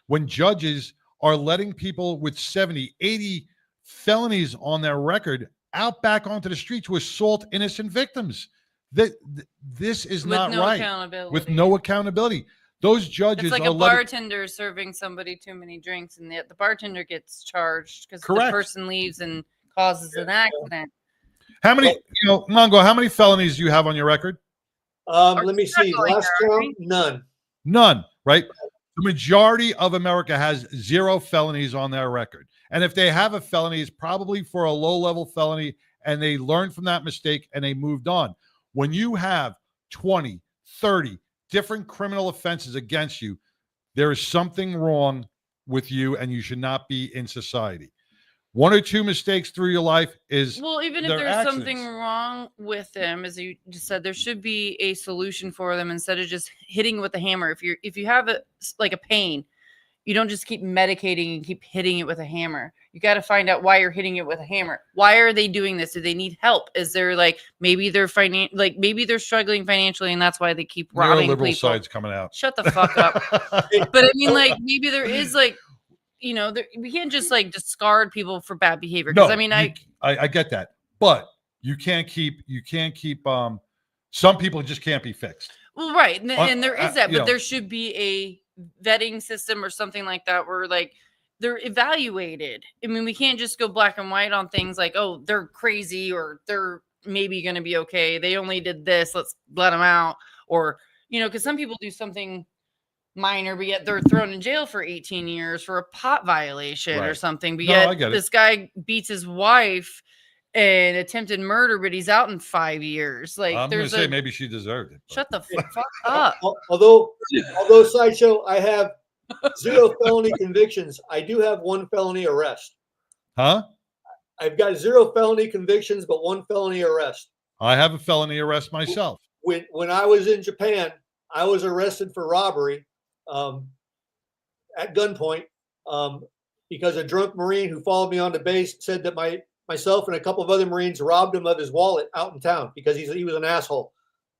when judges are letting people with 70, 80 felonies on their record out back onto the street to assault innocent victims. This is not right. With no accountability. Those judges it's like are a bartender serving somebody too many drinks, and the bartender gets charged because the person leaves and causes an accident. How many, Mongo, how many felonies do you have on your record? Let me see. Last count, none. None, right? The majority of America has 0 felonies on their record. And if they have a felony, it's probably for a low-level felony, and they learned from that mistake and they moved on. When you have 20, 30 different criminal offenses against you, there is something wrong with you, and you should not be in society. 1 or 2 mistakes through your life is even if there's something wrong with them, as you just said, there should be a solution for them instead of just hitting with a hammer. If you have a pain, you don't just keep medicating and keep hitting it with a hammer. You got to find out why you're hitting it with a hammer. Why are they doing this? Do they need help? Is there maybe they're maybe they're struggling financially, and that's why they keep robbing liberal people. Side's coming out. Shut the fuck up. But I mean, maybe there is we can't just discard people for bad behavior. Because I get that, but you can't keep some people just can't be fixed. Well, right, and there is that, but there should be a vetting system or something like that where they're evaluated. I mean, we can't just go black and white on things like, oh, they're crazy or they're maybe going to be okay. They only did this. Let's let them out. Or, because some people do something minor, but yet they're thrown in jail for 18 years for a pot violation or Right. something. But No, yet I get it. this guy beats his wife and attempted murder, but he's out in 5 years. Like, I'm going to there's say a maybe she deserved it. shut the fuck up. Although Sideshow, I have 0 felony convictions. I do have 1 felony arrest. Huh? I've got 0 felony convictions, but 1 felony arrest. I have a felony arrest myself. When I was in Japan, I was arrested for robbery at gunpoint because a drunk Marine who followed me on the base said that myself and a couple of other Marines robbed him of his wallet out in town because he was an asshole,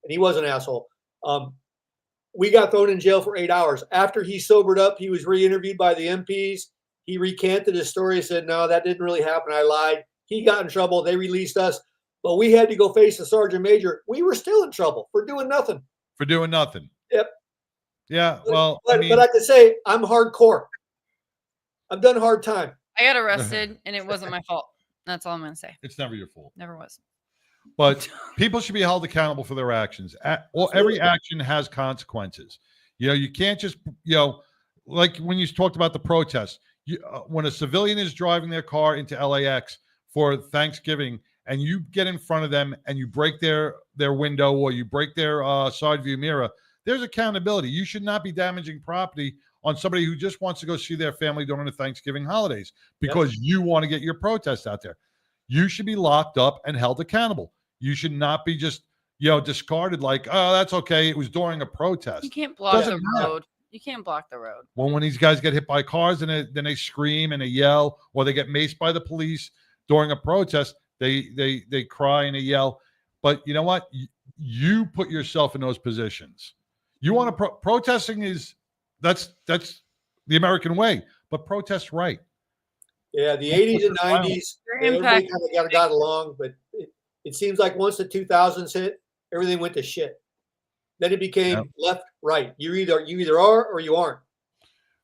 and he was an asshole. We got thrown in jail for 8 hours. After he sobered up, he was re-interviewed by the MPs. He recanted his story, said, no, that didn't really happen. I lied. He got in trouble. They released us, but we had to go face the sergeant major. We were still in trouble for doing nothing. For doing nothing. Yep. Yeah, well, but I can say I'm hardcore. I've done hard time. I got arrested and it wasn't my fault. That's all I'm going to say. It's never your fault. Never was. But people should be held accountable for their actions. Well, every action has consequences. You can't just, like when you talked about the protest, when a civilian is driving their car into LAX for Thanksgiving and you get in front of them and you break their window or you break their side view mirror, there's accountability. You should not be damaging property on somebody who just wants to go see their family during the Thanksgiving holidays because you want to get your protest out there. You should be locked up and held accountable. You should not be just, discarded like, oh, that's okay. It was during a protest. You can't block the road. You can't block the road. Well, when these guys get hit by cars and then they scream and they yell, or they get maced by the police during a protest, they cry and they yell. But you know what? You put yourself in those positions. You want to protesting that's the American way, but protest right. Yeah, the 80s and 90s, everybody kind of got along, but it seems like once the 2000s hit, everything went to shit. Then it became left, right. You either are or you aren't.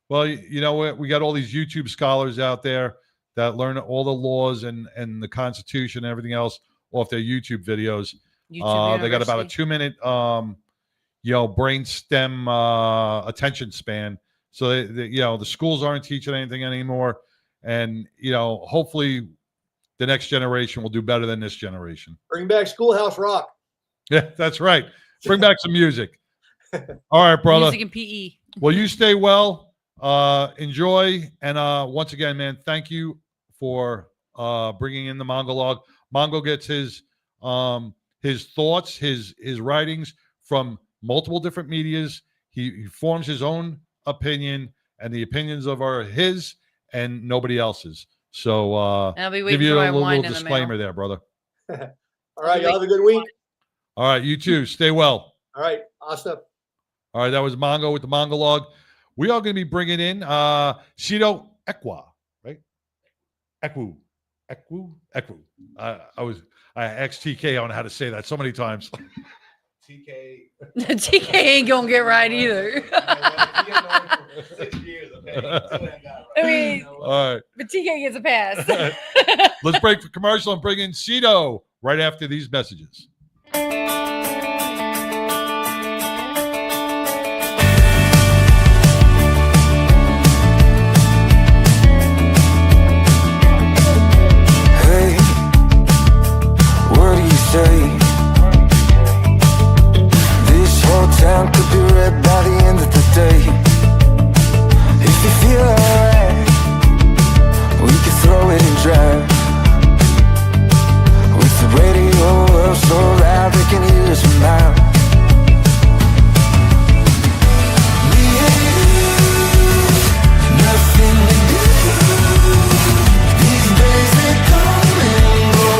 Well, we got all these YouTube scholars out there that learn all the laws and the Constitution and everything else off their YouTube videos. They got about a 2-minute brain stem attention span. So the schools aren't teaching anything anymore. And, hopefully the next generation will do better than this generation. Bring back Schoolhouse Rock. Yeah, that's right. Bring back some music. All right, brother. Music and PE. Well, you stay well. Enjoy. And once again, man, thank you for bringing in the Mongolog. Mongo gets his thoughts, his writings from multiple different medias. He forms his own opinion, and the opinions are his and nobody else's. So I'll be waiting give you for a my little wine in the disclaimer mail. there, brother. All right, y'all have a good week. All right, you too. Stay well. All right, awesome. All right, that was Mongo with the Mongolog. We are going to be bringing in Chido Ekwu, right? Ekwu. I asked TK on how to say that so many times. TK ain't gonna get right either. I mean, all right. but TK gets a pass. Let's break for commercial and bring in Chido right after these messages. Hey, what do you say? This whole town could be red by the end of the day. If you feel alright, we can throw it in drive. With the radio up so loud they can hear us from miles. Me and you, nothing to do. These days they come and go.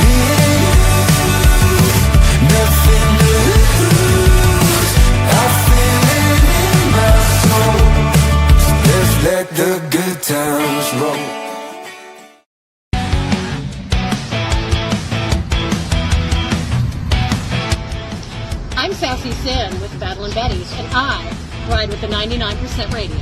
Me and you, nothing to lose. I feel it in my soul. So let's let the good times roll. I'm Sassy Sin with Battle and Betty's, and I ride with the 99% radio.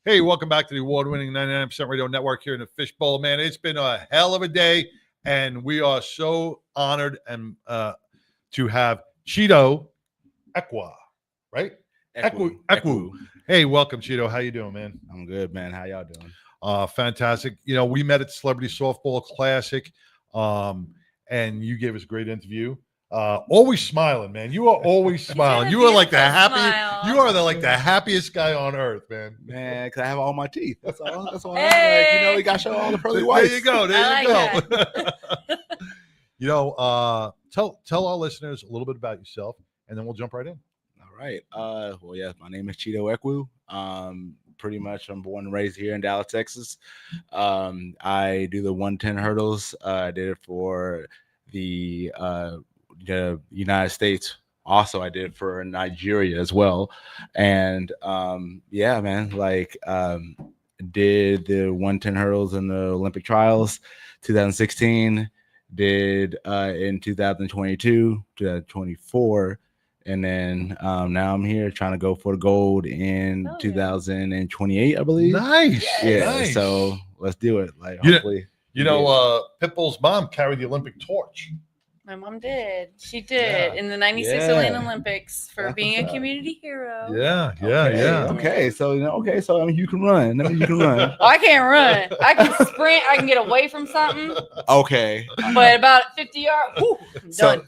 Hey, welcome back to the award-winning 99% Radio Network here in the Fishbowl, man. It's been a hell of a day, and we are so honored and to have Chido Ekwu, right? Ekwu. Hey, welcome, Chido. How you doing, man? I'm good, man. How y'all doing? Fantastic. You know, we met at Celebrity Softball Classic, and you gave us a great interview. Always smiling, man. You are always smiling. You are like the happiest. You are like the happiest guy on earth, man. Man, because I have all my teeth. That's all. That's all. Like, you know, we got to show all the pearly whites. There you go. There you go. You know, tell our listeners a little bit about yourself, and then we'll jump right in. All right. Well, yeah, my name is Chido Ekwu. Pretty much, I'm born and raised here in Dallas, Texas. I do the 110 hurdles. I did it for the United States. Also, I did it for Nigeria as well. And yeah, man, like did the 110 hurdles in the Olympic trials 2016, did in 2022, 2024. And then now I'm here trying to go for the gold in 2028, I believe. Nice. Yeah. Nice. So let's do it. Like, hopefully. You know, Pitbull's mom carried the Olympic torch. My mom did. She did in the 96 Atlanta Olympics for being a community hero. Yeah. Okay. So, so I mean, you can run. I mean, you can run. Oh, I can't run. I can sprint. I can get away from something. Okay. But about 50 yards, whew, I'm done.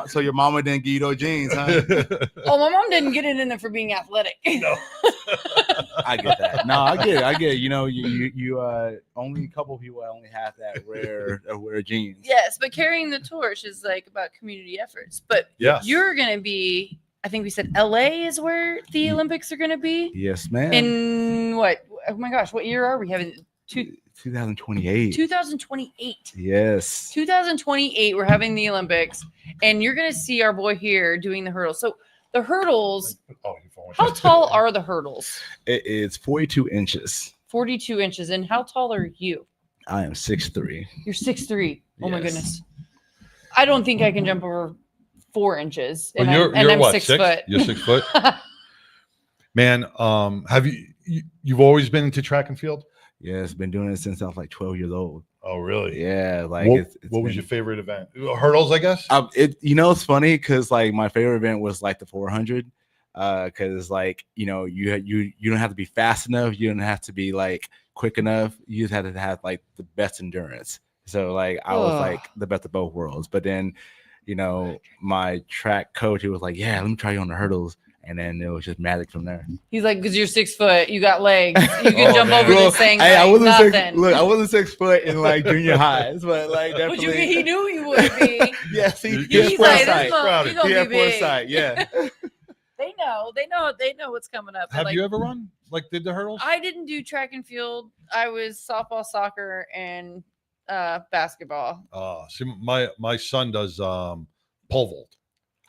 So your mama didn't give you those jeans, huh? Oh, my mom didn't get it in there for being athletic. No. I get that. No, I get it. You know, you only a couple of people only have that rare jeans. Yes, but carrying the torch is like about community efforts. But you're gonna be, I think we said LA is where the Olympics are gonna be. Yes, ma'am. In what? Oh my gosh, what year are we having? 2028. 2028. Yes. 2028. We're having the Olympics, and you're gonna see our boy here doing the hurdles. So the hurdles. How tall are the hurdles? It is 42 inches. 42 inches. And how tall are you? I am 6'3". You're 6'3". Oh my goodness. I don't think I can jump over 4 inches. And Well, I'm what, 6 foot. You're 6 foot. Man, have you've always been into track and field? Yeah, it's been doing it since I was like 12 years old. Oh, really? Yeah. Like, what was your favorite event? Hurdles, I guess. It's funny because like my favorite event was like the 400. Because like you don't have to be fast enough, you don't have to be like quick enough, you just have to have like the best endurance. So like I was like the best of both worlds. But then my track coach, he was like, yeah, let me try you on the hurdles, and then it was just magic from there. He's like, because you're 6 foot, you got legs, you can jump over this thing. Hey, like I nothing. I wasn't 6 foot in like junior highs, but like definitely. But he knew he would be. Yes, he's like, he had foresight. Yeah. They know what's coming up. Have you ever run? Like, did the hurdles? I didn't do track and field. I was softball, soccer, and basketball. See, my son does pole vault.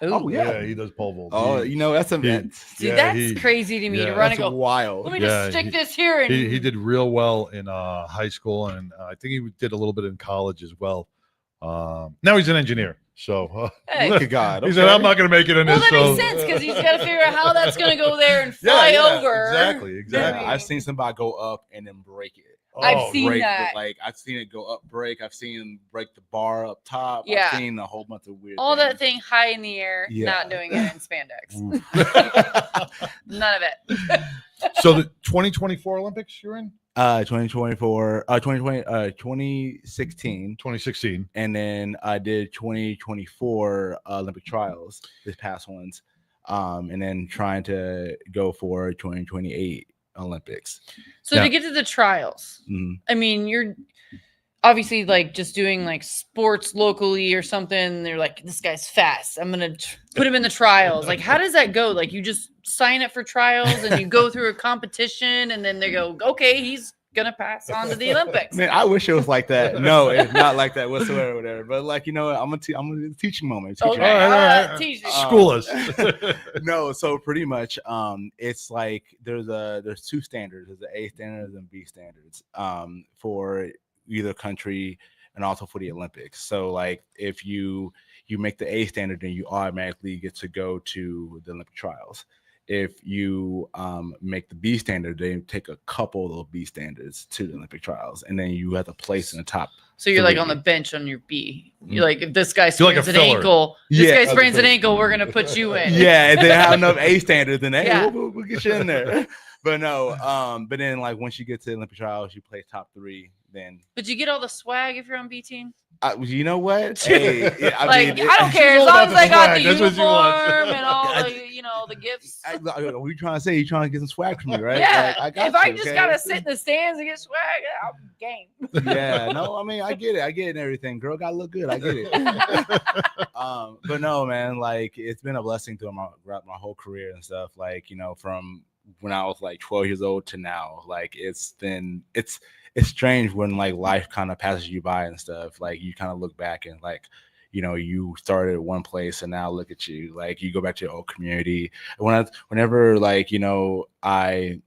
Oh yeah, he does pole vault. Oh, that's a See, that's crazy to me to run and go wild. Let me just stick this here. And he did real well in high school, and I think he did a little bit in college as well. Now he's an engineer. So look at God. He said, "I'm not going to make it in this." Well, that makes sense because he's got to figure out how that's going to go there and fly over. Exactly. Yeah, I've seen somebody go up and then break it. I've seen that. Like I've seen it go up, break. I've seen him break the bar up top. Yeah. I've seen a whole bunch of weird. All things. that thing high in the air, not doing it in spandex. None of it. So the 2024 Olympics you're in? 2024, 2016, and then I did 2024 Olympic trials, this past ones, and then trying to go for 2028 Olympics. So to get to the trials, I mean, you're obviously like just doing like sports locally or something. They're like, this guy's fast. I'm gonna put him in the trials. Like, how does that go? Like, you just sign up for trials and you go through a competition, and then they go, okay, he's gonna pass on to the Olympics. Man, I wish it was like that. No, it's not like that whatsoever. Whatever. But like, I'm gonna do a teaching moment. Okay, all right. School us. No, so pretty much, it's like there's two standards. There's the A standards and B standards for either country and also for the Olympics. So like if you make the A standard, then you automatically get to go to the Olympic trials. if you make the B standard, they take a couple of those B standards to the Olympic trials, and then you have to place in the top. So you're like 3. on the bench on your B. You're like, if this guy You're like a sprains an filler. ankle, this Yeah. guy sprains an ankle, we're gonna put you in. Yeah, if they have enough A standards, then hey, Yeah. we'll get you in there. But no, but then like once you get to the Olympic trials, you play top 3. Then But you get all the swag if you're on B team. you know what? Hey, yeah, I don't care as long as I got the uniform and all the, you know, the gifts. What are you trying to say? You trying to get some swag from me, right? Yeah. Like, I got if I you, just okay? gotta sit in the stands and get swag, I'm game. Yeah, no, I mean, I get it and everything. Girl gotta look good. I get it. But no, man, like it's been a blessing through my whole career and stuff. Like, you know, from when I was like 12 years old to now, like it's strange when like life kind of passes you by and stuff. Like you kind of look back and like, you know, you started at one place and now look at you. Like you go back to your old community. Whenever like, you know, I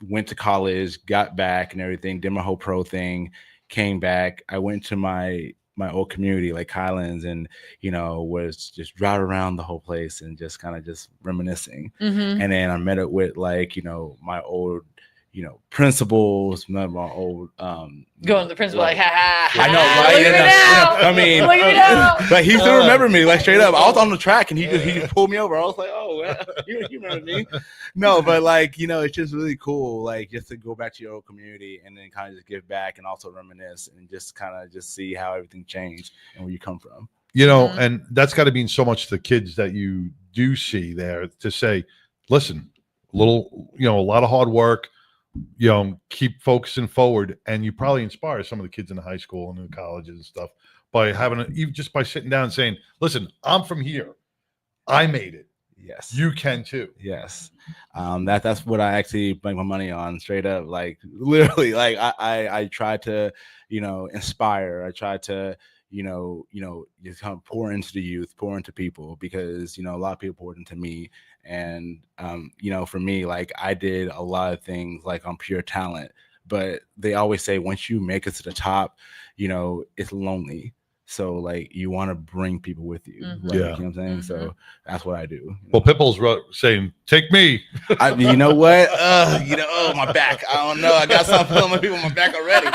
went to college, got back and everything, did my whole pro thing, came back. I went to my old community, like Highlands, and, you know, was just driving around the whole place and just kind of just reminiscing. Mhm. And then I met it with like, you know, my old, you know, principals, my old Going to the principal like, ha ha, ha. I know, right? Look at me now. I mean, Look at me now. like he still remember me, like straight up. I was on the track and he just pulled me over. I was like, oh, well, you remember me? No, but like, you know, it's just really cool, like just to go back to your old community and then kind of just give back and also reminisce and just kind of just see how everything changed and where you come from. You know, and that's got to mean so much to the kids that you do see there to say, listen, a lot of hard work, you know, keep focusing forward, and you probably inspire some of the kids in the high school and in the colleges and stuff by having even just by sitting down and saying, listen, I'm from here, I made it. Yes, you can too. Yes, that's what I actually make my money on, straight up. Like literally, like I try to, you know, inspire. I try to, you know, just kind of pour into the youth, pour into people, because, you know, a lot of people poured into me. And, you know, for me, like I did a lot of things like on pure talent, but they always say, once you make it to the top, you know, it's lonely. So like you want to bring people with you. Mm-hmm. Like, Yeah. You know what I'm saying? So that's what I do. Well, Pitbull's saying, take me. You know what? You know, oh, my back. I don't know. I got something on my people on my back already.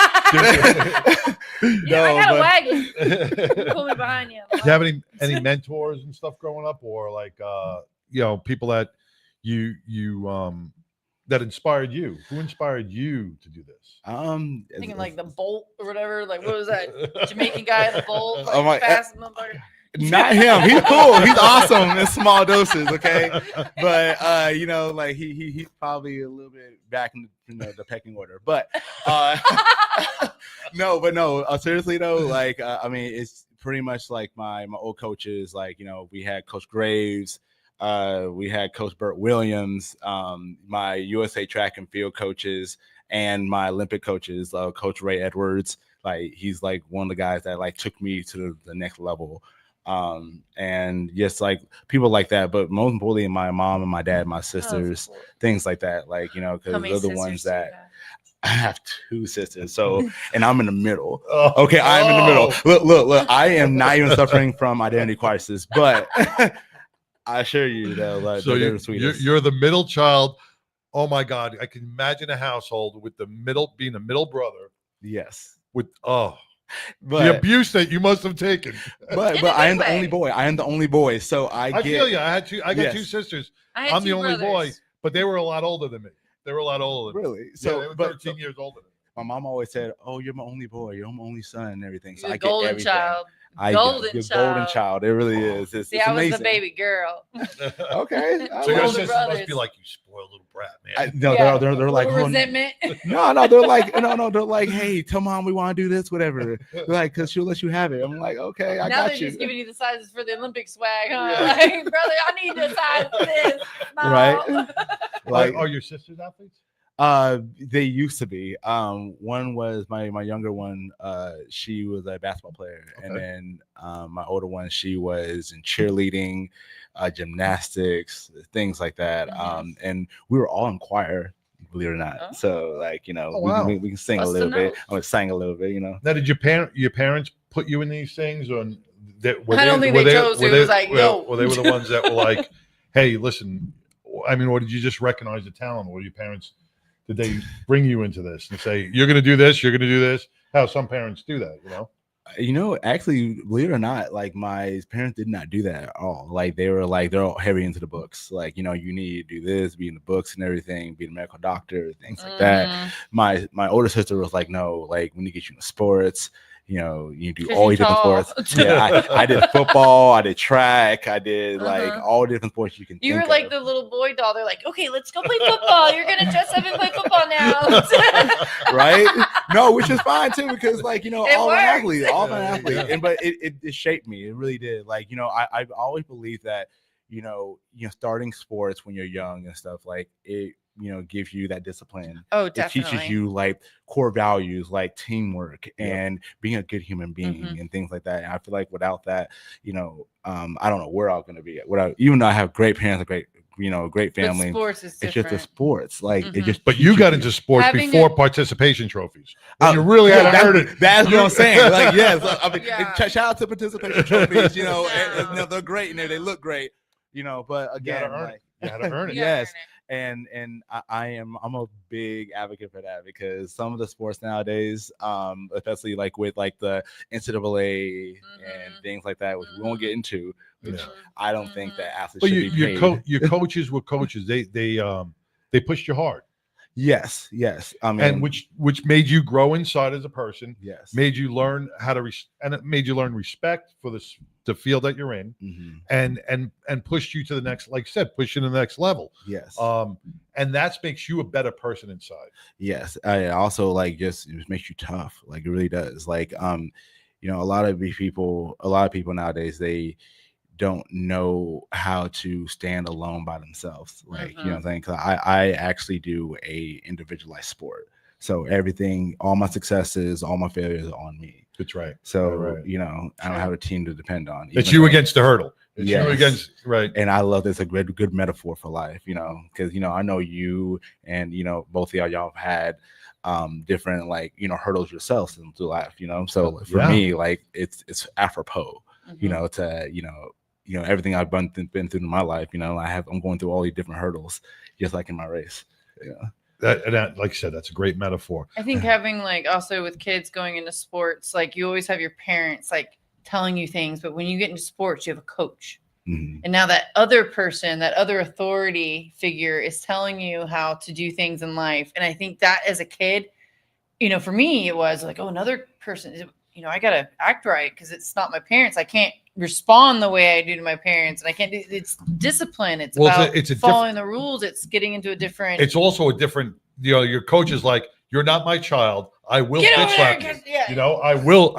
Yeah, I got a wagon. Pull me behind you. Do you have any mentors and stuff growing up, or like you know, people that you that inspired you? Who inspired you to do this? Thinking like the Bolt or whatever. Like, what was that Jamaican guy, the Bolt? Like, Oh my- fast motherfucker. Not him. He's cool. He's awesome in small doses. Okay, but you know, like he's probably a little bit back in the pecking order. But no. Seriously though, like I mean, it's pretty much like my old coaches. Like, you know, we had Coach Graves. We had Coach Burt Williams, my USA track and field coaches, and my Olympic coaches, Coach Ray Edwards. Like he's like one of the guys that like took me to the next level. And just like people like that, but most importantly, my mom and my dad, my sisters, things like that. Like, you know, because they're the ones that I have 2 sisters. So, and I'm in the middle. Okay, I'm in the middle. Look, I am not even suffering from identity crisis, but I assure you that like So they're the sweetest. you're the middle child. Oh my God, I can imagine a household with being the middle brother. Yes. With But the abuse that you must have taken. But I am the only boy. I am the only boy. So I feel you. I got Yes. 2 sisters. I had I'm the 2 only boy, brothers. but they were a lot older than me. They were a lot older. Than me. Really? So So, they were but 13 years older than me. my mom always said, "Oh, you're my only boy. You're my only son, and everything." So You're I the get golden everything. child. You're golden child. It really is. It's, See, it's I was amazing. the baby girl. Okay. So your older sisters brothers. must be like, you spoiled little brat, man. They're like, Little "Oh, resentment. no, they're like, they're like, hey, tell mom we want to do this, whatever. They're like, because she'll let you have it. I'm like, okay, I Now got they're you. just giving you the sizes for the Olympic swag, huh? Like, brother, I need the size for this. Small. Right? Like, are your sisters athletes? They used to be. One was my younger one. She was a basketball player, and then my older one, she was in cheerleading, gymnastics, things like that. And we were all in choir, believe it or not. So, like, you know, we can sing a little bit. I'm gonna sing a little bit, you know. Now, did your parents put you in these things, or I don't think they chose to. It was like, yo. Well, they were the ones that were like, hey, listen, I mean, or did you just recognize the talent? Or your parents, did they bring you into this and say, you're going to do this, you're going to do this? How some parents do that, you know? Actually, believe it or not, like my parents did not do that at all. Like they're all heavy into the books. Like, you need to do this, be in the books and everything, be a medical doctor, things like that. My older sister was like, no, like we need to get you into sports. You do all these different sports. Yeah, I did football, I did track, I did like all different sports you can You think were like of. the little boy doll. They're like, okay, let's go play football. You're gonna dress up and play football now. Right? No, which is fine too, because like all my athletes, Yeah. and but it shaped me. It really did. Like I've always believed that starting sports when you're young and stuff like it gives you that discipline. Oh, It definitely. teaches you like core values like teamwork and being a good human being and things like that. And I feel like without that, I don't know where I'm gonna be at. Even though I have great parents, a great family, sports is it's just the different. sports. Like it just. But you teaches got into sports Having before a- participation trophies. When you really had to earn it. That's what I'm saying. Like, yes, I mean, shout out to participation trophies. And they're great and they look great. But again, earn it. like, You had to earn it. yes. And I'm a big advocate for that because some of the sports nowadays, especially like with like the NCAA and things like that, which we won't get into, which I don't think that athletes But should be paid. your coaches were coaches. They pushed you hard. Yes. I mean, And which made you grow inside as a person. Yes. Made you learn how to and it made you learn respect for the field that you're in, and pushed you to the next, like I said, push you to the next level. Yes. And that makes you a better person inside. Yes. I also like it makes you tough. Like it really does. Like a lot of people nowadays, they don't know how to stand alone by themselves. Like, you know what I'm saying? 'Cause I actually do a individualized sport. So everything, all my successes, all my failures are on me. That's right. So, Right. I don't have a team to depend on. It's you against the hurdle. It's Yes. you against, right. And I love this, a good metaphor for life, because, I know you and, both of y'all have had different like, hurdles yourselves through life, So for me, like it's apropos, to, everything I've been through in my life, I'm going through all these different hurdles, just like in my race. That, like I said, that's a great metaphor. I think having like also with kids going into sports, like you always have your parents like telling you things, but when you get into sports, you have a coach. And now that other person, that other authority figure is telling you how to do things in life. And I think that as a kid, for me, it was like, oh, another person, I got to act right because it's not my parents. I can't respond the way I do to my parents. And I can't do it's discipline. It's about it's a following the rules. It's getting into a different. It's also a different, your coach is like, you're not my child. I will Get bitch over slap there, you. I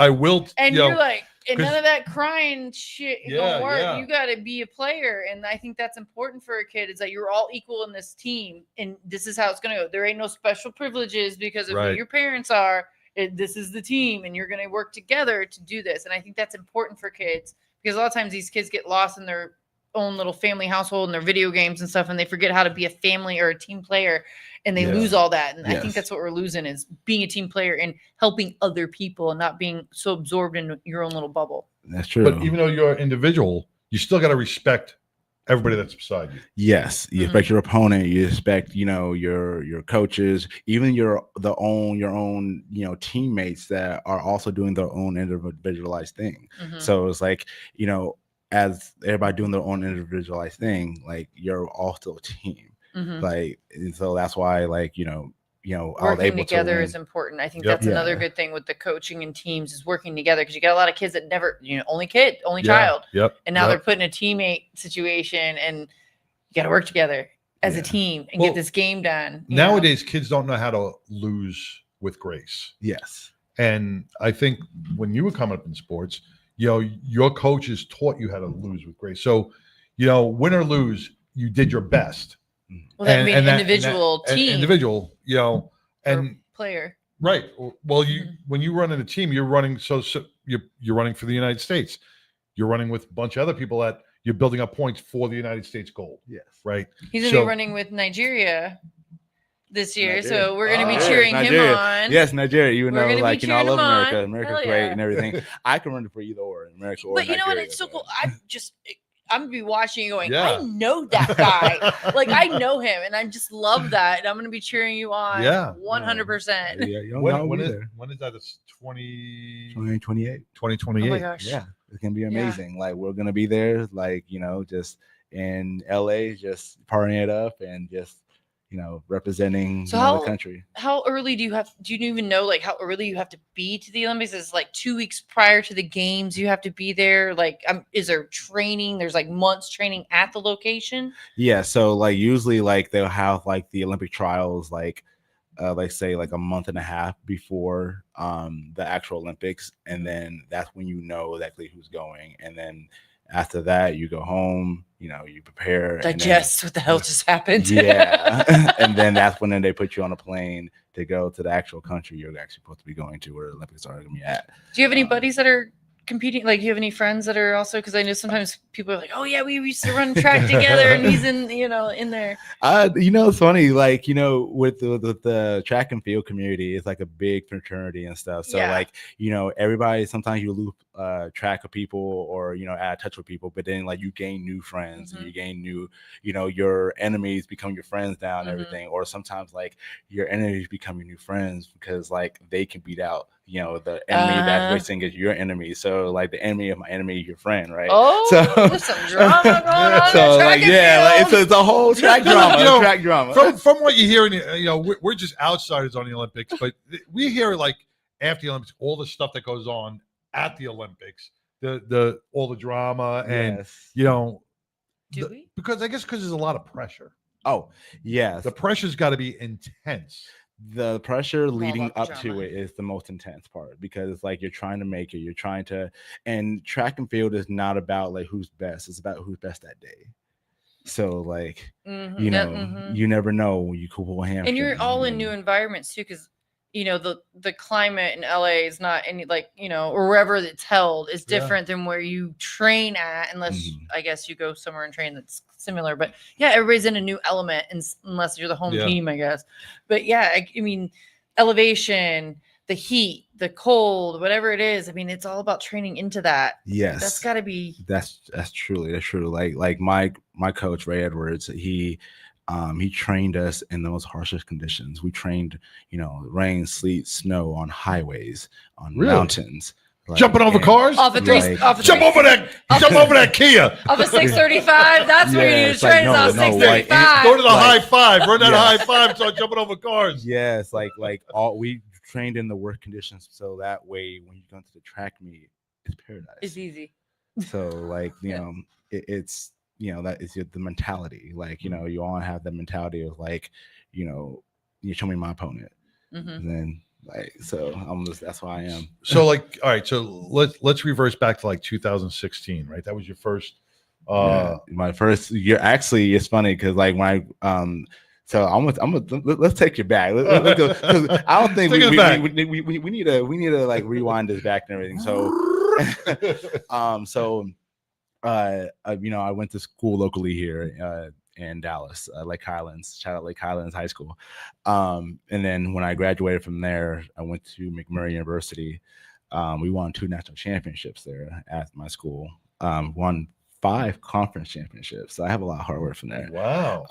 will. And you know, you're like, and 'cause- none of that crying shit Yeah, gonna work. yeah. You got to be a player, and I think that's important for a kid. Is that you're all equal in this team, and this is how it's gonna go. There ain't no special privileges because of who Right. your parents are. This is the team, and you're gonna work together to do this. And I think that's important for kids because a lot of times these kids get lost in their own little family household and their video games and stuff, and they forget how to be a family or a team player, and they Yeah. lose all that. And I Yes. think that's what we're losing is being a team player and helping other people and not being so absorbed in your own little bubble. That's true. But even though you're an individual, you still got to respect everybody that's beside you. Yes, you respect your opponent. You respect, your coaches, even your own, teammates that are also doing their own individualized thing. So it's like, as everybody doing their own individualized thing, like you're all still a team. Like, and so that's why, like, I was Working able together to is important. I think Yep. that's another good thing with the coaching and teams is working together because you got a lot of kids that never, only child. Yep. And now Yep. they're put in a teammate situation and you got to work together as a team and Well, get this game done. you know? Nowadays, kids don't know how to lose with grace. Yes. And I think when you were coming up in sports, your coaches taught you how to lose with grace. So, win or lose, you did your best. Well, that'd be an individual team. Individual, and player. right. Well, when you run in a team, you're running. So you're running for the United States. You're running with a bunch of other people that you're building up points for the United States goal. Yes. Right. He's going to be running with Nigeria this year. So we're going to be Yeah, cheering Nigeria. him on. Yes, Nigeria. Even We're though, gonna be like, I cheering love him America. on. America's Hell great yeah. and everything. I can run for either or America or But you know what? Nigeria, It's so but- cool. I'm gonna be watching you going, Yeah. I know that guy. Like I know him, and I just love that. And I'm gonna be cheering you on. Yeah. 100%. Yeah, you don't When know is either. when is that? It's 2028. 2028. Oh my gosh. Yeah, it's gonna be Yeah. amazing. Like we're gonna be there, like just in LA, just partying it up and just representing So the country. how early do you even know like how early you have to be to the Olympics? Is it like 2 weeks prior to the games you have to be there? Like is there training? There's like months training at the location? Yeah, so like usually like they'll have like the Olympic trials like say like a month and a half before the actual Olympics, and then that's when you know exactly who's going, and then after that you go home, you prepare, Digest what the hell just happened. yeah, and then that's when they put you on a plane to go to the actual country you're actually supposed to be going to, where the Olympics are going to be at. Do you have any buddies that are competing? Like, do you have any friends that are also? Because I know sometimes people are like, "Oh yeah, we used to run track together," and he's in there. It's funny, like with the track and field community, it's like a big fraternity and stuff. So Yeah. like everybody, sometimes you lose track of people or out of touch with people, but then like you gain new friends, and you gain new, your enemies become your friends now and everything. Or sometimes like your enemies become your new friends because like they can beat out the enemy that's racing is your enemy. So like the enemy of my enemy is your friend, right? Oh, so there's some drama going on. so in track like and yeah, like field. it's a whole track drama, track drama. From what you hear, we're just outsiders on the Olympics, but we hear like after the Olympics, all the stuff that goes on at the Olympics, the all the drama, and Do we? because there's a lot of pressure. Oh yes, The pressure's got to be intense. the pressure leading about the up to drama. it is the most intense part, because it's like you're trying to make it, you're trying to, and track and field is not about like who's best, it's about who's best that day. So like you never know when you could pull a hamstring. And you're all in new environments too, because the climate in LA is not any or wherever it's held is different than where you train at, unless I guess you go somewhere and train that's similar. But yeah, everybody's in a new element, unless you're the home team, I guess. But yeah, I mean, elevation, the heat, the cold, whatever it is. I mean, it's all about training into that. Yes, That's got to be. That's true. Like my coach Ray Edwards, he trained us in the most harshest conditions. We trained, rain, sleet, snow, on highways, on mountains, like, Jumping over cars, Off a jump over that Kia, off a 635. That's where you need to train. like, Off 635. go to the high five, run that high five, start jumping over cars. Yes, like all we trained in the worst conditions, so that way when you go into the track meet, it's paradise. It's easy. So like it's that is the mentality. Like you all have the mentality of like you show me my opponent, and then like so that's why I am. So like, all right, so let's reverse back to like 2016, right? That was your first. My first year. Actually, it's funny because like when I so let's take you back. Let's go, 'cause I don't think we need to like rewind this back and everything. So I went to school locally here in Dallas, Lake Highlands. Shout out Lake Highlands High School. And then when I graduated from there, I went to McMurray University. We won 2 national championships there at my school. Won 5 conference championships. So I have a lot of hard work from there. Wow.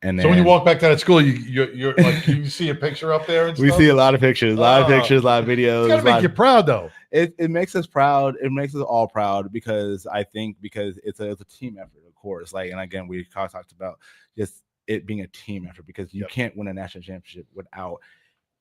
And then, so when you walk back to that school, you're like, you see a picture up there and we stuff? see a lot of pictures, a lot of videos. It's gotta make you proud though. It makes us proud. It makes us all proud because it's a team effort, of course. Like, and again, we talked about just it being a team effort, because you can't win a national championship without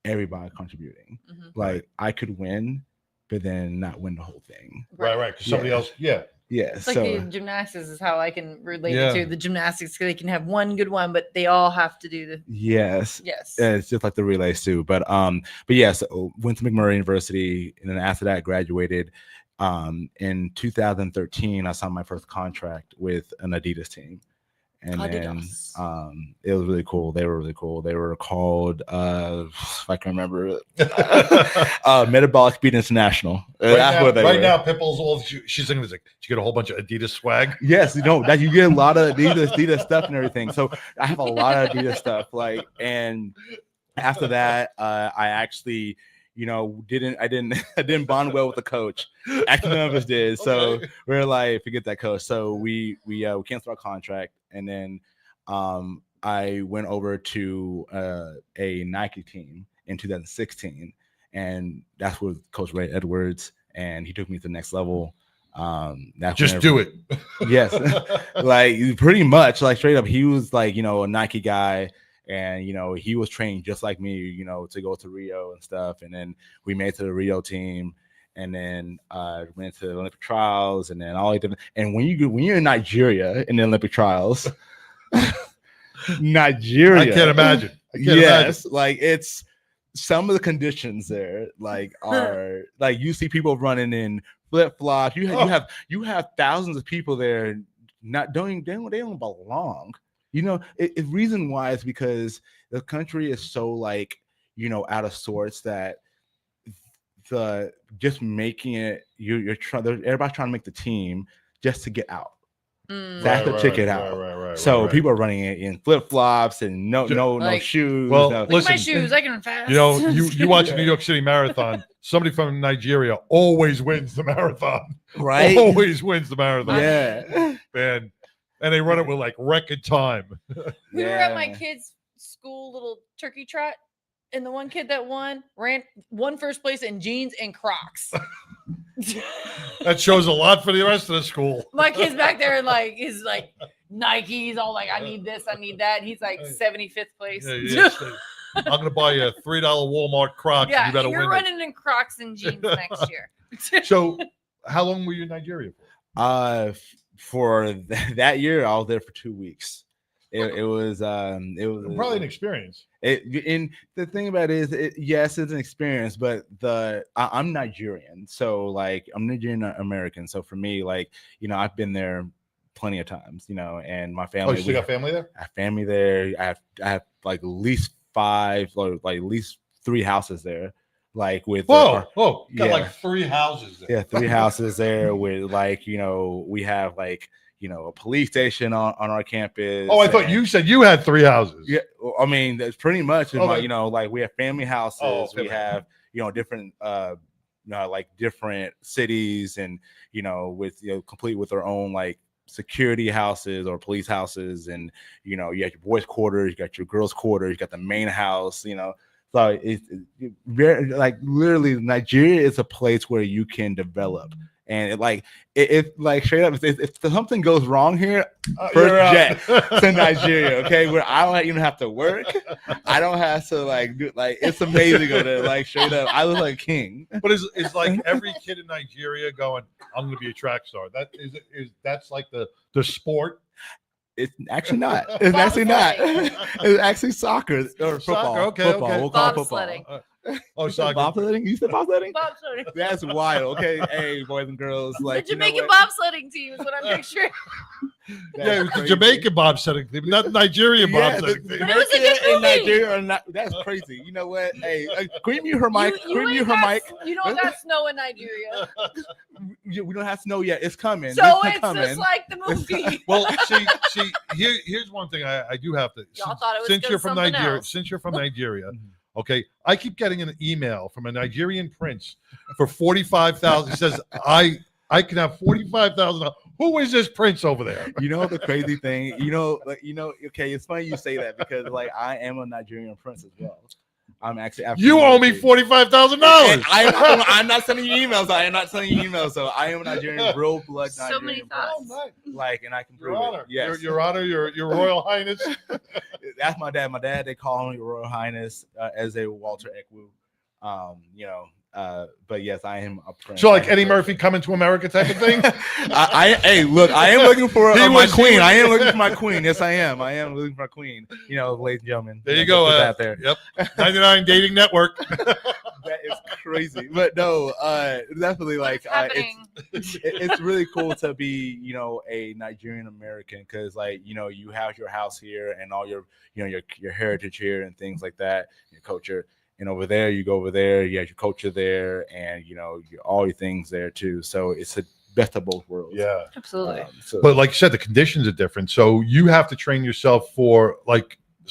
everybody contributing. Like I could win, but then not win the whole thing. Right. Because somebody else, yeah. It's like the gymnastics is how I can relate it Yeah. to the gymnastics. They can have one good one, but they all have to do the. Yes. Yes. It's just like the relays too. But yes, went to McMurray University, and then after that graduated. In 2013, I signed my first contract with an Adidas team. And Adidas. then it was really cool. They were really cool. They were called, if I can remember, Metabolic Speed International. Right now, Pipple's all she's thinking is like, did you get a whole bunch of Adidas swag? Yes, that you get a lot of Adidas stuff and everything. So I have a lot of Adidas stuff. Like, and after that, I actually, I didn't bond well with the coach. Actually, none of us did. So we're like, forget that coach. So we canceled our contract, and then I went over to a Nike team in 2016, and that's with Coach Ray Edwards, and he took me to the next level. Just do it. Yes, like pretty much, like straight up, he was like a Nike guy. And he was trained just like me, to go to Rio and stuff. And then we made it to the Rio team, and then went to the Olympic trials, and then all different. And when you're in Nigeria in the Olympic trials, Nigeria, I can't imagine. Like it's some of the conditions there, like are like you see people running in flip flops. You have thousands of people there, they don't belong. Reason why is because the country is so like, out of sorts that just making it, everybody's trying to make the team just to get out. That's the ticket out. So people are running it in flip flops and no shoes. Well, listen, my shoes, I can run fast. You watch a New York City Marathon. Somebody from Nigeria always wins the marathon. Right? Always wins the marathon. Yeah, man. And they run it with like record time. We were at my kid's school little turkey trot, and the one kid that won first place in jeans and Crocs. That shows a lot for the rest of the school. My kid's back there and like he's like Nike's all like, I need this, I need that. He's like 75th place. I'm gonna buy you a $3 Walmart Crocs. Yeah, you better you're win running in Crocs and jeans next year. So, how long were you in Nigeria for? For that year, I was there for 2 weeks. It was probably an experience. And the thing about it is, yes, it's an experience, but I'm Nigerian, so like I'm Nigerian American. So for me, like I've been there plenty of times, and my family. Oh, you still got family there? I have family there. I have like at least 5 or like at least 3 houses there. Like with got like 3 houses there. Yeah, 3 houses there with like we have like a police station on our campus. Oh, I thought you said you had 3 houses. Yeah, I mean that's pretty much like we have family houses. We have different like different cities, and with complete with their own like security houses or police houses, and you have your boys' quarters, you got your girls' quarters, you got the main house. So it's very like literally Nigeria is a place where you can develop, and like straight up, if something goes wrong here, first jet to Nigeria, okay, where I don't even have to work, I don't have to like do it's amazing over there, like straight up, I look like a king. But it's like every kid in Nigeria going, I'm going to be a track star. That's like the sport. It's actually not. It's actually not. It's actually soccer or football. Okay, football. okay. We'll call it football. Oh, soccer. Bobsledding? You said bobsledding? Bobsledding. That's wild. Okay, hey, boys and girls, like the Jamaican bobsledding team is what I'm picturing. Yeah, it was the Jamaican bobsledding team, not the Nigerian bobsledding team. But it was a good movie. Nigeria are not, that's crazy. You know what? Hey, can you mute her mic? You don't got snow in Nigeria. We don't have snow yet. It's coming. So it's just like the movie. Well, see, here's one thing I do have to. Y'all thought it was since you're from Nigeria, else. since you're from Nigeria, okay, I keep getting an email from a Nigerian prince for $45,000. He says I can have $45,000. Who is this prince over there? You know the crazy thing. Okay, it's funny you say that because like I am a Nigerian prince as well. I'm actually. You owe me $45,000. I'm not sending you emails. I am not sending you emails. So I am a Nigerian, real blood Nigerian. So many thoughts. Like, and I can prove Your Honor. it. Yes. Your Honor, your Royal Highness. That's my dad. My dad, they call him Your Royal Highness, as a Walter Ekwu. But yes, I am a prince. So like Eddie Murphy coming to America type of thing. Hey, look, I am looking for my queen. I am looking for my queen. Yes, I am. I am looking for a queen. Ladies and gentlemen. There you go. There. Yep. 99 Dating Network. That is crazy. But no, definitely like it's really cool to be, a Nigerian American because like, you have your house here and all your, your heritage here and things like that, your culture. And over there, you go over there, you have your culture there, and all your things there too. So it's the best of both worlds. Yeah, absolutely. But like you said, the conditions are different. So you have to train yourself for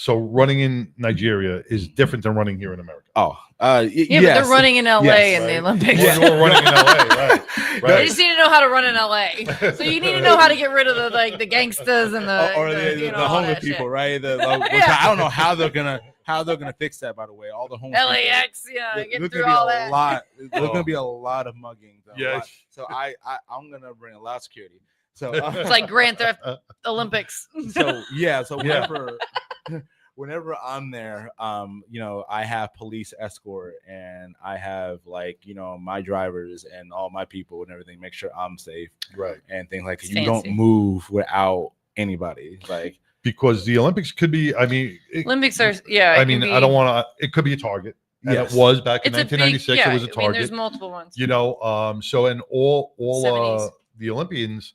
running in Nigeria is different than running here in America. Oh, Yeah, but they're running in LA in the Olympics. Yeah. You're running in LA, right? They just need to know how to run in LA. So you need to know how to get rid of the gangsters and the homeless people, right? Which I don't know how they're gonna fix that. By the way, all the homeless LAX, people, get there's through gonna all be that. There's gonna be a lot of mugging. Yes. So I'm gonna bring a lot of security. So It's like Grand Theft Olympics. So whenever I'm there, I have police escort and I have my drivers and all my people and everything, make sure I'm safe, right? And things like It's you don't fancy. move without anybody, because the Olympics could be. I mean, Olympics are I mean, I don't want to. It could be a target. And Yes. it was back in It's a big- 1996. yeah, it was a I mean, target. there's multiple ones. So and all 70s. the Olympians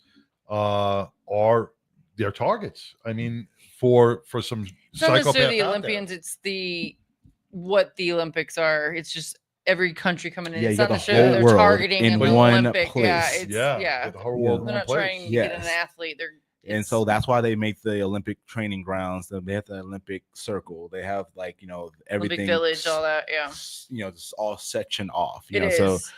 are their targets. I mean, for some It's not necessarily psychopath the out there. Olympians, it's what the Olympics are. It's just every country coming in. Yeah, It's you not got the necessarily whole they're world targeting in an one Olympic. Yeah, place. it's Yeah, the whole world in They're one not place. trying to get an Yes. athlete. And so that's why they make the Olympic training grounds. They have the Olympic circle. They have everything, Olympic Village, all that. Yeah. Just all sectioned off. It So is.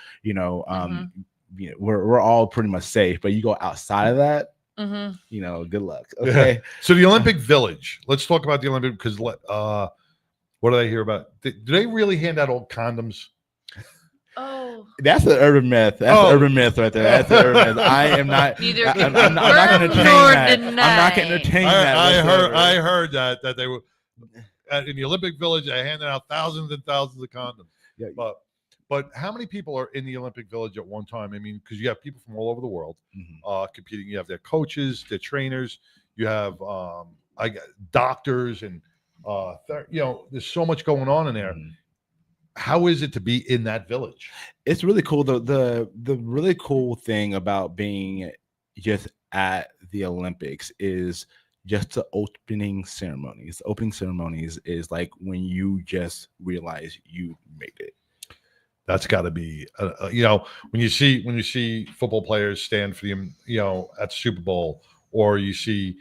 we're all pretty much safe. But you go outside of that, Mm-hmm. good luck. Yeah. Okay. So the Olympic Village. Let's talk about the Olympic because what do I hear about? Do they really hand out old condoms? Oh. That's an urban myth. That's an urban myth right there. That's an urban myth. I am not. Neither I'm not going to entertain nor that. I'm not going to entertain that. I heard that they were in the Olympic Village. They handed out thousands and thousands of condoms. Yeah. But how many people are in the Olympic Village at one time? I mean, because you have people from all over the world competing. You have their coaches, their trainers. You have doctors, and there's so much going on in there. How is it to be in that village? It's really cool. The really cool thing about being just at the Olympics is just the opening ceremonies. Opening ceremonies is like when you just realize you made it. That's got to be, when you see football players stand for the, at Super Bowl, or you see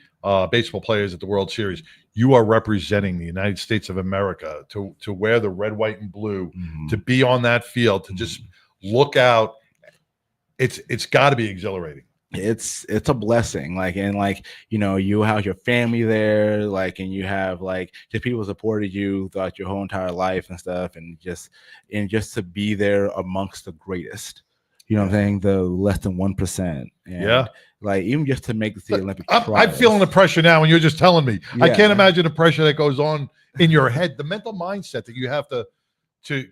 baseball players at the World Series, you are representing the United States of America to wear the red, white, and blue, to be on that field, to just look out. It's got to be exhilarating. It's a blessing. You have your family there, and you have just people supported you throughout your whole entire life and stuff, and just to be there amongst the greatest. You know what I'm saying? The less than 1%. And even just to make the Olympic trials. I'm feeling the pressure now when you're just telling me. I Yeah. can't imagine the pressure that goes on in your head, the mental mindset that you have to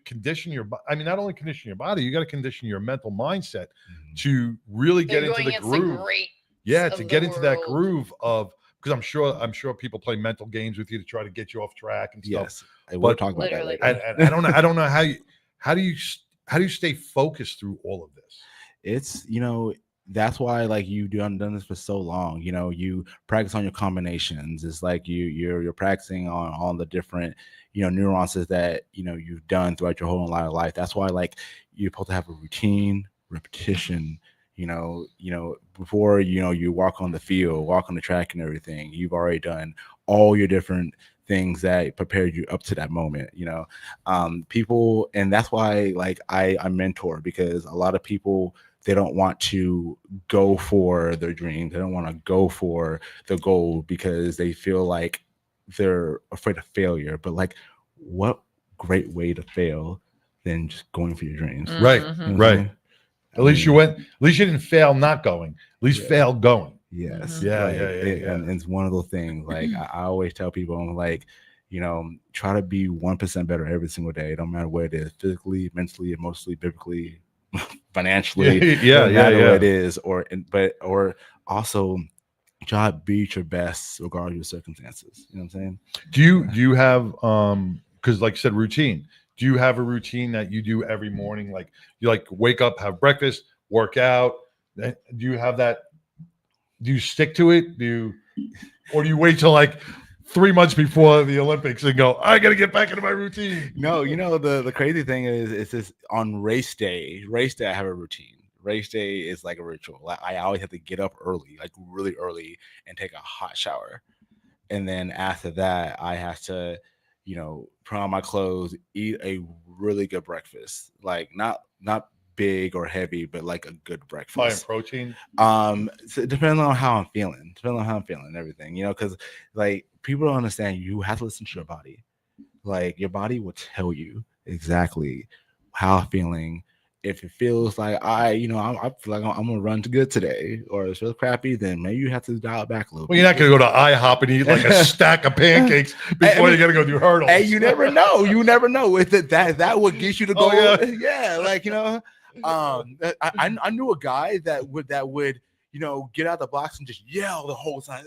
condition your body. I mean, not only condition your body, you got to condition your mental mindset to really get into the groove. To get into that groove of, because I'm sure people play mental games with you to try to get you off track and stuff. Yes, we'll talk about that later. And I don't know how do you stay focused through all of this? It's that's why you've done this for so long. You practice on your combinations. It's like you're practicing on all the different nuances that you've done throughout your whole entire life. That's why you're supposed to have a routine, repetition. Before you walk on the field, walk on the track and everything, you've already done all your different things that prepared you up to that moment. People, and that's why I mentor, because a lot of people, they don't want to go for their dreams. They don't want to go for the goal because they feel like they're afraid of failure. But what great way to fail than just going for your dreams. Right. Right. At least you didn't fail not going. At least fail going. Yes. Yeah. And it's one of those things. I always tell people, I'm try to be 1% better every single day. No matter where it is, physically, mentally, emotionally, biblically, financially, no matter what it is, or also try to be your best regardless of circumstances. You know what I'm saying? Do you have because like you said, routine. Do you have a routine that you do every morning? You wake up, have breakfast, work out. Do you have that? Do you stick to it? Or do you wait till 3 months before the Olympics and go, I got to get back into my routine? No, the crazy thing is, it's just on race day. Race day, I have a routine. Race day is like a ritual. I always have to get up early, really early, and take a hot shower. And then after that, I have to, put on my clothes, eat a really good breakfast, like not big or heavy, but like a good breakfast. High in protein. So it depends on how I'm feeling. And everything, because like people don't understand. You have to listen to your body. Like your body will tell you exactly how I'm feeling. If it feels like I feel like I'm gonna run good today, or it feels crappy, then maybe you have to dial it back a little. Well, you're not gonna go to IHOP and eat like a stack of pancakes before you gotta go do hurdles. Hey, you never know. You never know. With it, that would get you to go. Yeah, like I knew a guy that would get out the box and just yell the whole time.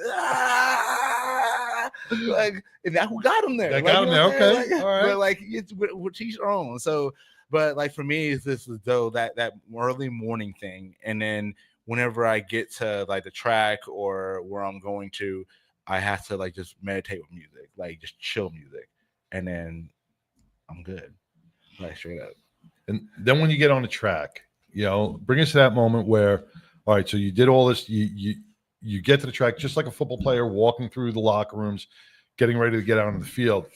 Like, and that who got him there. That got him there. Okay, like, all right. But like, it's with each their own. So, but like for me, this is though that early morning thing, and then whenever I get to like the track or where I'm going to, I have to like just meditate with music, like just chill music, and then I'm good, like straight up. And then when you get on the track, bring us to that moment where, all right, so you did all this, you get to the track just like a football player walking through the locker rooms, getting ready to get out on the field.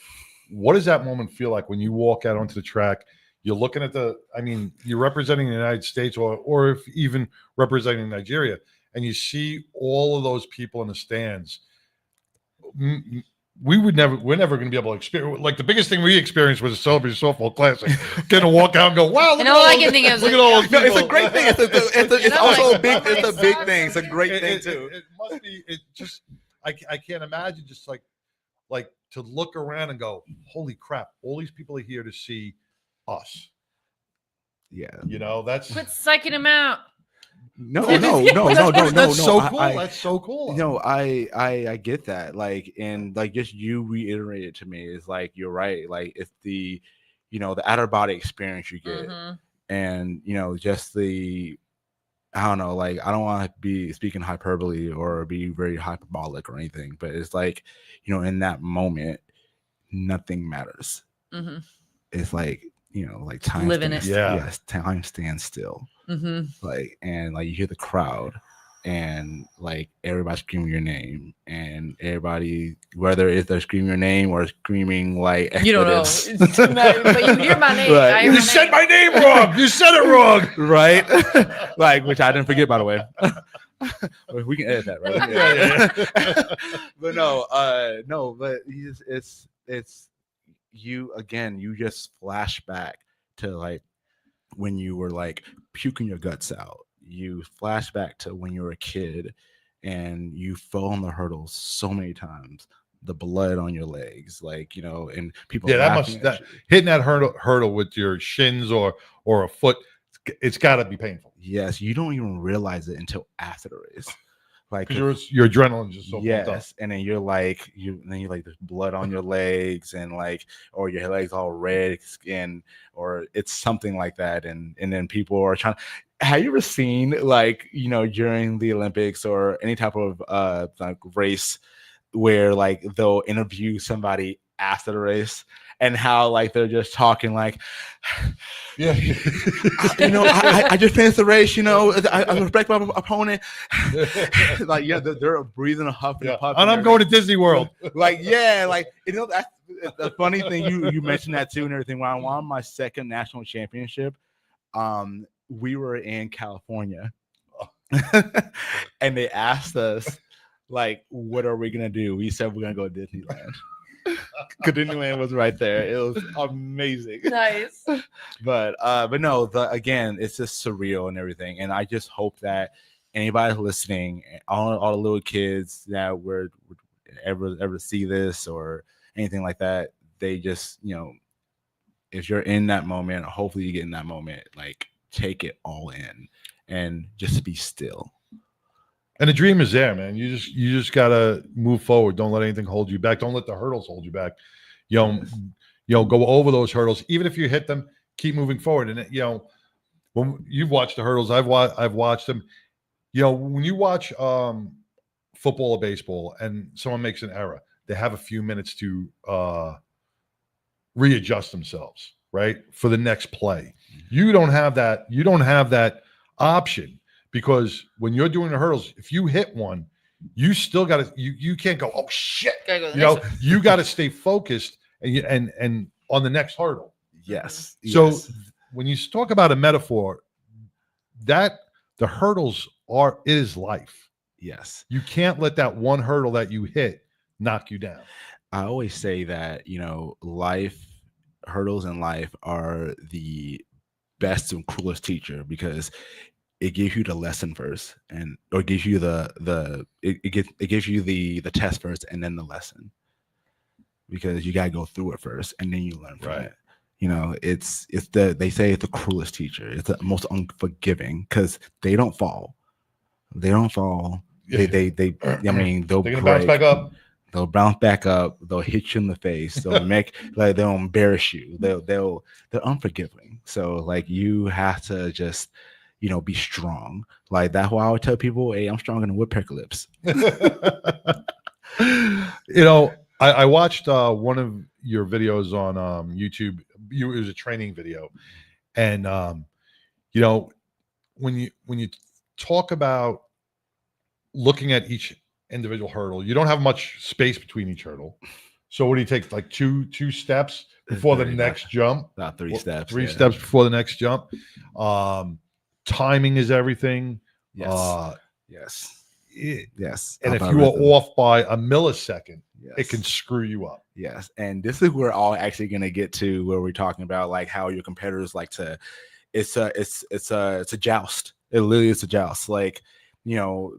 What does that moment feel like when you walk out onto the track? You're looking at you're representing the United States or if even representing Nigeria, and you see all of those people in the stands. We're never going to be able to experience. Like the biggest thing we experienced was a Celebrity Softball Classic. Getting to walk out and go, wow! And all I can think of is look at all those people. It's a great thing. It's also a big. It's a big thing. It's a great thing too. It must be. It just. I can't imagine just like to look around and go, holy crap! All these people are here to see us. Yeah. That's. Quit psyching him out. No. That's so cool. That's so cool. No, I get that. Like, and like just you reiterated to me is like you're right. Like it's the, the outer body experience you get, and just the, I don't know. Like I don't want to be speaking hyperbole or be very hyperbolic or anything, but it's like in that moment, nothing matters. Mm-hmm. It's like like time. Living it. Yeah. Yes, time stands still. Mm-hmm. Like and like you hear the crowd and like everybody screaming your name and everybody whether it's they're screaming your name or screaming like you don't know it's but you hear my name. Right. You said my name wrong. You said it wrong. Right. Like which I didn't forget by the way. We can edit that, right? Yeah. But no, but it's you again, you just flash back to like when you were like puking your guts out. You flash back to when you were a kid and you fell on the hurdles so many times, the blood on your legs, like and people hitting that hurdle with your shins or a foot, it's got to be painful. Yes, you don't even realize it until after the race. Like your adrenaline just so pumped up. And then you're like there's blood on your legs and like or your legs all red skin or it's something like that and then people are trying. Have you ever seen like during the Olympics or any type of like race where like they'll interview somebody after the race and how like they're just talking like yeah I just finished the race, I respect my opponent. Like they're breathing a huff and a puff and I'm going to Disney World. Like that's the funny thing you mentioned that too and everything. When I won my second national championship, we were in California and they asked us like what are we gonna do? We said we're gonna go to Disneyland. Because Disneyland was right there. It was amazing. Nice. But no, again, it's just surreal and everything. And I just hope that anybody listening, all the little kids that would ever see this or anything like that, they just, if you're in that moment, hopefully you get in that moment, like take it all in and just be still. And the dream is there, man. You just gotta move forward. Don't let anything hold you back. Don't let the hurdles hold you back. Go over those hurdles. Even if you hit them, keep moving forward. And when you've watched the hurdles, I've watched them. When you watch football or baseball, and someone makes an error, they have a few minutes to readjust themselves, right, for the next play. You don't have that. You don't have that option. Because when you're doing the hurdles, if you hit one, you still got to, you can't go, oh shit. Gotta go you got to stay focused and on the next hurdle. Yes. So yes. when you talk about a metaphor, that the hurdles is life. Yes. You can't let that one hurdle that you hit knock you down. I always say that, hurdles in life are the best and cruelest teacher, because it gives you the lesson first, or gives you it gives you the test first and then the lesson, because you got to go through it first and then you learn from it. They say it's the cruelest teacher. It's the most unforgiving, because they don't fall. They don't fall. They'll gonna bounce back up. They'll bounce back up. They'll hit you in the face. They'll they'll embarrass you. They're unforgiving. So like, you have to just, be strong. Like, that's why I would tell people, hey, I'm stronger than woodpecker lips. I watched one of your videos on YouTube. It was a training video, and when you talk about looking at each individual hurdle, you don't have much space between each hurdle. So what do you take? Like two steps before the next jump? About 3 steps. Three steps before the next jump. Timing is everything. Yes. Yes. And if you are off by a millisecond, it can screw you up. Yes. And this is where we're all actually going to get to, where we're talking about like how your competitors like to, it's a joust. It literally is a joust. Like,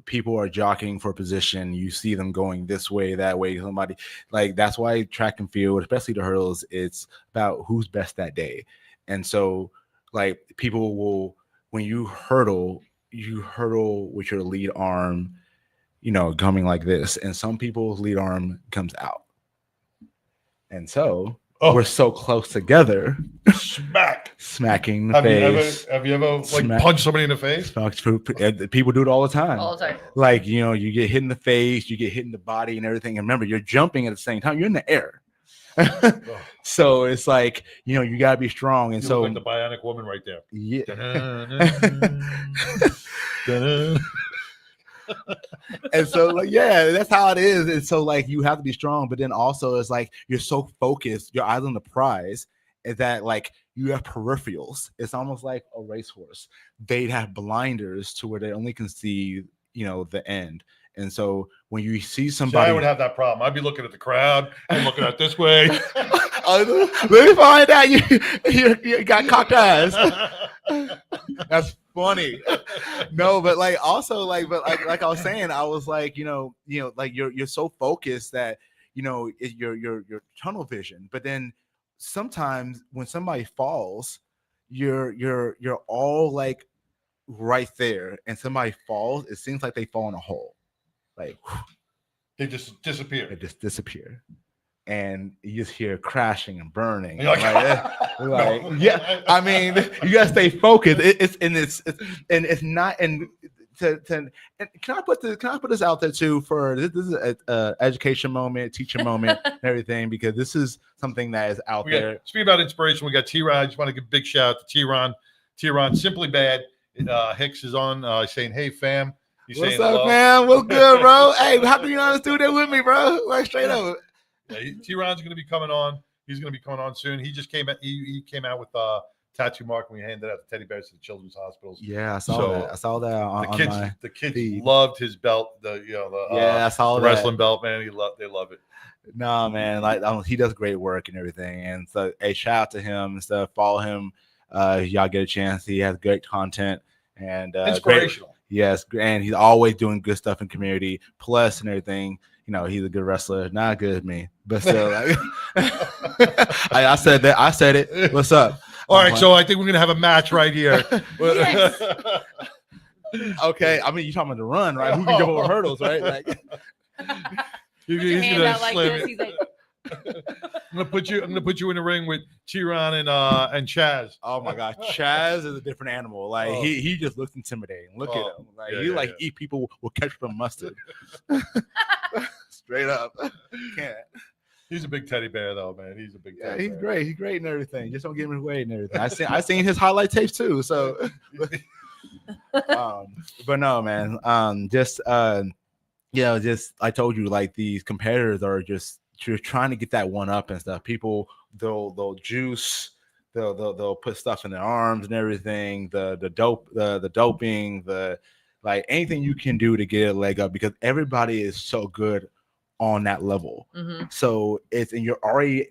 people are jockeying for position. You see them going this way, that way. Somebody, like, that's why track and field, especially the hurdles, it's about who's best that day. And so, like, people will, when you hurdle with your lead arm, coming like this, and some people's lead arm comes out. And so we're so close together. Smacking the face. Have you ever punched somebody in the face? People do it all the time. All the time. Like, you get hit in the face, you get hit in the body and everything. And remember, you're jumping at the same time. You're in the air. So it's like, you gotta be strong. And so, look like the Bionic Woman right there. Yeah. And so, like, yeah, that's how it is. And so, like, you have to be strong, but then also it's like you're so focused, your eyes on the prize, is that like you have peripherals. It's almost like a racehorse. They'd have blinders to where they only can see, the end. And so when you see somebody, I would have that problem. I'd be looking at the crowd and looking at this way. Let me find out you got cocked eyes. That's funny. No, but like also like I was saying, I was like, like you're so focused that your tunnel vision. But then sometimes when somebody falls, you're all like right there, and somebody falls, it seems like they fall in a hole. Like they just disappear. They just disappear. And you just hear crashing and burning. You're like, no. Yeah. I mean, you gotta stay focused. It's not. And can I put this out there too? For this is an education moment, teacher moment, and everything, because this is something that is out there. Speaking about inspiration, we got T-Ron. I just want to give a big shout out to T-Ron. T-Ron, Simply Bad. Hicks is on saying, "Hey fam." He's What's saying up, hello. man? What's good, bro? Hey, how can you honest do that with me, bro? Like straight up. Yeah, T-Ron's going to be coming on. He's going to be coming on soon. He just came out. He came out with tattoo mark, and we handed out the teddy bears to the children's hospitals. Yeah, I saw that. I saw that on the kids loved his belt. I saw the that wrestling belt, man. They love it. No, man, like he does great work and everything. And so, hey, shout out to him and stuff. Follow him. Y'all get a chance. He has great content and inspirational. Yes, and he's always doing good stuff in community. Plus and everything. He's a good wrestler. Not good at me, but still. Like, I said that. I said it. What's up? All right, so I think we're gonna have a match right here. Yes. Okay, I mean, you're talking about the run, right? Who can jump over hurdles, right? Like, he's gonna like slam this. it. He's like, I'm gonna put you in the ring with T-Ron and Chaz. Oh my God, Chaz is a different animal. Like he just looks intimidating. Look at him. Like eat people with ketchup and mustard. Straight up. Can't. He's a big teddy bear though, man. He's a big teddy bear. Great. He's great and everything. Just don't give him away and everything. I seen his highlight tapes too. So but no, man. Just I told you, like, these competitors are just you're trying to get that one up and stuff. People they'll juice, they'll put stuff in their arms and everything. The doping, like anything you can do to get a leg up, because everybody is so good on that level. So and you're already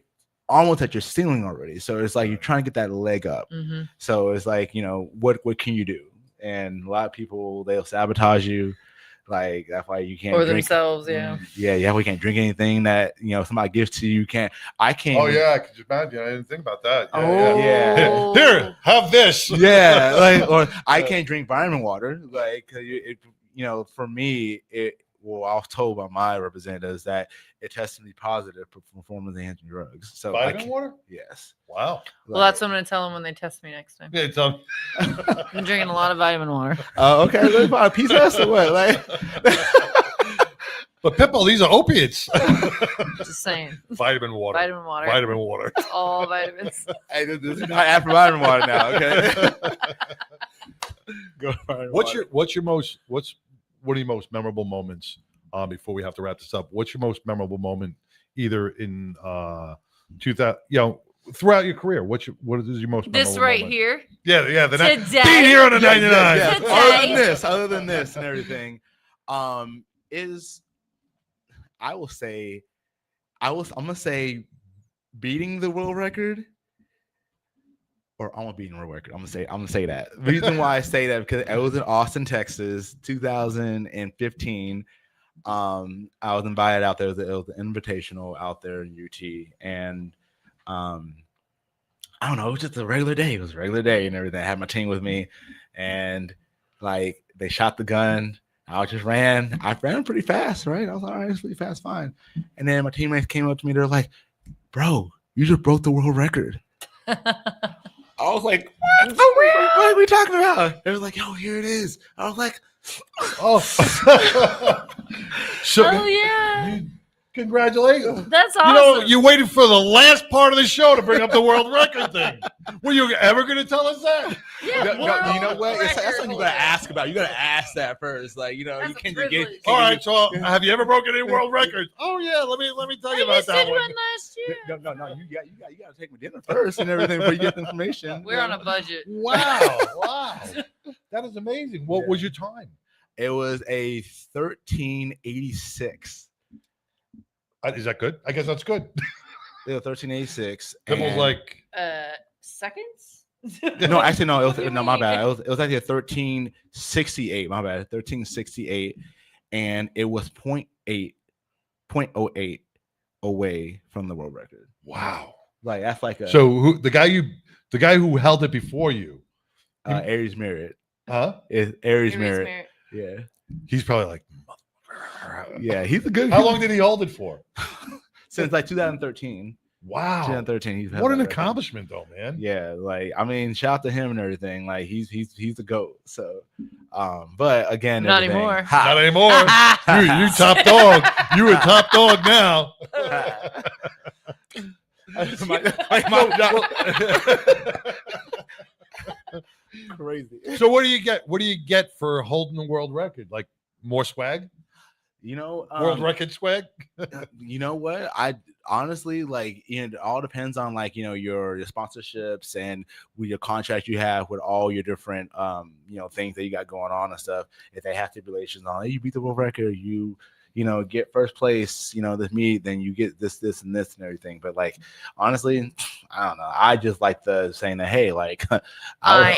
almost at your ceiling already. So it's like you're trying to get that leg up. So it's like, what can you do? And a lot of people, they'll sabotage you. Like that's why you can't or drink. themselves, we can't drink anything that somebody gives to you. I can't. Oh yeah, could you imagine? I didn't think about that. Yeah. Here, have this. Yeah, or I can't drink vitamin water. Like for me, I was told by my representatives that it tested me positive for performance-enhancing drugs. So vitamin water? Yes. Wow. Well, that's what I'm going to tell them when they test me next time. Yeah, tell me. I've been drinking a lot of vitamin water. Okay. Let's buy a piece of us or what? Like, but Pippo, these are opiates. Just saying. Vitamin water. Vitamin water. Vitamin water. It's all vitamins. Hey, this is not after vitamin water now. Okay. Go What are your most memorable moments? Before we have to wrap this up, what's your most memorable moment, either in 2000, throughout your career? What is your most memorable this right moment? here? Yeah. Today. Being here on the 99. Other than this and everything, is I'm gonna say beating the world record. Or I'm gonna beat the world record. I'm gonna say that. The reason why I say that because I was in Austin, Texas, 2015. I was invited out there. It was an invitational out there in UT, and I don't know. It was just a regular day. It was a regular day and everything. I had my team with me, and like they shot the gun. I just ran. I ran pretty fast, right? I was all right. It's pretty fast, fine. And then my teammates came up to me. They're like, "Bro, you just broke the world record." I was like, "What? What are we talking about?" They were like, "Oh, here it is." I was like, "Oh, oh yeah." Congratulations. That's awesome. You waited for the last part of the show to bring up the world record thing. Were you ever going to tell us that? Yeah, you know what? That's something you got to ask about. You got to ask that first. Like, you can't get. All right, so have you ever broken any world records? Oh yeah, let me tell you about that one. Last year. No, you got to take me dinner first and everything before you get the information. We're on a budget. Wow. That is amazing. What was your time? It was a 1386. Is that good? I guess that's good. Yeah, 1386. It was like seconds. No, actually, no. It was my bad. It was actually a 1368. My bad. 1368, and it was 0.08 away from the world record. Wow. Like that's like so the guy who held it before you, Aries Merritt. Huh? Is Aries Merritt. Yeah. He's probably like. Yeah, he's a good. How long did he hold it for? Since like 2013. Wow. 2013. What an accomplishment, though, man. Yeah, like I mean, shout out to him and everything. Like he's the GOAT. So, but again, not anymore. Not anymore. you top dog. You a top dog now. Crazy. So what do you get? What do you get for holding the world record? Like more swag? World record swag. You know what? I honestly like. It all depends on like your sponsorships and with your contract you have with all your different things that you got going on and stuff. If they have stipulations on, hey, you beat the world record, you get first place, this meet, then you get this and this and everything. But like, honestly, I don't know. I just like the saying that, hey, like I was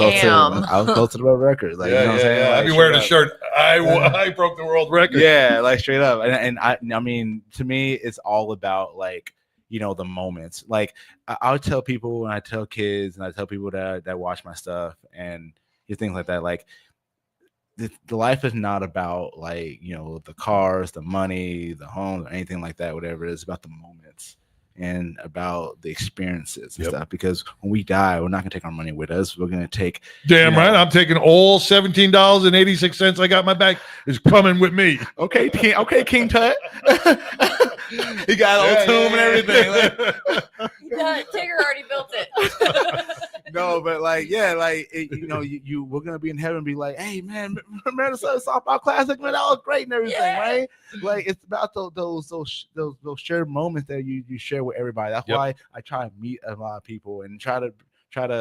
close to the world record. Like, you know what I'm saying? Yeah. Like, I'd be wearing a shirt. I broke the world record. Yeah, like straight up. And I mean, to me, it's all about like, the moments. Like I'll tell people and I tell kids and I tell people that watch my stuff and things like that. Like, the life is not about like the cars, the money, the homes, or anything like that. Whatever it is, about the moments and about the experiences and stuff. Because when we die, we're not gonna take our money with us. We're gonna take. Damn right, I'm taking all $17.86 I got in my bank is coming with me. Okay, King Tut. He got old tomb and everything. Tigger already built it. No, but like, yeah, like we're gonna be in heaven and be like, hey man, remember the softball classic, man, that was great and everything, right? Like it's about those shared moments that you share with everybody. That's why I try to meet a lot of people and try to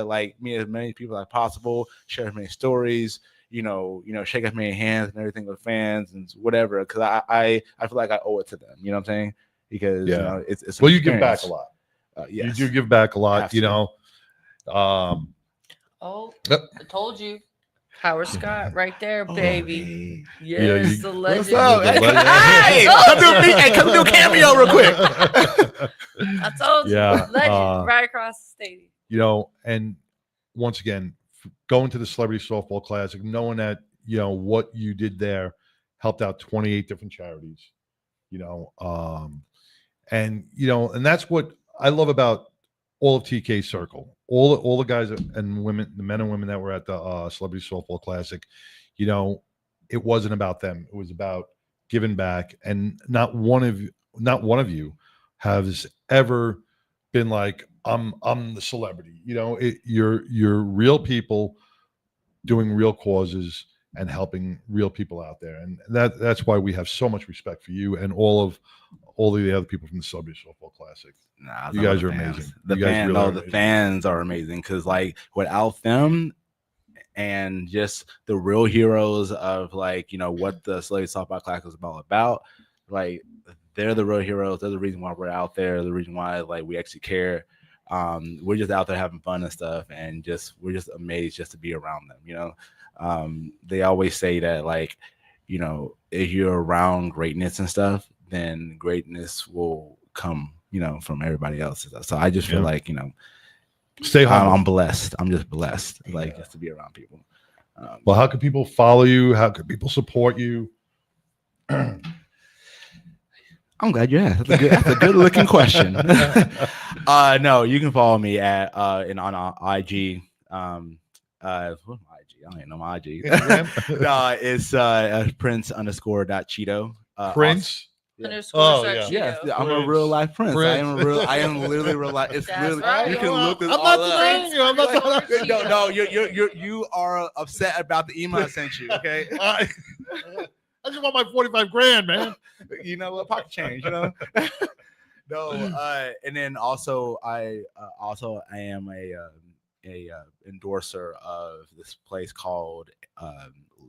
like meet as many people as possible, share as many stories, shake as many hands and everything with fans and whatever. Because I feel like I owe it to them. You know what I'm saying? Because it's well, you give back a lot. Yes. You do give back a lot. I told you. Howard Scott, right there, baby. Yes, the legend. What's up? Hey, come do a cameo real quick. I told you, legend, right across the stadium. And once again, going to the Celebrity Softball Classic, knowing that what you did there helped out 28 different charities. And that's what I love about all of TK Circle. All the guys and women, the men and women that were at the Celebrity Softball Classic, it wasn't about them. It was about giving back. And not one of you has ever been like, I'm the celebrity. You're real people doing real causes and helping real people out there. And that's why we have so much respect for you and all of the other people from the Celebrity Softball Classic. Nah, you guys are amazing. The fans are amazing because like without them and just the real heroes of like what the Celebrity Softball Classic is about, like they're the real heroes. They're the reason why we're out there. The reason why like we actually care. We're just out there having fun and stuff, and we're just amazed just to be around them. They always say that like if you're around greatness and stuff, then greatness will come from everybody else. So I just feel like stay humble. I'm blessed. I'm just blessed just to be around people. Well, how can people follow you? How can people support you? I'm glad you asked. That's a good looking question. No, you can follow me at on IG. What's my IG? I don't even know my IG. No, it's Prince_Chido. Prince. Yes, I'm a real life Prince. I am literally real life. It's really right. You can look this I'm all not up. denying you. I'm not denying you. No, you are upset about the email I sent you. Okay. I just want my 45 grand, man. What pocket change, No, and then also I am a endorser of this place called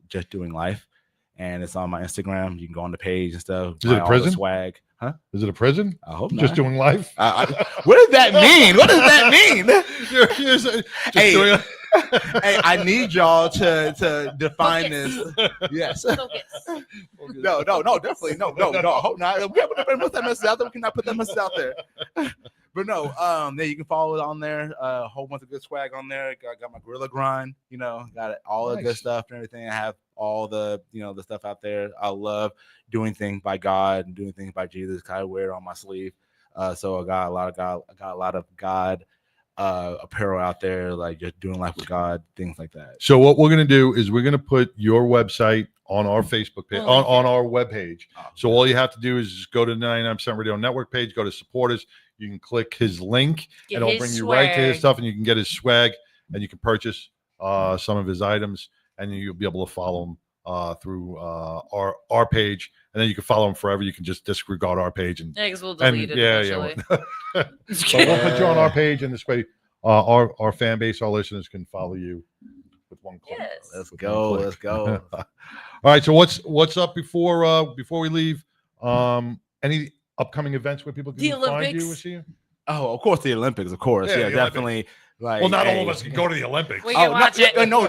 Just Doing Life, and it's on my Instagram. You can go on the page and stuff. Is it a prison? Swag, huh? Is it a prison? I hope Just not. Doing Life. What does that mean? What does that mean? Hey, I need y'all to define this. Yes. No, definitely no. I hope not. We have to put that message out there. We cannot put that message out there. But no, yeah, you can follow it on there. A whole bunch of good swag on there. Got my Gorilla Grind. Got all the good stuff and everything. I have all the the stuff out there. I love doing things by God and doing things by Jesus. I wear it on my sleeve. So I got a lot of God apparel out there, like just doing life with God, things like that. So what we're going to do is we're going to put your website on our Facebook page, on our webpage. So all you have to do is just go to the 99% Radio Network page, go to supporters. You can click his link, and it'll bring you right to his stuff, and you can get his swag, and you can purchase some of his items, and you'll be able to follow him through our page, and then you can follow him forever. You can just disregard our page, and because we'll delete it eventually. But we'll put you on our page, and this way, our fan base, our listeners can follow you with one click. Yes. Let's go. All right. So what's up before we leave? Any upcoming events where people can find you or see you? Oh, of course, the Olympics, of course. Yeah, definitely. Like, well, not all of us can go to the Olympics. We can watch it. No.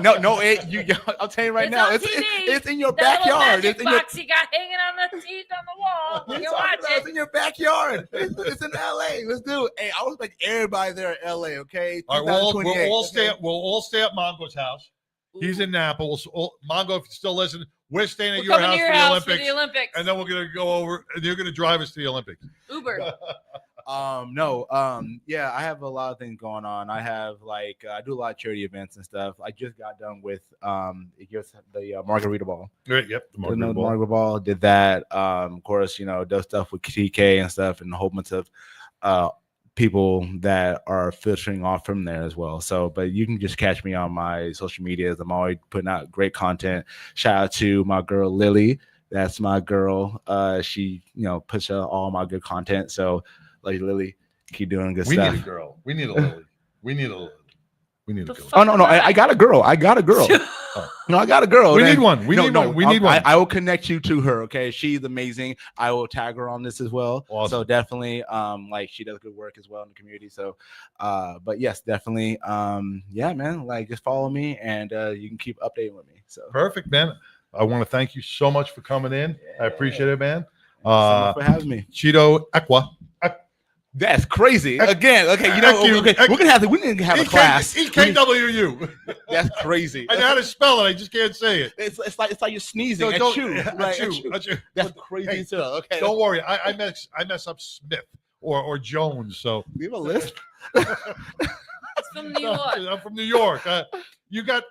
I'll tell you right now, it's in your backyard. It's in box you got hanging on the seat on the wall. You can watch it. It's in your backyard. It's in LA. Let's do it. Hey, I was like everybody there in LA. Okay. All right, we'll all stay at Mongo's house. He's in Napa. Mongo, if you're still listening, we're staying at your house for the Olympics. And then we're gonna go over, and you're gonna drive us to the Olympics. Uber. Yeah, I have a lot of things going on. I have I do a lot of charity events and stuff. I just got done with the Margarita Ball. Right, yep, the Margarita Ball. Did that. Of course, does stuff with TK and stuff, and a whole bunch of people that are filtering off from there as well. So, but you can just catch me on my social medias. I'm always putting out great content. Shout out to my girl Lily. That's my girl. She, puts out all my good content. So, like Lily, keep doing good stuff. We need a girl. We need a Lily. We need a girl. Oh no, I got a girl. I got a girl. No, I got a girl. We need one. We need one. We need one. I will connect you to her. Okay, she's amazing. I will tag her on this as well. Awesome. So definitely, like she does good work as well in the community. So, but yes, definitely, yeah, man. Like just follow me, and you can keep updating with me. So perfect, man. I want to thank you so much for coming in. Yeah. I appreciate it, man. Thanks for having me. Chido Ekwu. That's crazy. Again, okay, we're gonna have a class. EKWU. That's crazy. I know how to spell it. I just can't say it. It's like you're sneezing. That's crazy too. Okay. Don't worry. I mess up Smith or Jones. So you have a lisp. It's from New York. I'm from New York. You got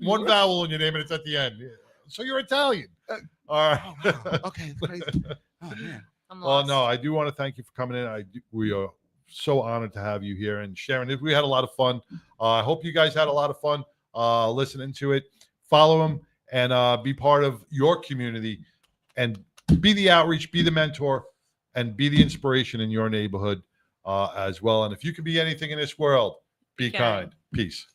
one vowel in your name and it's at the end. So you're Italian. All right. Oh, wow. Okay, it's crazy. Oh man. Well, no, I do want to thank you for coming in. We are so honored to have you here and sharing it. We had a lot of fun. I hope you guys had a lot of fun listening to it. Follow him and be part of your community and be the outreach, be the mentor, and be the inspiration in your neighborhood as well. And if you can be anything in this world, be kind. Peace.